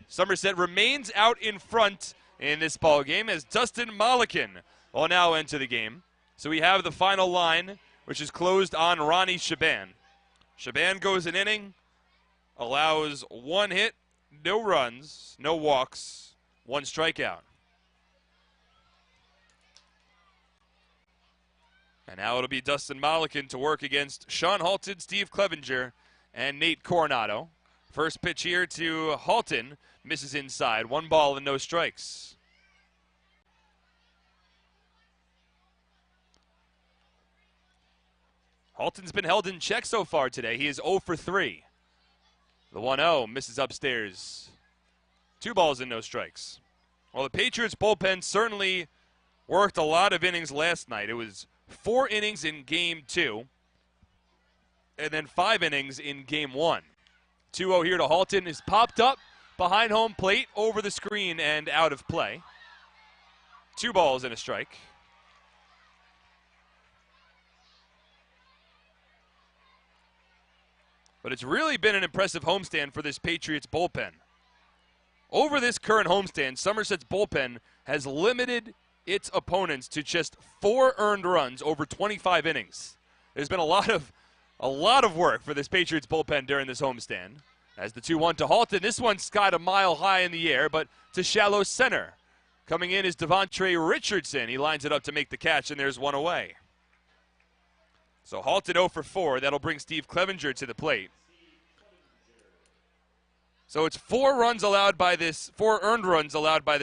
Somerset remains out in front in this ball game as Dustin Mollican will now enter the game. So we have the final line, which is closed on Ronnie Shaban. Shaban goes an inning, allows 1 hit, no runs, no walks, 1 strikeout. And now it'll be Dustin Mollican to work against Sean Halton, Steve Clevenger, and Nate Coronado. First pitch here to Halton, misses inside. 1 ball and no strikes. Halton's been held in check so far today. He is 0 for 3. The 1-0 misses upstairs. 2 balls and no strikes. Well, the Patriots bullpen certainly worked a lot of innings last night. It was 4 innings in Game 2, and then 5 innings in Game 1. 2-0 here to Halton is popped up behind home plate, over the screen, and out of play. 2 balls and a strike. But it's really been an impressive homestand for this Patriots bullpen. Over this current homestand, Somerset's bullpen has limited its opponents to just 4 earned runs over 25 innings. There's been a lot of work for this Patriots bullpen during this homestand. As the 2-1 to Halton, this one's got a mile high in the air, but to shallow center. Coming in is Devontre Richardson. He lines it up to make the catch, and there's 1 away. So Halton 0 for 4. That'll bring Steve Clevenger to the plate. So it's 4 earned runs allowed by this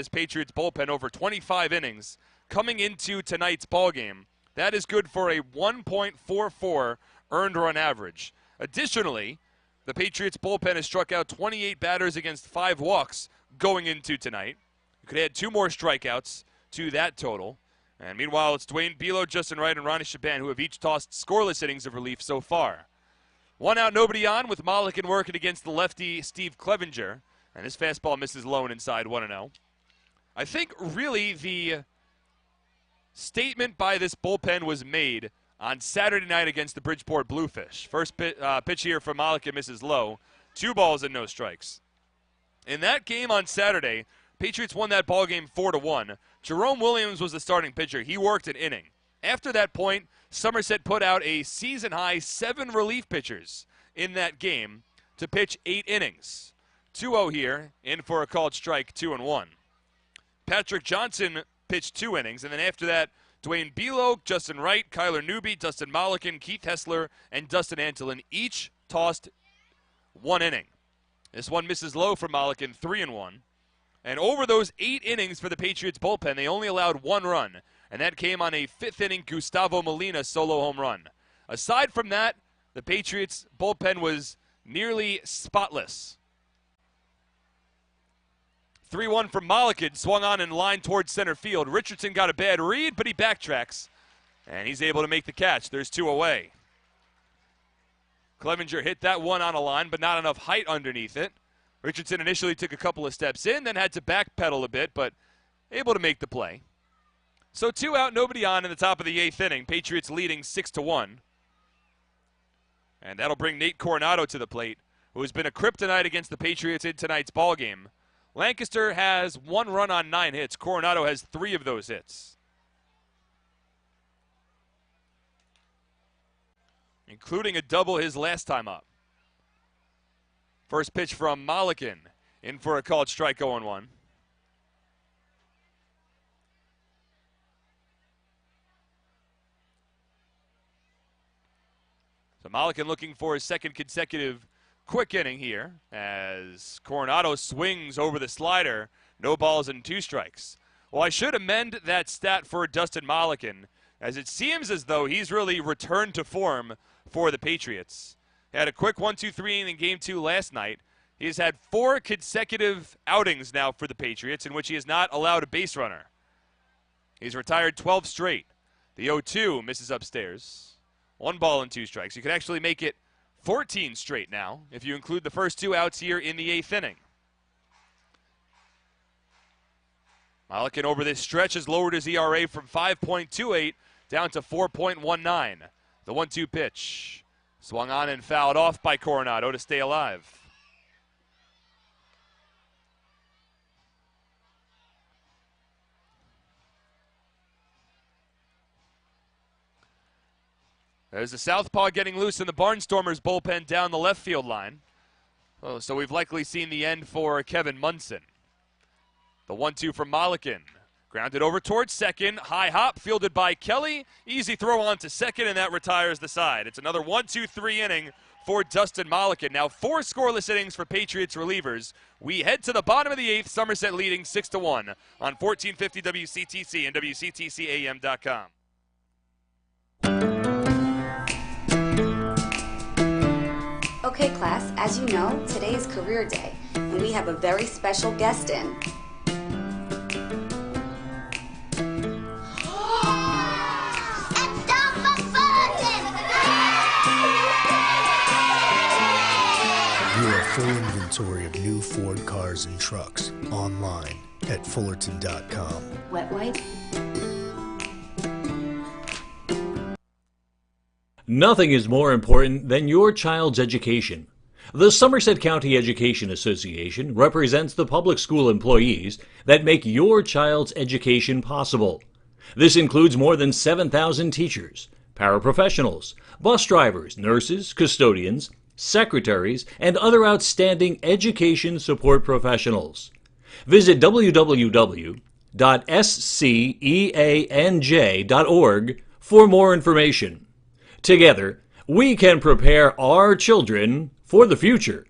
Patriots bullpen over 25 innings coming into tonight's ballgame. That is good for a 1.44 earned run average. Additionally, the Patriots bullpen has struck out 28 batters against 5 walks going into tonight. You could add 2 more strikeouts to that total. And meanwhile, it's Dwayne Belo, Justin Wright, and Ronnie Shaban who have each tossed scoreless innings of relief so far. 1 out, nobody on, with Mollican working against the lefty Steve Clevenger. And his fastball misses low and inside, 1-0. I think really the statement by this bullpen was made on Saturday night against the Bridgeport Bluefish. First pitch here from Mollican misses low. 2 balls and no strikes. In that game on Saturday, Patriots won that ballgame 4-1. Jerome Williams was the starting pitcher. He worked an inning. After that point, Somerset put out a season-high 7 relief pitchers in that game to pitch 8 innings. 2-0 here, in for a called strike, 2-1. Patrick Johnson pitched 2 innings, and then after that, Dwayne Belo, Justin Wright, Kyler Newby, Dustin Mollican, Keith Hessler, and Dustin Antolin each tossed 1 inning. This one misses low for Mollican, 3-1. And over those 8 innings for the Patriots bullpen, they only allowed 1 run, and that came on a 5th-inning Gustavo Molina solo home run. Aside from that, the Patriots bullpen was nearly spotless. 3-1 from Mollican, swung on and lined towards center field. Richardson got a bad read, but he backtracks, and he's able to make the catch. There's 2 away. Clevenger hit that one on a line, but not enough height underneath it. Richardson initially took a couple of steps in, then had to backpedal a bit, but able to make the play. So 2 out, nobody on in the top of the 8th inning. Patriots leading 6-1. And that'll bring Nate Coronado to the plate, who has been a kryptonite against the Patriots in tonight's ballgame. Lancaster has 1 run on 9 hits. Coronado has 3 of those hits, including a double his last time up. First pitch from Mollican, in for a called strike, 0-1. So Mollican looking for his 2nd consecutive quick inning here as Coronado swings over the slider. No balls and 2 strikes. Well, I should amend that stat for Dustin Mollican, as it seems as though he's really returned to form for the Patriots. He had a quick 1-2-3 in Game 2 last night. He has had 4 consecutive outings now for the Patriots in which he has not allowed a base runner. He's retired 12 straight. The 0-2 misses upstairs. 1 ball and 2 strikes. You could actually make it 14 straight now if you include the first 2 outs here in the 8th inning. Mollican over this stretch has lowered his ERA from 5.28 down to 4.19. The 1-2 pitch. Swung on and fouled off by Coronado to stay alive. There's the southpaw getting loose in the Barnstormers bullpen down the left field line. Oh, so we've likely seen the end for Kevin Munson. The 1-2 from Mollican. Grounded over towards second. High hop fielded by Kelly. Easy throw on to second, and that retires the side. It's another 1-2-3 inning for Dustin Mollican. Now 4 scoreless innings for Patriots relievers. We head to the bottom of the 8th. Somerset leading 6-1 on 1450 WCTC and WCTCAM.com. Okay, class, as you know, today is career day, and we have a very special guest in. Full inventory of new Ford cars and trucks online at Fullerton.com. Wet wipe? Nothing is more important than your child's education. The Somerset County Education Association represents the public school employees that make your child's education possible. This includes more than 7,000 teachers, paraprofessionals, bus drivers, nurses, custodians, secretaries, and other outstanding education support professionals. Visit www.sceanj.org for more information. Together, we can prepare our children for the future.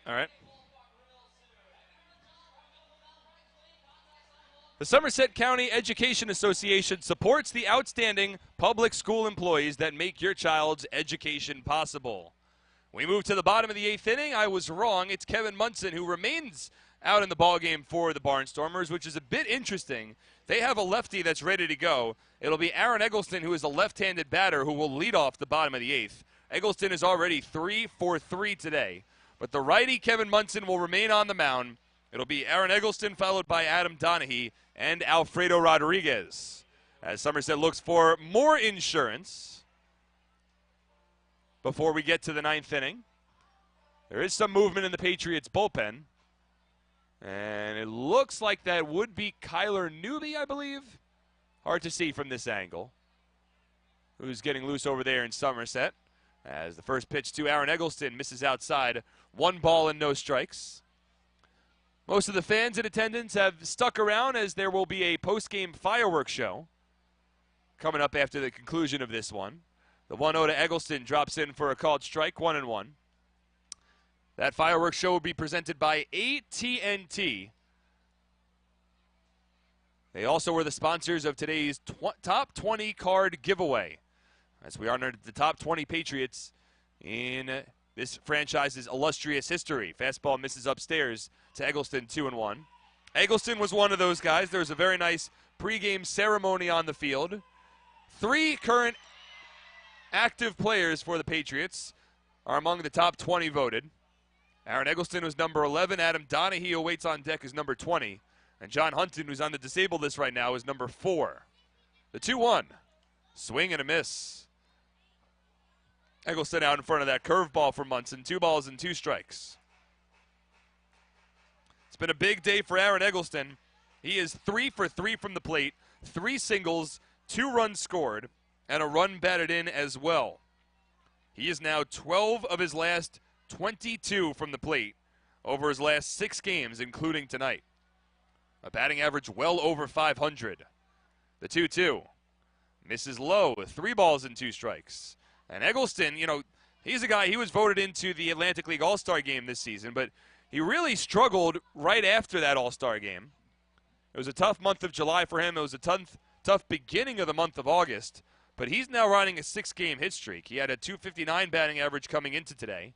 All right. The Somerset County Education Association supports the outstanding public school employees that make your child's education possible. We move to the bottom of the 8th inning. I was wrong. It's Kevin Munson who remains out in the ballgame for the Barnstormers, which is a bit interesting. They have a lefty that's ready to go. It'll be Aaron Eggleston, who is a left-handed batter, who will lead off the bottom of the 8th. Eggleston is already 3 for 3 today. But the righty, Kevin Munson, will remain on the mound. It'll be Aaron Eggleston followed by Adam Donahue and Alfredo Rodriguez. As Somerset looks for more insurance before we get to the 9th inning. There is some movement in the Patriots bullpen. And it looks like that would be Kyler Newby, I believe. Hard to see from this angle. Who's getting loose over there in Somerset. As the first pitch to Aaron Eggleston misses outside. 1 ball and no strikes. Most of the fans in attendance have stuck around as there will be a post-game fireworks show coming up after the conclusion of this one. The 1-0 to Eggleston drops in for a called strike, 1-1. That fireworks show will be presented by AT&T. They also were the sponsors of today's Top 20 card giveaway, as we honored the top 20 Patriots in this franchise's illustrious history. Fastball misses upstairs to Eggleston, 2-1. Eggleston was one of those guys. There was a very nice pregame ceremony on the field. 3 current active players for the Patriots are among the top 20 voted. Aaron Eggleston was number 11. Adam Donahue waits on deck as number 20. And John Hunton, who's on the disabled list right now, is number 4. The 2-1. Swing and a miss. Eggleston out in front of that curveball for Munson. 2 balls and 2 strikes. It's been a big day for Aaron Eggleston. He is 3 for 3 from the plate. 3 singles, 2 runs scored, and a run batted in as well. He is now 12 of his last 22 from the plate over his last 6 games, including tonight. A batting average well over 500. The 2-2 misses low with 3 balls and 2 strikes. And Eggleston, he's a guy, he was voted into the Atlantic League All-Star game this season, but he really struggled right after that All-Star game. It was a tough month of July for him. It was a tough beginning of the month of August. But he's now riding a 6-game hit streak. He had a .259 batting average coming into today.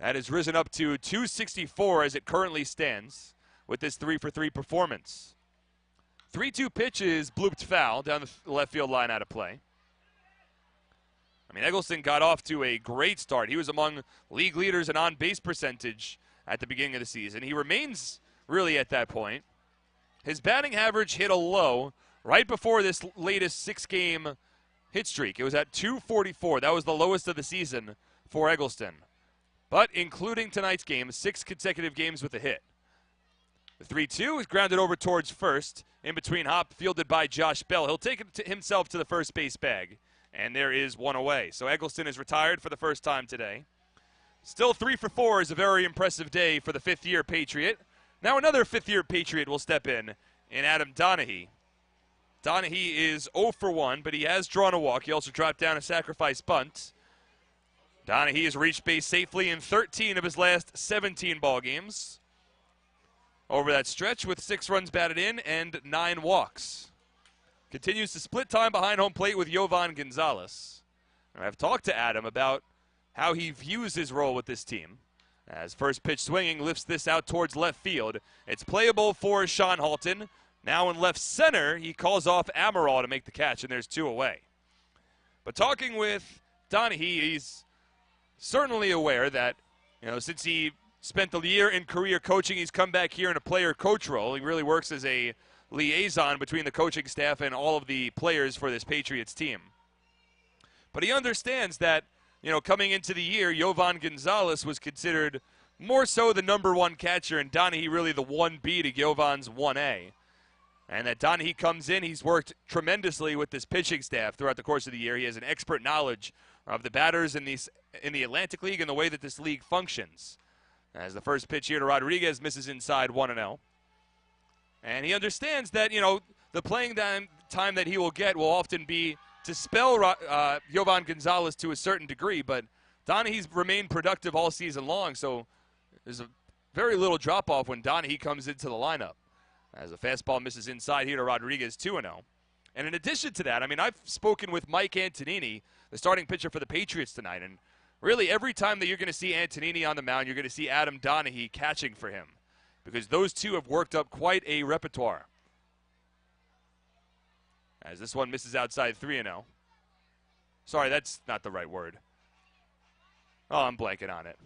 That has risen up to .264 as it currently stands with this 3-for-3 performance. 3-2 pitch is blooped foul down the left field line out of play. Eggleston got off to a great start. He was among league leaders in on-base percentage at the beginning of the season. He remains really at that point. His batting average hit a low right before this latest 6-game hit streak. It was at .244. That was the lowest of the season for Eggleston. But including tonight's game, 6 consecutive games with a hit. The 3-2 is grounded over towards first, in between hop, fielded by Josh Bell. He'll take it himself to the first base bag, and there is 1 away. So Eggleston is retired for the first time today. Still 3 for 4 is a very impressive day for the 5th-year Patriot. Now another 5th-year Patriot will step in Adam Donaghy. Donaghy is 0 for 1, but he has drawn a walk. He also dropped down a sacrifice bunt. Donaghy has reached base safely in 13 of his last 17 ball games over that stretch with 6 runs batted in and 9 walks. Continues to split time behind home plate with Yovan Gonzalez. And I've talked to Adam about how he views his role with this team. As first pitch swinging lifts this out towards left field. It's playable for Sean Halton. Now in left center, he calls off Amaral to make the catch, and there's 2 away. But talking with Donaghy, he's certainly aware that, since he spent the year in career coaching, he's come back here in a player-coach role. He really works as a liaison between the coaching staff and all of the players for this Patriots team. But he understands that, coming into the year, Yovan Gonzalez was considered more so the number 1 catcher, and Donaghy really the 1B to Yovan's 1A. And that Donaghy comes in, he's worked tremendously with this pitching staff throughout the course of the year. He has an expert knowledge of the batters in the Atlantic League and the way that this league functions. As the first pitch here to Rodriguez misses inside 1-0. And he understands that, the playing time that he will get will often be to spell Yovan Gonzalez to a certain degree, but Donaghy's remained productive all season long, so there's a very little drop-off when Donaghy comes into the lineup. As the fastball misses inside here to Rodriguez, 2-0. And in addition to that, I've spoken with Mike Antonini, the starting pitcher for the Patriots tonight, and really every time that you're going to see Antonini on the mound, you're going to see Adam Donaghy catching for him, because those two have worked up quite a repertoire. As this one misses outside 3-0. Sorry, that's not the right word. Oh, I'm blanking on it.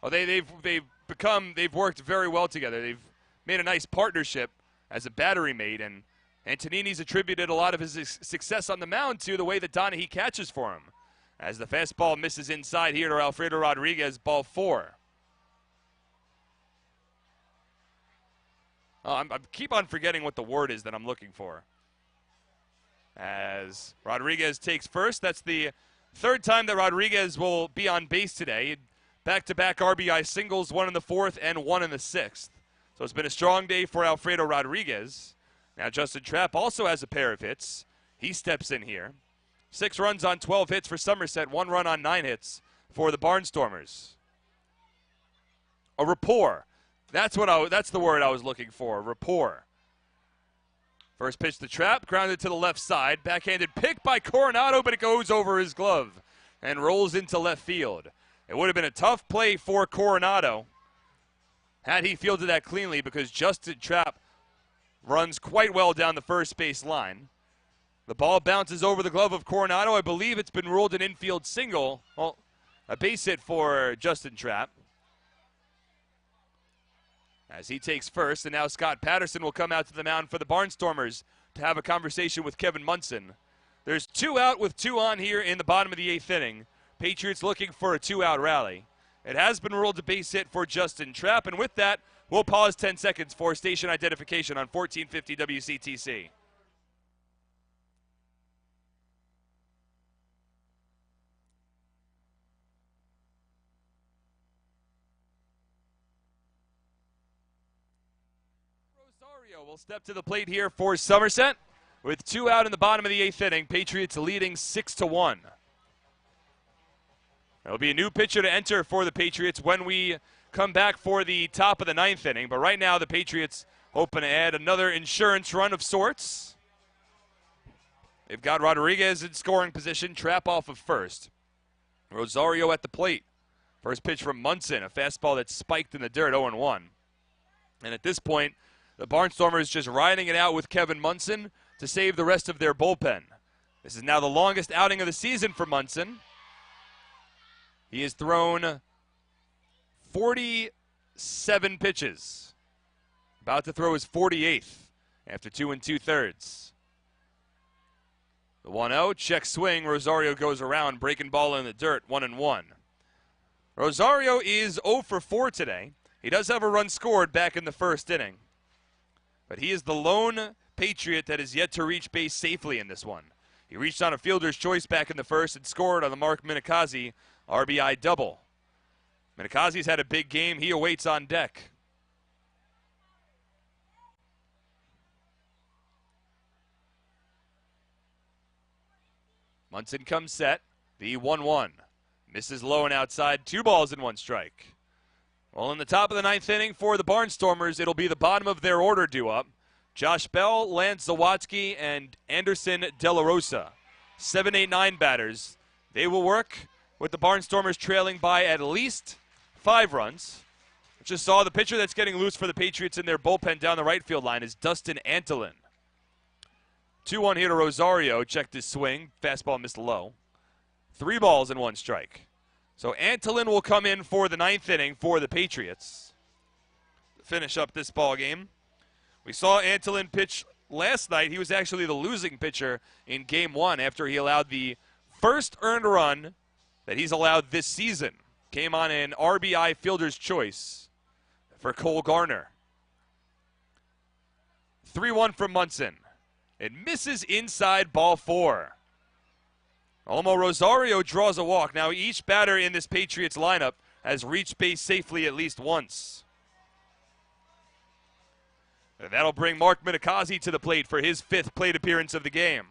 Oh, they've worked very well together. They've made a nice partnership as a battery mate, and Antonini's attributed a lot of his success on the mound to the way that Donaghy catches for him. As the fastball misses inside here to Alfredo Rodriguez, ball 4. I keep on forgetting what the word is that I'm looking for. As Rodriguez takes first, that's the 3rd time that Rodriguez will be on base today. Back-to-back RBI singles, 1 in the 4th and 1 in the 6th. So it's been a strong day for Alfredo Rodriguez. Now Justin Trapp also has a pair of hits. He steps in here. 6 runs on 12 hits for Somerset, 1 run on 9 hits for the Barnstormers. A rapport. That's the word I was looking for, rapport. First pitch to Trapp, grounded to the left side. Backhanded pick by Coronado, but it goes over his glove and rolls into left field. It would have been a tough play for Coronado had he fielded that cleanly, because Justin Trapp runs quite well down the first base line. The ball bounces over the glove of Coronado. I believe it's been ruled an infield single. Well, a base hit for Justin Trapp. As he takes first, and now Scott Patterson will come out to the mound for the Barnstormers to have a conversation with Kevin Munson. There's 2 out with 2 on here in the bottom of the 8th inning. Patriots looking for a 2-out rally. It has been ruled a base hit for Justin Trapp, and with that, we'll pause 10 seconds for station identification on 1450 WCTC. Rosario will step to the plate here for Somerset. With 2 out in the bottom of the 8th inning, Patriots leading 6-1. There'll be a new pitcher to enter for the Patriots when we come back for the top of the 9th inning. But right now, the Patriots hoping to add another insurance run of sorts. They've got Rodriguez in scoring position, trap off of first. Rosario at the plate. First pitch from Munson, a fastball that spiked in the dirt, 0-1. And at this point, the Barnstormers just riding it out with Kevin Munson to save the rest of their bullpen. This is now the longest outing of the season for Munson. He has thrown 47 pitches. About to throw his 48th after 2 2/3. The 1-0, check swing. Rosario goes around, breaking ball in the dirt, 1-1. Rosario is 0 for 4 today. He does have a run scored back in the first inning. But he is the lone Patriot that is yet to reach base safely in this one. He reached on a fielder's choice back in the first and scored on the Mark Minikazi RBI double. Minikazi's had a big game. He awaits on deck. Munson comes set. The 1-1. Misses low and outside. 2 balls and 1 strike. Well, in the top of the 9th inning for the Barnstormers, it'll be the bottom of their order due up. Josh Bell, Lance Zawatsky, and Anderson De La Rosa. 7, 8, 9 batters. They will work with the Barnstormers trailing by at least 5 runs. Just saw the pitcher that's getting loose for the Patriots in their bullpen down the right field line is Dustin Antolin. 2-1 here to Rosario. Checked his swing. Fastball missed low. 3 balls and 1 strike. So Antolin will come in for the 9th inning for the Patriots to finish up this ball game. We saw Antolin pitch last night. He was actually the losing pitcher in Game 1 after he allowed the first earned run that he's allowed this season. Came on an RBI fielder's choice for Cole Garner. 3-1 from Munson. It misses inside, ball 4. Olmo Rosario draws a walk. Now each batter in this Patriots lineup has reached base safely at least once. And that'll bring Mark Minikazi to the plate for his 5th plate appearance of the game.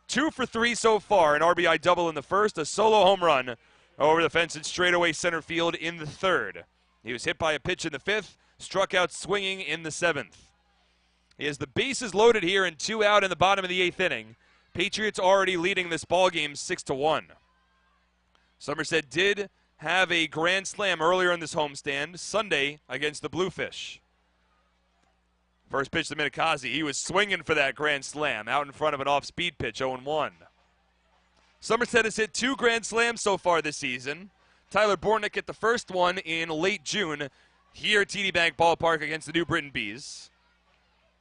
2 for 3 so far, an RBI double in the first, a solo home run over the fence and straightaway center field in the 3rd. He was hit by a pitch in the 5th, struck out swinging in the 7th. He has the bases loaded here and 2 out in the bottom of the 8th inning. Patriots already leading this ball game 6-1. Somerset did have a grand slam earlier in this homestand Sunday against the Bluefish. First pitch to Minikazi. He was swinging for that grand slam out in front of an off-speed pitch, 0-1. Somerset has hit 2 grand slams so far this season. Tyler Bornick hit the first one in late June here at TD Bank Ballpark against the New Britain Bees.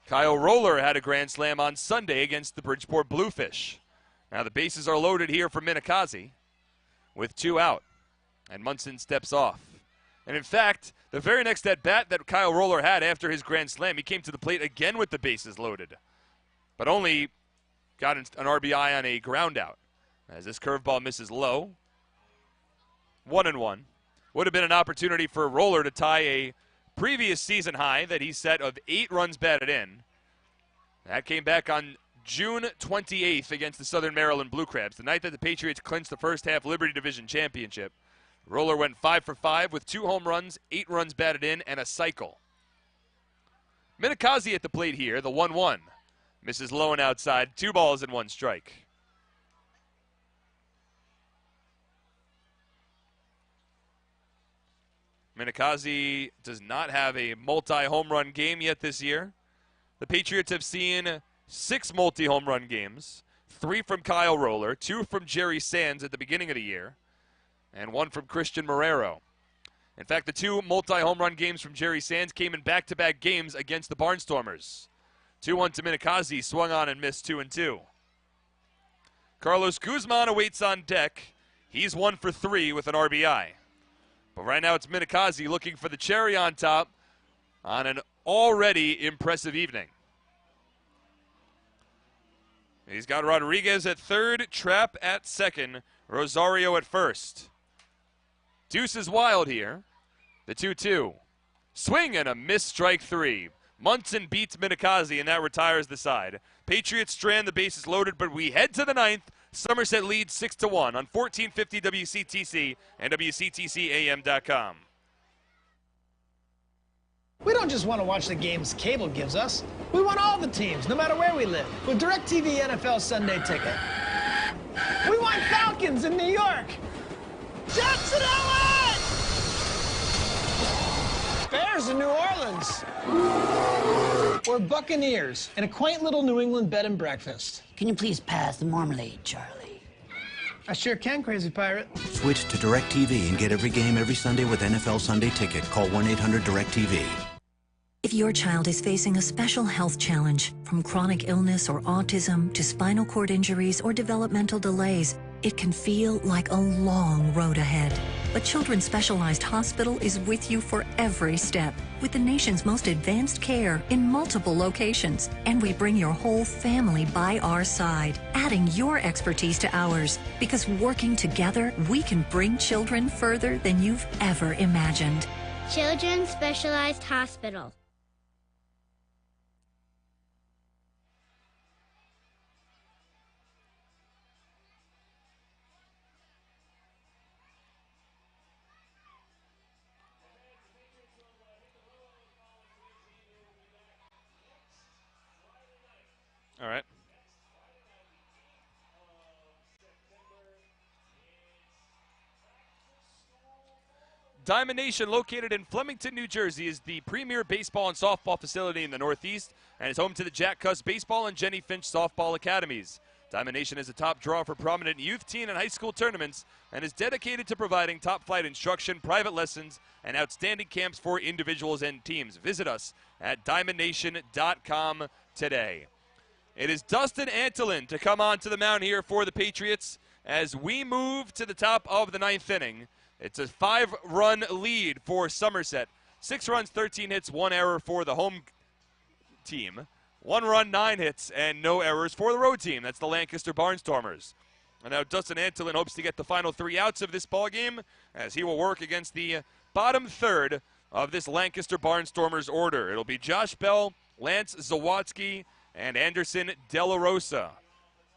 Kyle Roller had a grand slam on Sunday against the Bridgeport Bluefish. Now the bases are loaded here for Minikazi with 2 out, and Munson steps off. And in fact, the very next at-bat that Kyle Roller had after his grand slam, he came to the plate again with the bases loaded, but only got an RBI on a ground out. As this curveball misses low, 1-1. Would have been an opportunity for Roller to tie a previous season high that he set of 8 runs batted in. That came back on June 28th against the Southern Maryland Blue Crabs, the night that the Patriots clinched the first half Liberty Division Championship. Roller went 5 for 5 with 2 home runs, 8 runs batted in, and a cycle. Minikazi at the plate here, the 1-1. Misses low and outside, 2 balls and 1 strike. Minikazi does not have a multi-home run game yet this year. The Patriots have seen 6 multi-home run games, 3 from Kyle Roller, 2 from Jerry Sands at the beginning of the year, and 1 from Christian Marrero. In fact, the 2 multi-home run games from Jerry Sands came in back-to-back games against the Barnstormers. 2-1 to Minikazi, swung on and missed 2-2. Carlos Guzman awaits on deck. He's 1 for 3 with an RBI. But right now it's Minikazi looking for the cherry on top on an already impressive evening. He's got Rodriguez at third, Trapp at second, Rosario at first. Deuce is wild here. The 2-2. Swing and a miss, strike 3. Munson beats Minakazi, and that retires the side. Patriots strand the bases loaded, but we head to the ninth. Somerset leads 6-1 on 1450 WCTC and WCTCAM.com. We don't just want to watch the games cable gives us. We want all the teams, no matter where we live, with DirecTV NFL Sunday Ticket. We want Falcons in New York, Jets in LA, Bears in New Orleans, or Buccaneers in a quaint little New England bed and breakfast. Can you please pass the marmalade, Charlie? I sure can, Crazy Pirate. Switch to DirecTV and get every game every Sunday with NFL Sunday Ticket. Call 1-800-DirecTV. If your child is facing a special health challenge, from chronic illness or autism to spinal cord injuries or developmental delays, it can feel like a long road ahead. But Children's Specialized Hospital is with you for every step, with the nation's most advanced care in multiple locations. And we bring your whole family by our side, adding your expertise to ours. Because working together, we can bring children further than you've ever imagined. Children's Specialized Hospital. All right. Diamond Nation, located in Flemington, New Jersey, is the premier baseball and softball facility in the Northeast and is home to the Jack Cuss Baseball and Jenny Finch Softball Academies. Diamond Nation is a top draw for prominent youth, teen, and high school tournaments and is dedicated to providing top-flight instruction, private lessons, and outstanding camps for individuals and teams. Visit us at diamondnation.com today. It is Dustin Antolin to come on to the mound here for the Patriots as we move to the top of the ninth inning. It's a 5-run lead for Somerset. 6 runs, 13 hits, 1 error for the home team. 1 run, 9 hits, and no errors for the road team. That's the Lancaster Barnstormers. And now Dustin Antolin hopes to get the final 3 outs of this ballgame as he will work against the bottom third of this Lancaster Barnstormers order. It'll be Josh Bell, Lance Zawatsky, and Anderson De La Rosa.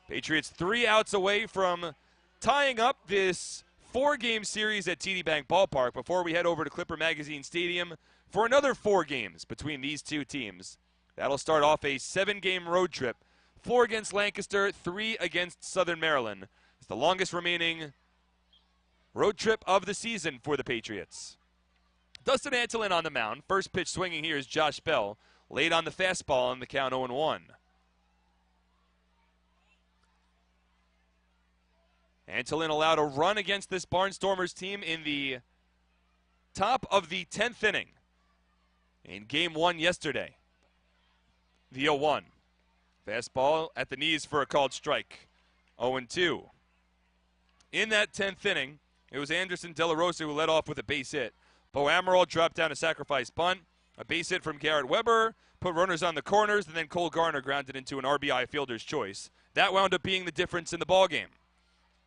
Patriots 3 outs away from tying up this 4-game series at TD Bank Ballpark before we head over to Clipper Magazine Stadium for another 4 games between these two teams. That'll start off a 7-game road trip. 4 against Lancaster, 3 against Southern Maryland. It's the longest remaining road trip of the season for the Patriots. Dustin Antolin on the mound. First pitch swinging here is Josh Bell. Late on the fastball on the count 0-1. Antolin allowed a run against this Barnstormers team in the top of the 10th inning in Game 1 yesterday. The 0-1. Fastball at the knees for a called strike. 0-2. In that 10th inning, it was Anderson De La Rosa who led off with a base hit. Bo Amaral dropped down a sacrifice bunt. A base hit from Garrett Weber, put runners on the corners, and then Cole Garner grounded into an RBI fielder's choice. That wound up being the difference in the ballgame.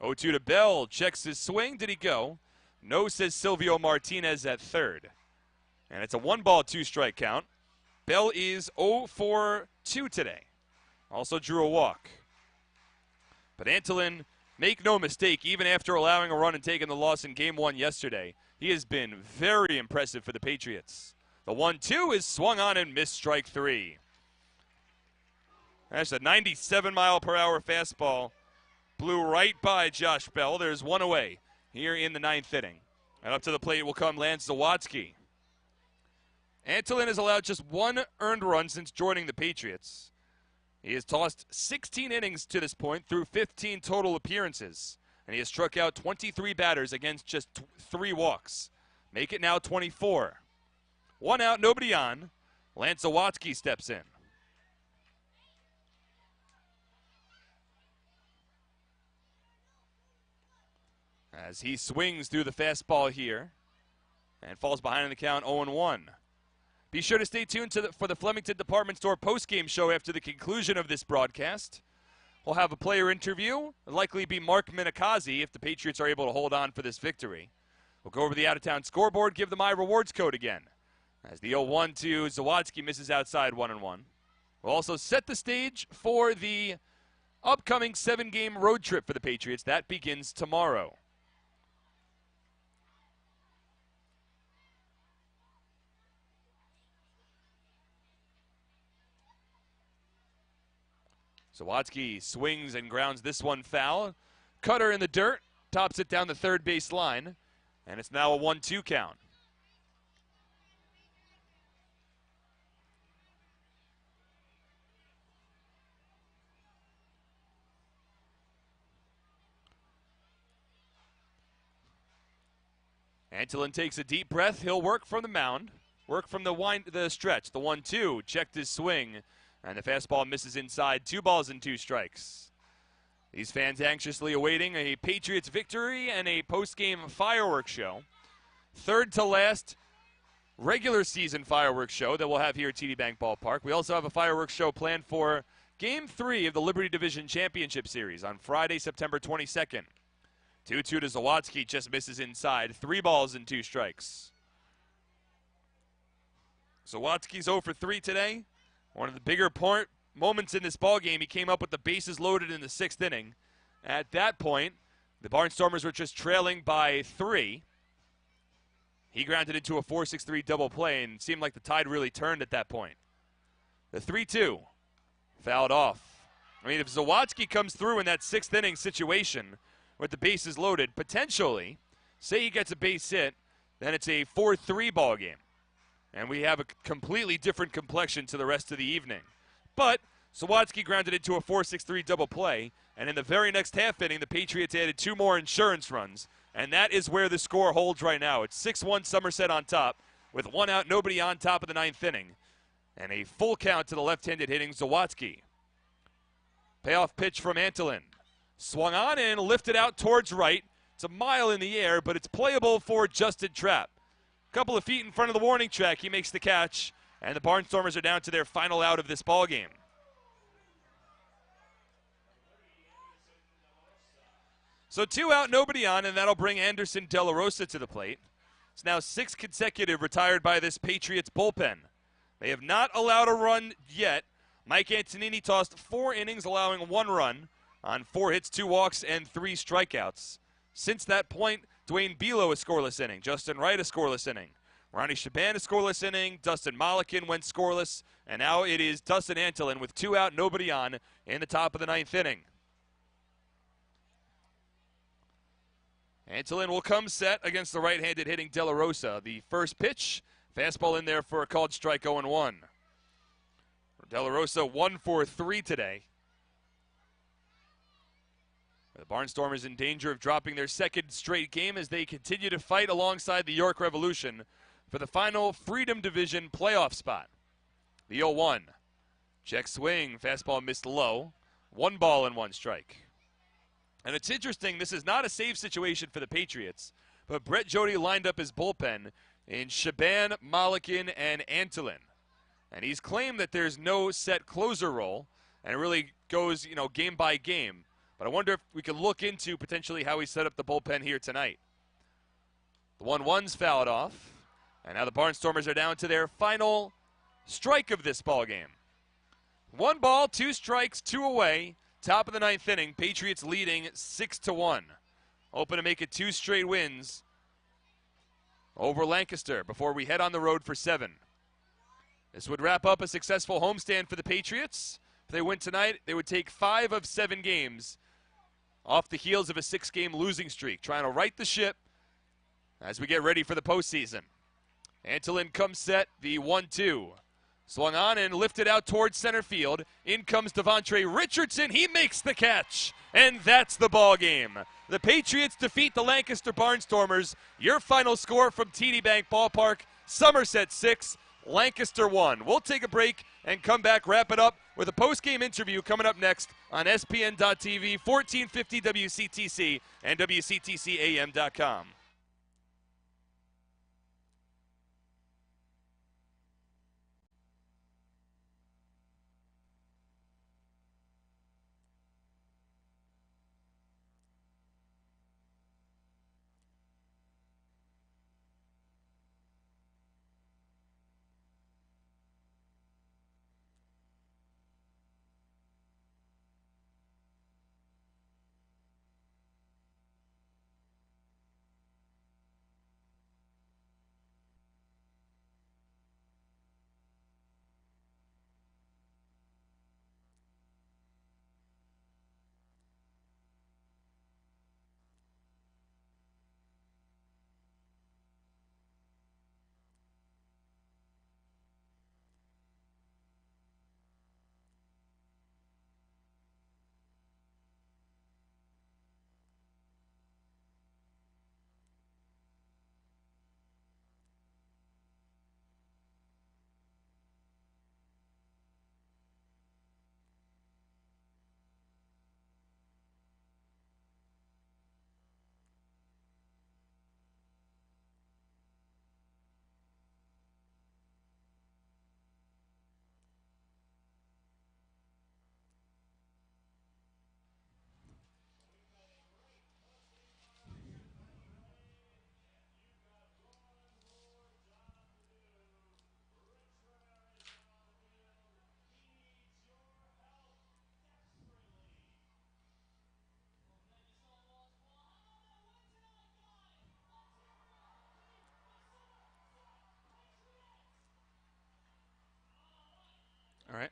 0-2 to Bell, checks his swing. Did he go? No, says Silvio Martinez at third. And it's a 1-ball, 2-strike count. Bell is 0-for-2 today. Also drew a walk. But Antolin, make no mistake, even after allowing a run and taking the loss in Game 1 yesterday, he has been very impressive for the Patriots. The 1-2 is swung on and missed strike 3. That's a 97-mile-per-hour fastball. Blew right by Josh Bell. There's one away here in the 9th inning. And up to the plate will come Lance Zawatsky. Antolin has allowed just 1 earned run since joining the Patriots. He has tossed 16 innings to this point through 15 total appearances. And he has struck out 23 batters against just 3 walks. Make it now 24. 1 out, nobody on. Lance Zawatsky steps in. As he swings through the fastball here and falls behind in the count 0-1. Be sure to stay tuned for the Flemington Department Store postgame show after the conclusion of this broadcast. We'll have a player interview. It'll likely be Mark Minakazi if the Patriots are able to hold on for this victory. We'll go over the out-of-town scoreboard, give the My Rewards code again. As the 0-1 to Zawadzki misses outside 1-1. We'll also set the stage for the upcoming 7-game road trip for the Patriots. That begins tomorrow. Zawadzki swings and grounds this one foul. Cutter in the dirt, tops it down the third base line, and it's now a 1-2 count. Antolin takes a deep breath. He'll work from the mound, work from the stretch. The 1-2 checked his swing, and the fastball misses inside. 2 balls and 2 strikes. These fans anxiously awaiting a Patriots victory and a post-game fireworks show. Third to last regular season fireworks show that we'll have here at TD Bank Ballpark. We also have a fireworks show planned for Game 3 of the Liberty Division Championship Series on Friday, September 22nd. 2-2 to Zawadzki, just misses inside. 3 balls and 2 strikes. Zawadzki's 0 for 3 today. One of the bigger moments in this ballgame, he came up with the bases loaded in the 6th inning. At that point, the Barnstormers were just trailing by 3. He grounded into a 4-6-3 double play, and it seemed like the tide really turned at that point. The 3-2 fouled off. I mean, if Zawadzki comes through in that 6th inning situation with the bases loaded, potentially, say he gets a base hit, then it's a 4-3 ball game. And we have a completely different complexion to the rest of the evening. But Zawadzki grounded into a 4-6-3 double play, and in the very next half inning, the Patriots added 2 more insurance runs, and that is where the score holds right now. It's 6-1 Somerset on top, with 1 out, nobody on top of the 9th inning, and a full count to the left-handed hitting Zawadzki. Payoff pitch from Antolin. Swung on and lifted out towards right. It's a mile in the air, but it's playable for Justin Trapp. A couple of feet in front of the warning track, he makes the catch, and the Barnstormers are down to their final out of this ball game. So 2 out, nobody on, and that'll bring Anderson De La Rosa to the plate. It's now 6 consecutive retired by this Patriots bullpen. They have not allowed a run yet. Mike Antonini tossed 4 innings, allowing 1 run on 4 hits, 2 walks, and 3 strikeouts. Since that point, Dwayne Bilo a scoreless inning. Justin Wright a scoreless inning. Ronnie Shaban a scoreless inning. Dustin Mollican went scoreless. And now it is Dustin Antolin with 2 out, nobody on in the top of the 9th inning. Antolin will come set against the right-handed hitting De La Rosa. The first pitch, fastball in there for a called strike 0-1. De La Rosa 1 for 3 today. The Barnstormers in danger of dropping their 2nd straight game as they continue to fight alongside the York Revolution for the final Freedom Division playoff spot. The 0-1. Check swing, fastball missed low. 1 ball and 1 strike. And it's interesting, this is not a save situation for the Patriots, but Brett Jody lined up his bullpen in Shaban, Mollican, and Antolin. And he's claimed that there's no set closer role, and it really goes, game by game. But I wonder if we could look into potentially how he set up the bullpen here tonight. The 1-1's fouled off, and now the Barnstormers are down to their final strike of this ball game. 1 ball, 2 strikes, 2 away. Top of the 9th inning, Patriots leading 6-1. Hoping to make it 2 straight wins over Lancaster before we head on the road for 7. This would wrap up a successful homestand for the Patriots. If they win tonight, they would take 5 of 7 games off the heels of a 6-game losing streak, trying to right the ship as we get ready for the postseason. Antolin comes set, the 1-2. Swung on and lifted out towards center field. In comes Devontre Richardson. He makes the catch, and that's the ball game. The Patriots defeat the Lancaster Barnstormers. Your final score from TD Bank Ballpark, Somerset 6, Lancaster 1. We'll take a break and come back, wrap it up with a post-game interview coming up next on SPN.TV, 1450 WCTC, and WCTCAM.com. All right.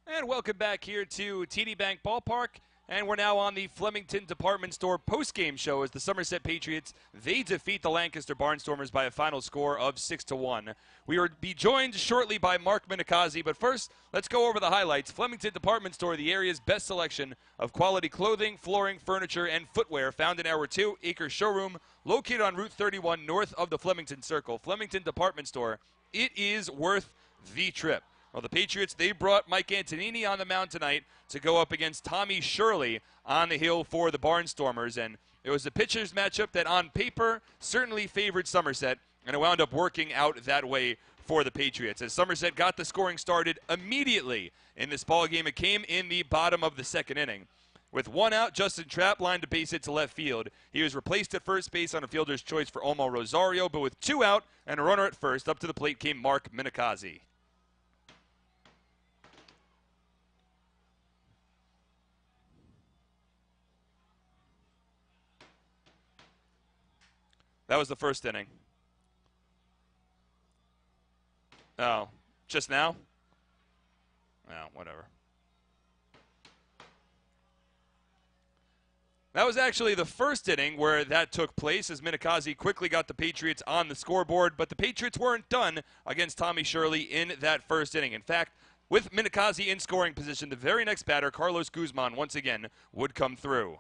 And welcome back here to TD Bank Ballpark. And we're now on the Flemington Department Store postgame show as the Somerset Patriots, they defeat the Lancaster Barnstormers by a final score of 6-1. We will be joined shortly by Mark Minikazi, but first, let's go over the highlights. Flemington Department Store, the area's best selection of quality clothing, flooring, furniture, and footwear, found in our 2-acre showroom located on Route 31 north of the Flemington Circle. Flemington Department Store, it is worth the trip. Well, the Patriots, they brought Mike Antonini on the mound tonight to go up against Tommy Shirley on the hill for the Barnstormers. And it was a pitchers matchup that on paper certainly favored Somerset, and it wound up working out that way for the Patriots. As Somerset got the scoring started immediately in this ballgame, it came in the bottom of the second inning. With one out, Justin Trapp lined a base hit to left field. He was replaced at first base on a fielder's choice for Omar Rosario, but with two out and a runner at first, up to the plate came Mark Minikazi. That was the first inning. Oh, just now? Oh, whatever. That was actually the first inning where that took place as Minikazi quickly got the Patriots on the scoreboard, but the Patriots weren't done against Tommy Shirley in that first inning. In fact, with Minikazi in scoring position, the very next batter, Carlos Guzman, once again would come through.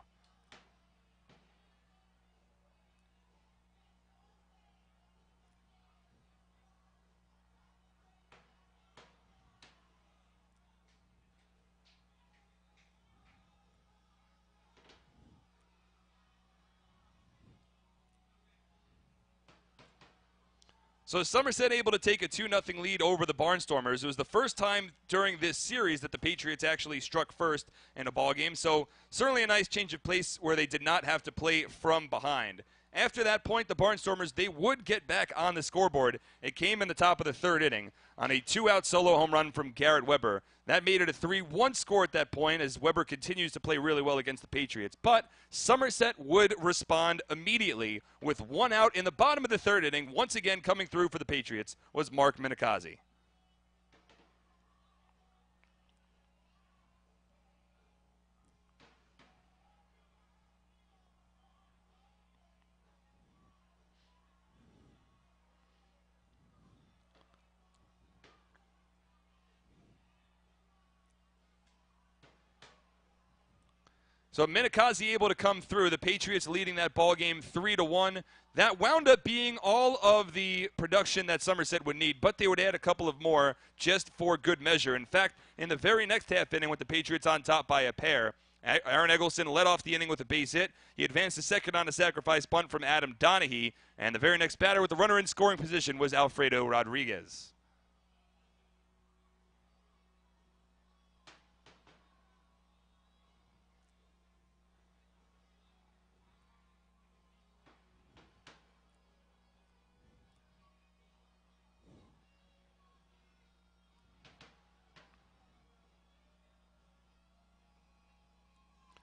So Somerset able to take a 2-0 lead over the Barnstormers. It was the first time during this series that the Patriots actually struck first in a ballgame, so certainly a nice change of pace where they did not have to play from behind. After that point, the Barnstormers, they would get back on the scoreboard. It came in the top of the third inning on a 2-out solo home run from Garrett Weber. That made it a 3-1 score at that point as Weber continues to play really well against the Patriots. But Somerset would respond immediately with one out in the bottom of the third inning. Once again coming through for the Patriots was Mark Minikazi. So Minikazi able to come through. The Patriots leading that ball game 3-1. That wound up being all of the production that Somerset would need, but they would add a couple of more just for good measure. In fact, in the very next half inning with the Patriots on top by a pair, Aaron Eggleston led off the inning with a base hit. He advanced to second on a sacrifice bunt from Adam Donahue, and the very next batter with the runner in scoring position was Alfredo Rodriguez.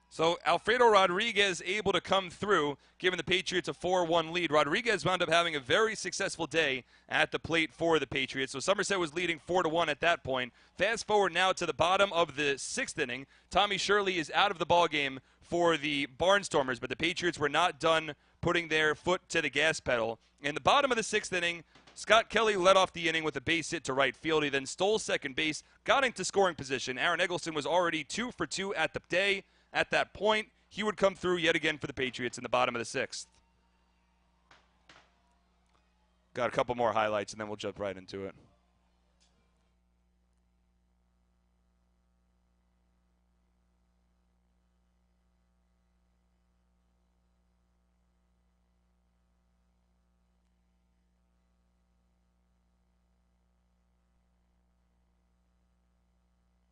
So Alfredo Rodriguez able to come through, giving the Patriots a 4-1 lead. Rodriguez wound up having a very successful day at the plate for the Patriots. So Somerset was leading 4-1 at that point. Fast forward now to the bottom of the sixth inning. Tommy Shirley is out of the ballgame for the Barnstormers, but the Patriots were not done putting their foot to the gas pedal. In the bottom of the sixth inning, Scott Kelly led off the inning with a base hit to right field. He then stole second base, got into scoring position. Aaron Eggleston was already 2 for 2 at the day. At that point, he would come through yet again for the Patriots in the bottom of the sixth. Got a couple more highlights, and then we'll jump right into it.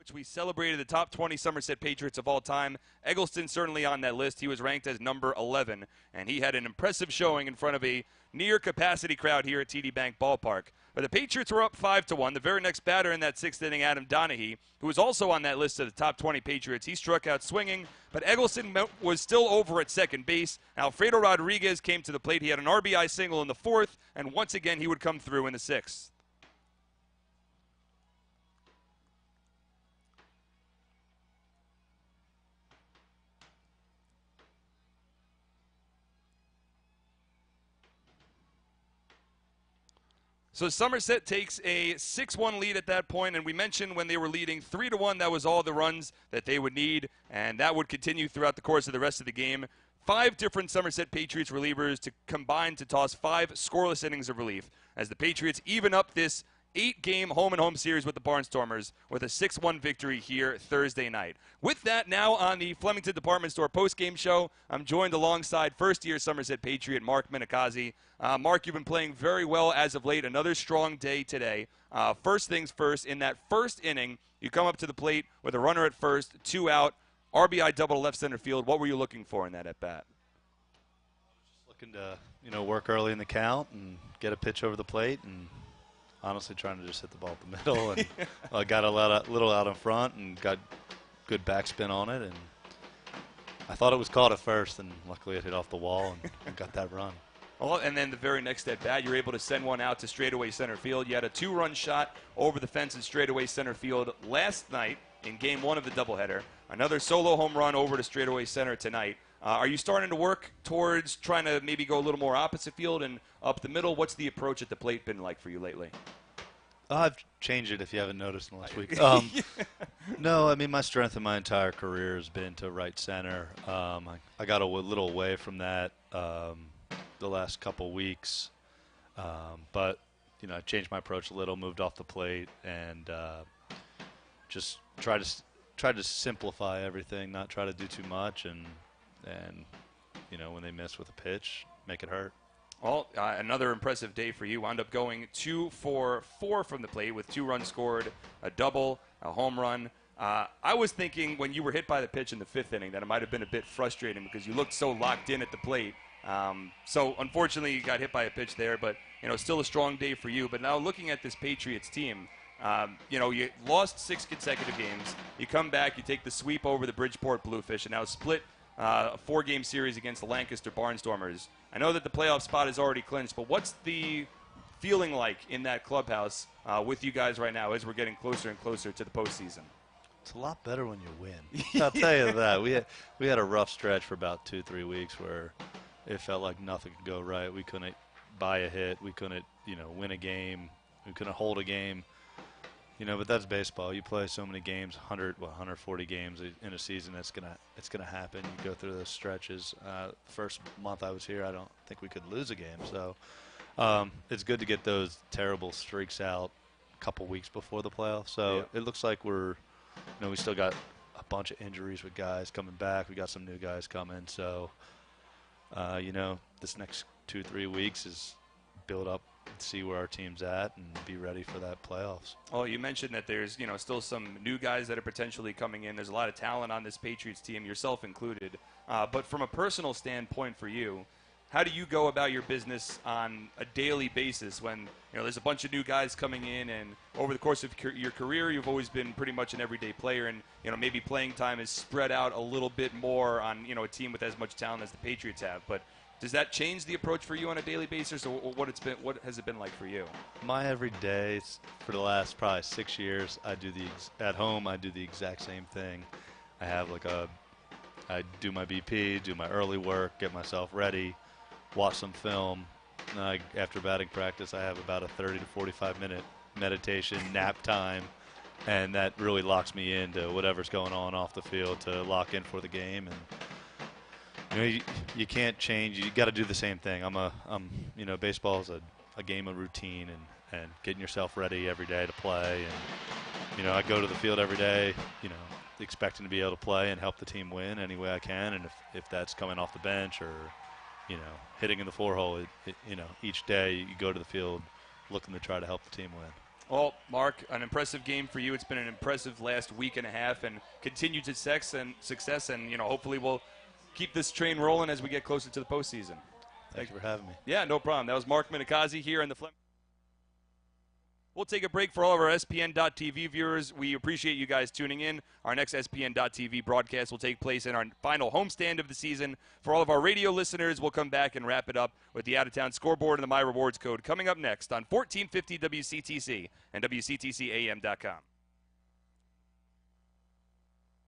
which we celebrated the top 20 Somerset Patriots of all time. Eggleston certainly on that list. He was ranked as number 11, and he had an impressive showing in front of a near-capacity crowd here at TD Bank Ballpark. But the Patriots were up 5-1. The very next batter in that sixth inning, Adam Donahue, who was also on that list of the top 20 Patriots, he struck out swinging, but Eggleston was still over at second base. Alfredo Rodriguez came to the plate. He had an RBI single in the fourth, and once again he would come through in the sixth. So Somerset takes a 6-1 lead at that point, and we mentioned when they were leading 3-1, that was all the runs that they would need, and that would continue throughout the course of the rest of the game. 5 different Somerset Patriots relievers to combine to toss 5 scoreless innings of relief as the Patriots even up this 8-game home-and-home series with the Barnstormers with a 6-1 victory here Thursday night. With that, now on the Flemington Department Store post-game show, I'm joined alongside first-year Somerset Patriot Mark Minikazi. Mark, you've been playing very well as of late. Another strong day today. First things first, in that first inning, you come up to the plate with a runner at first, 2 out, RBI double to left center field. What were you looking for in that at-bat? Just looking to, work early in the count and get a pitch over the plate, and honestly trying to just hit the ball up the middle, and I got a little out in front and got good backspin on it, and I thought it was caught at first, and luckily it hit off the wall and got that run. Well, and then the very next at bat, you're able to send one out to straightaway center field. You had a 2-run shot over the fence in straightaway center field last night in Game 1 of the doubleheader. Another solo home run over to straightaway center tonight. Are you starting to work towards trying to maybe go a little more opposite field and up the middle? What's the approach at the plate been like for you lately? I've changed it if you haven't noticed in the last week. No, I mean, my strength in my entire career has been to right center. I got a little away from that the last couple weeks. But, I changed my approach a little, moved off the plate, and just tried to simplify everything, not try to do too much, and when they miss with a pitch, make it hurt. Well, another impressive day for you. Wound up going 2 for 4 from the plate with 2 runs scored, a double, a home run. I was thinking when you were hit by the pitch in the 5th inning that it might have been a bit frustrating because you looked so locked in at the plate. So unfortunately you got hit by a pitch there, but still a strong day for you. But now looking at this Patriots team, you lost 6 consecutive games. You come back, you take the sweep over the Bridgeport Bluefish, and now split a 4-game series against the Lancaster Barnstormers. I know that the playoff spot is already clinched, but what's the feeling like in that clubhouse with you guys right now as we're getting closer and closer to the postseason? It's a lot better when you win. I'll tell you that. We had a rough stretch for about 2-3 weeks where it felt like nothing could go right. We couldn't buy a hit. We couldn't, win a game. We couldn't hold a game. But that's baseball. You play so many games, 140 games in a season. It's gonna happen. You go through those stretches. First month I was here, I don't think we could lose a game. So it's good to get those terrible streaks out a couple weeks before the playoffs. So It looks like we still got a bunch of injuries with guys coming back. We got some new guys coming. So this next 2-3 weeks is build up, see where our team's at, and be ready for that playoffs. Oh, you mentioned that there's still some new guys that are potentially coming in. There's a lot of talent on this Patriots team, yourself included. But from a personal standpoint for you, how do you go about your business on a daily basis when there's a bunch of new guys coming in, and over the course of your career you've always been pretty much an everyday player, and maybe playing time is spread out a little bit more on a team with as much talent as the Patriots have, but does that change the approach for you on a daily basis, or what has it been like for you? My everyday, for the last probably 6 years, at home I do the exact same thing. I have I do my BP, do my early work, get myself ready, watch some film. And after batting practice, I have about a 30 to 45 minute meditation nap time, and that really locks me into whatever's going on off the field to lock in for the game. And you can't change. You got to do the same thing. Baseball is a game of routine and getting yourself ready every day to play. And I go to the field every day, expecting to be able to play and help the team win any way I can. And if that's coming off the bench or hitting in the 4-hole, each day you go to the field looking to try to help the team win. Well, Mark, an impressive game for you. It's been an impressive last week and a half, and continued success. And hopefully we'll keep this train rolling as we get closer to the postseason. Thanks for having me. Yeah, no problem. That was Mark Minikazi here in the Fleming. We'll take a break for all of our SPN.TV viewers. We appreciate you guys tuning in. Our next SPN.TV broadcast will take place in our final homestand of the season. For all of our radio listeners, we'll come back and wrap it up with the out-of-town scoreboard and the My Rewards code coming up next on 1450 WCTC and WCTCAM.com.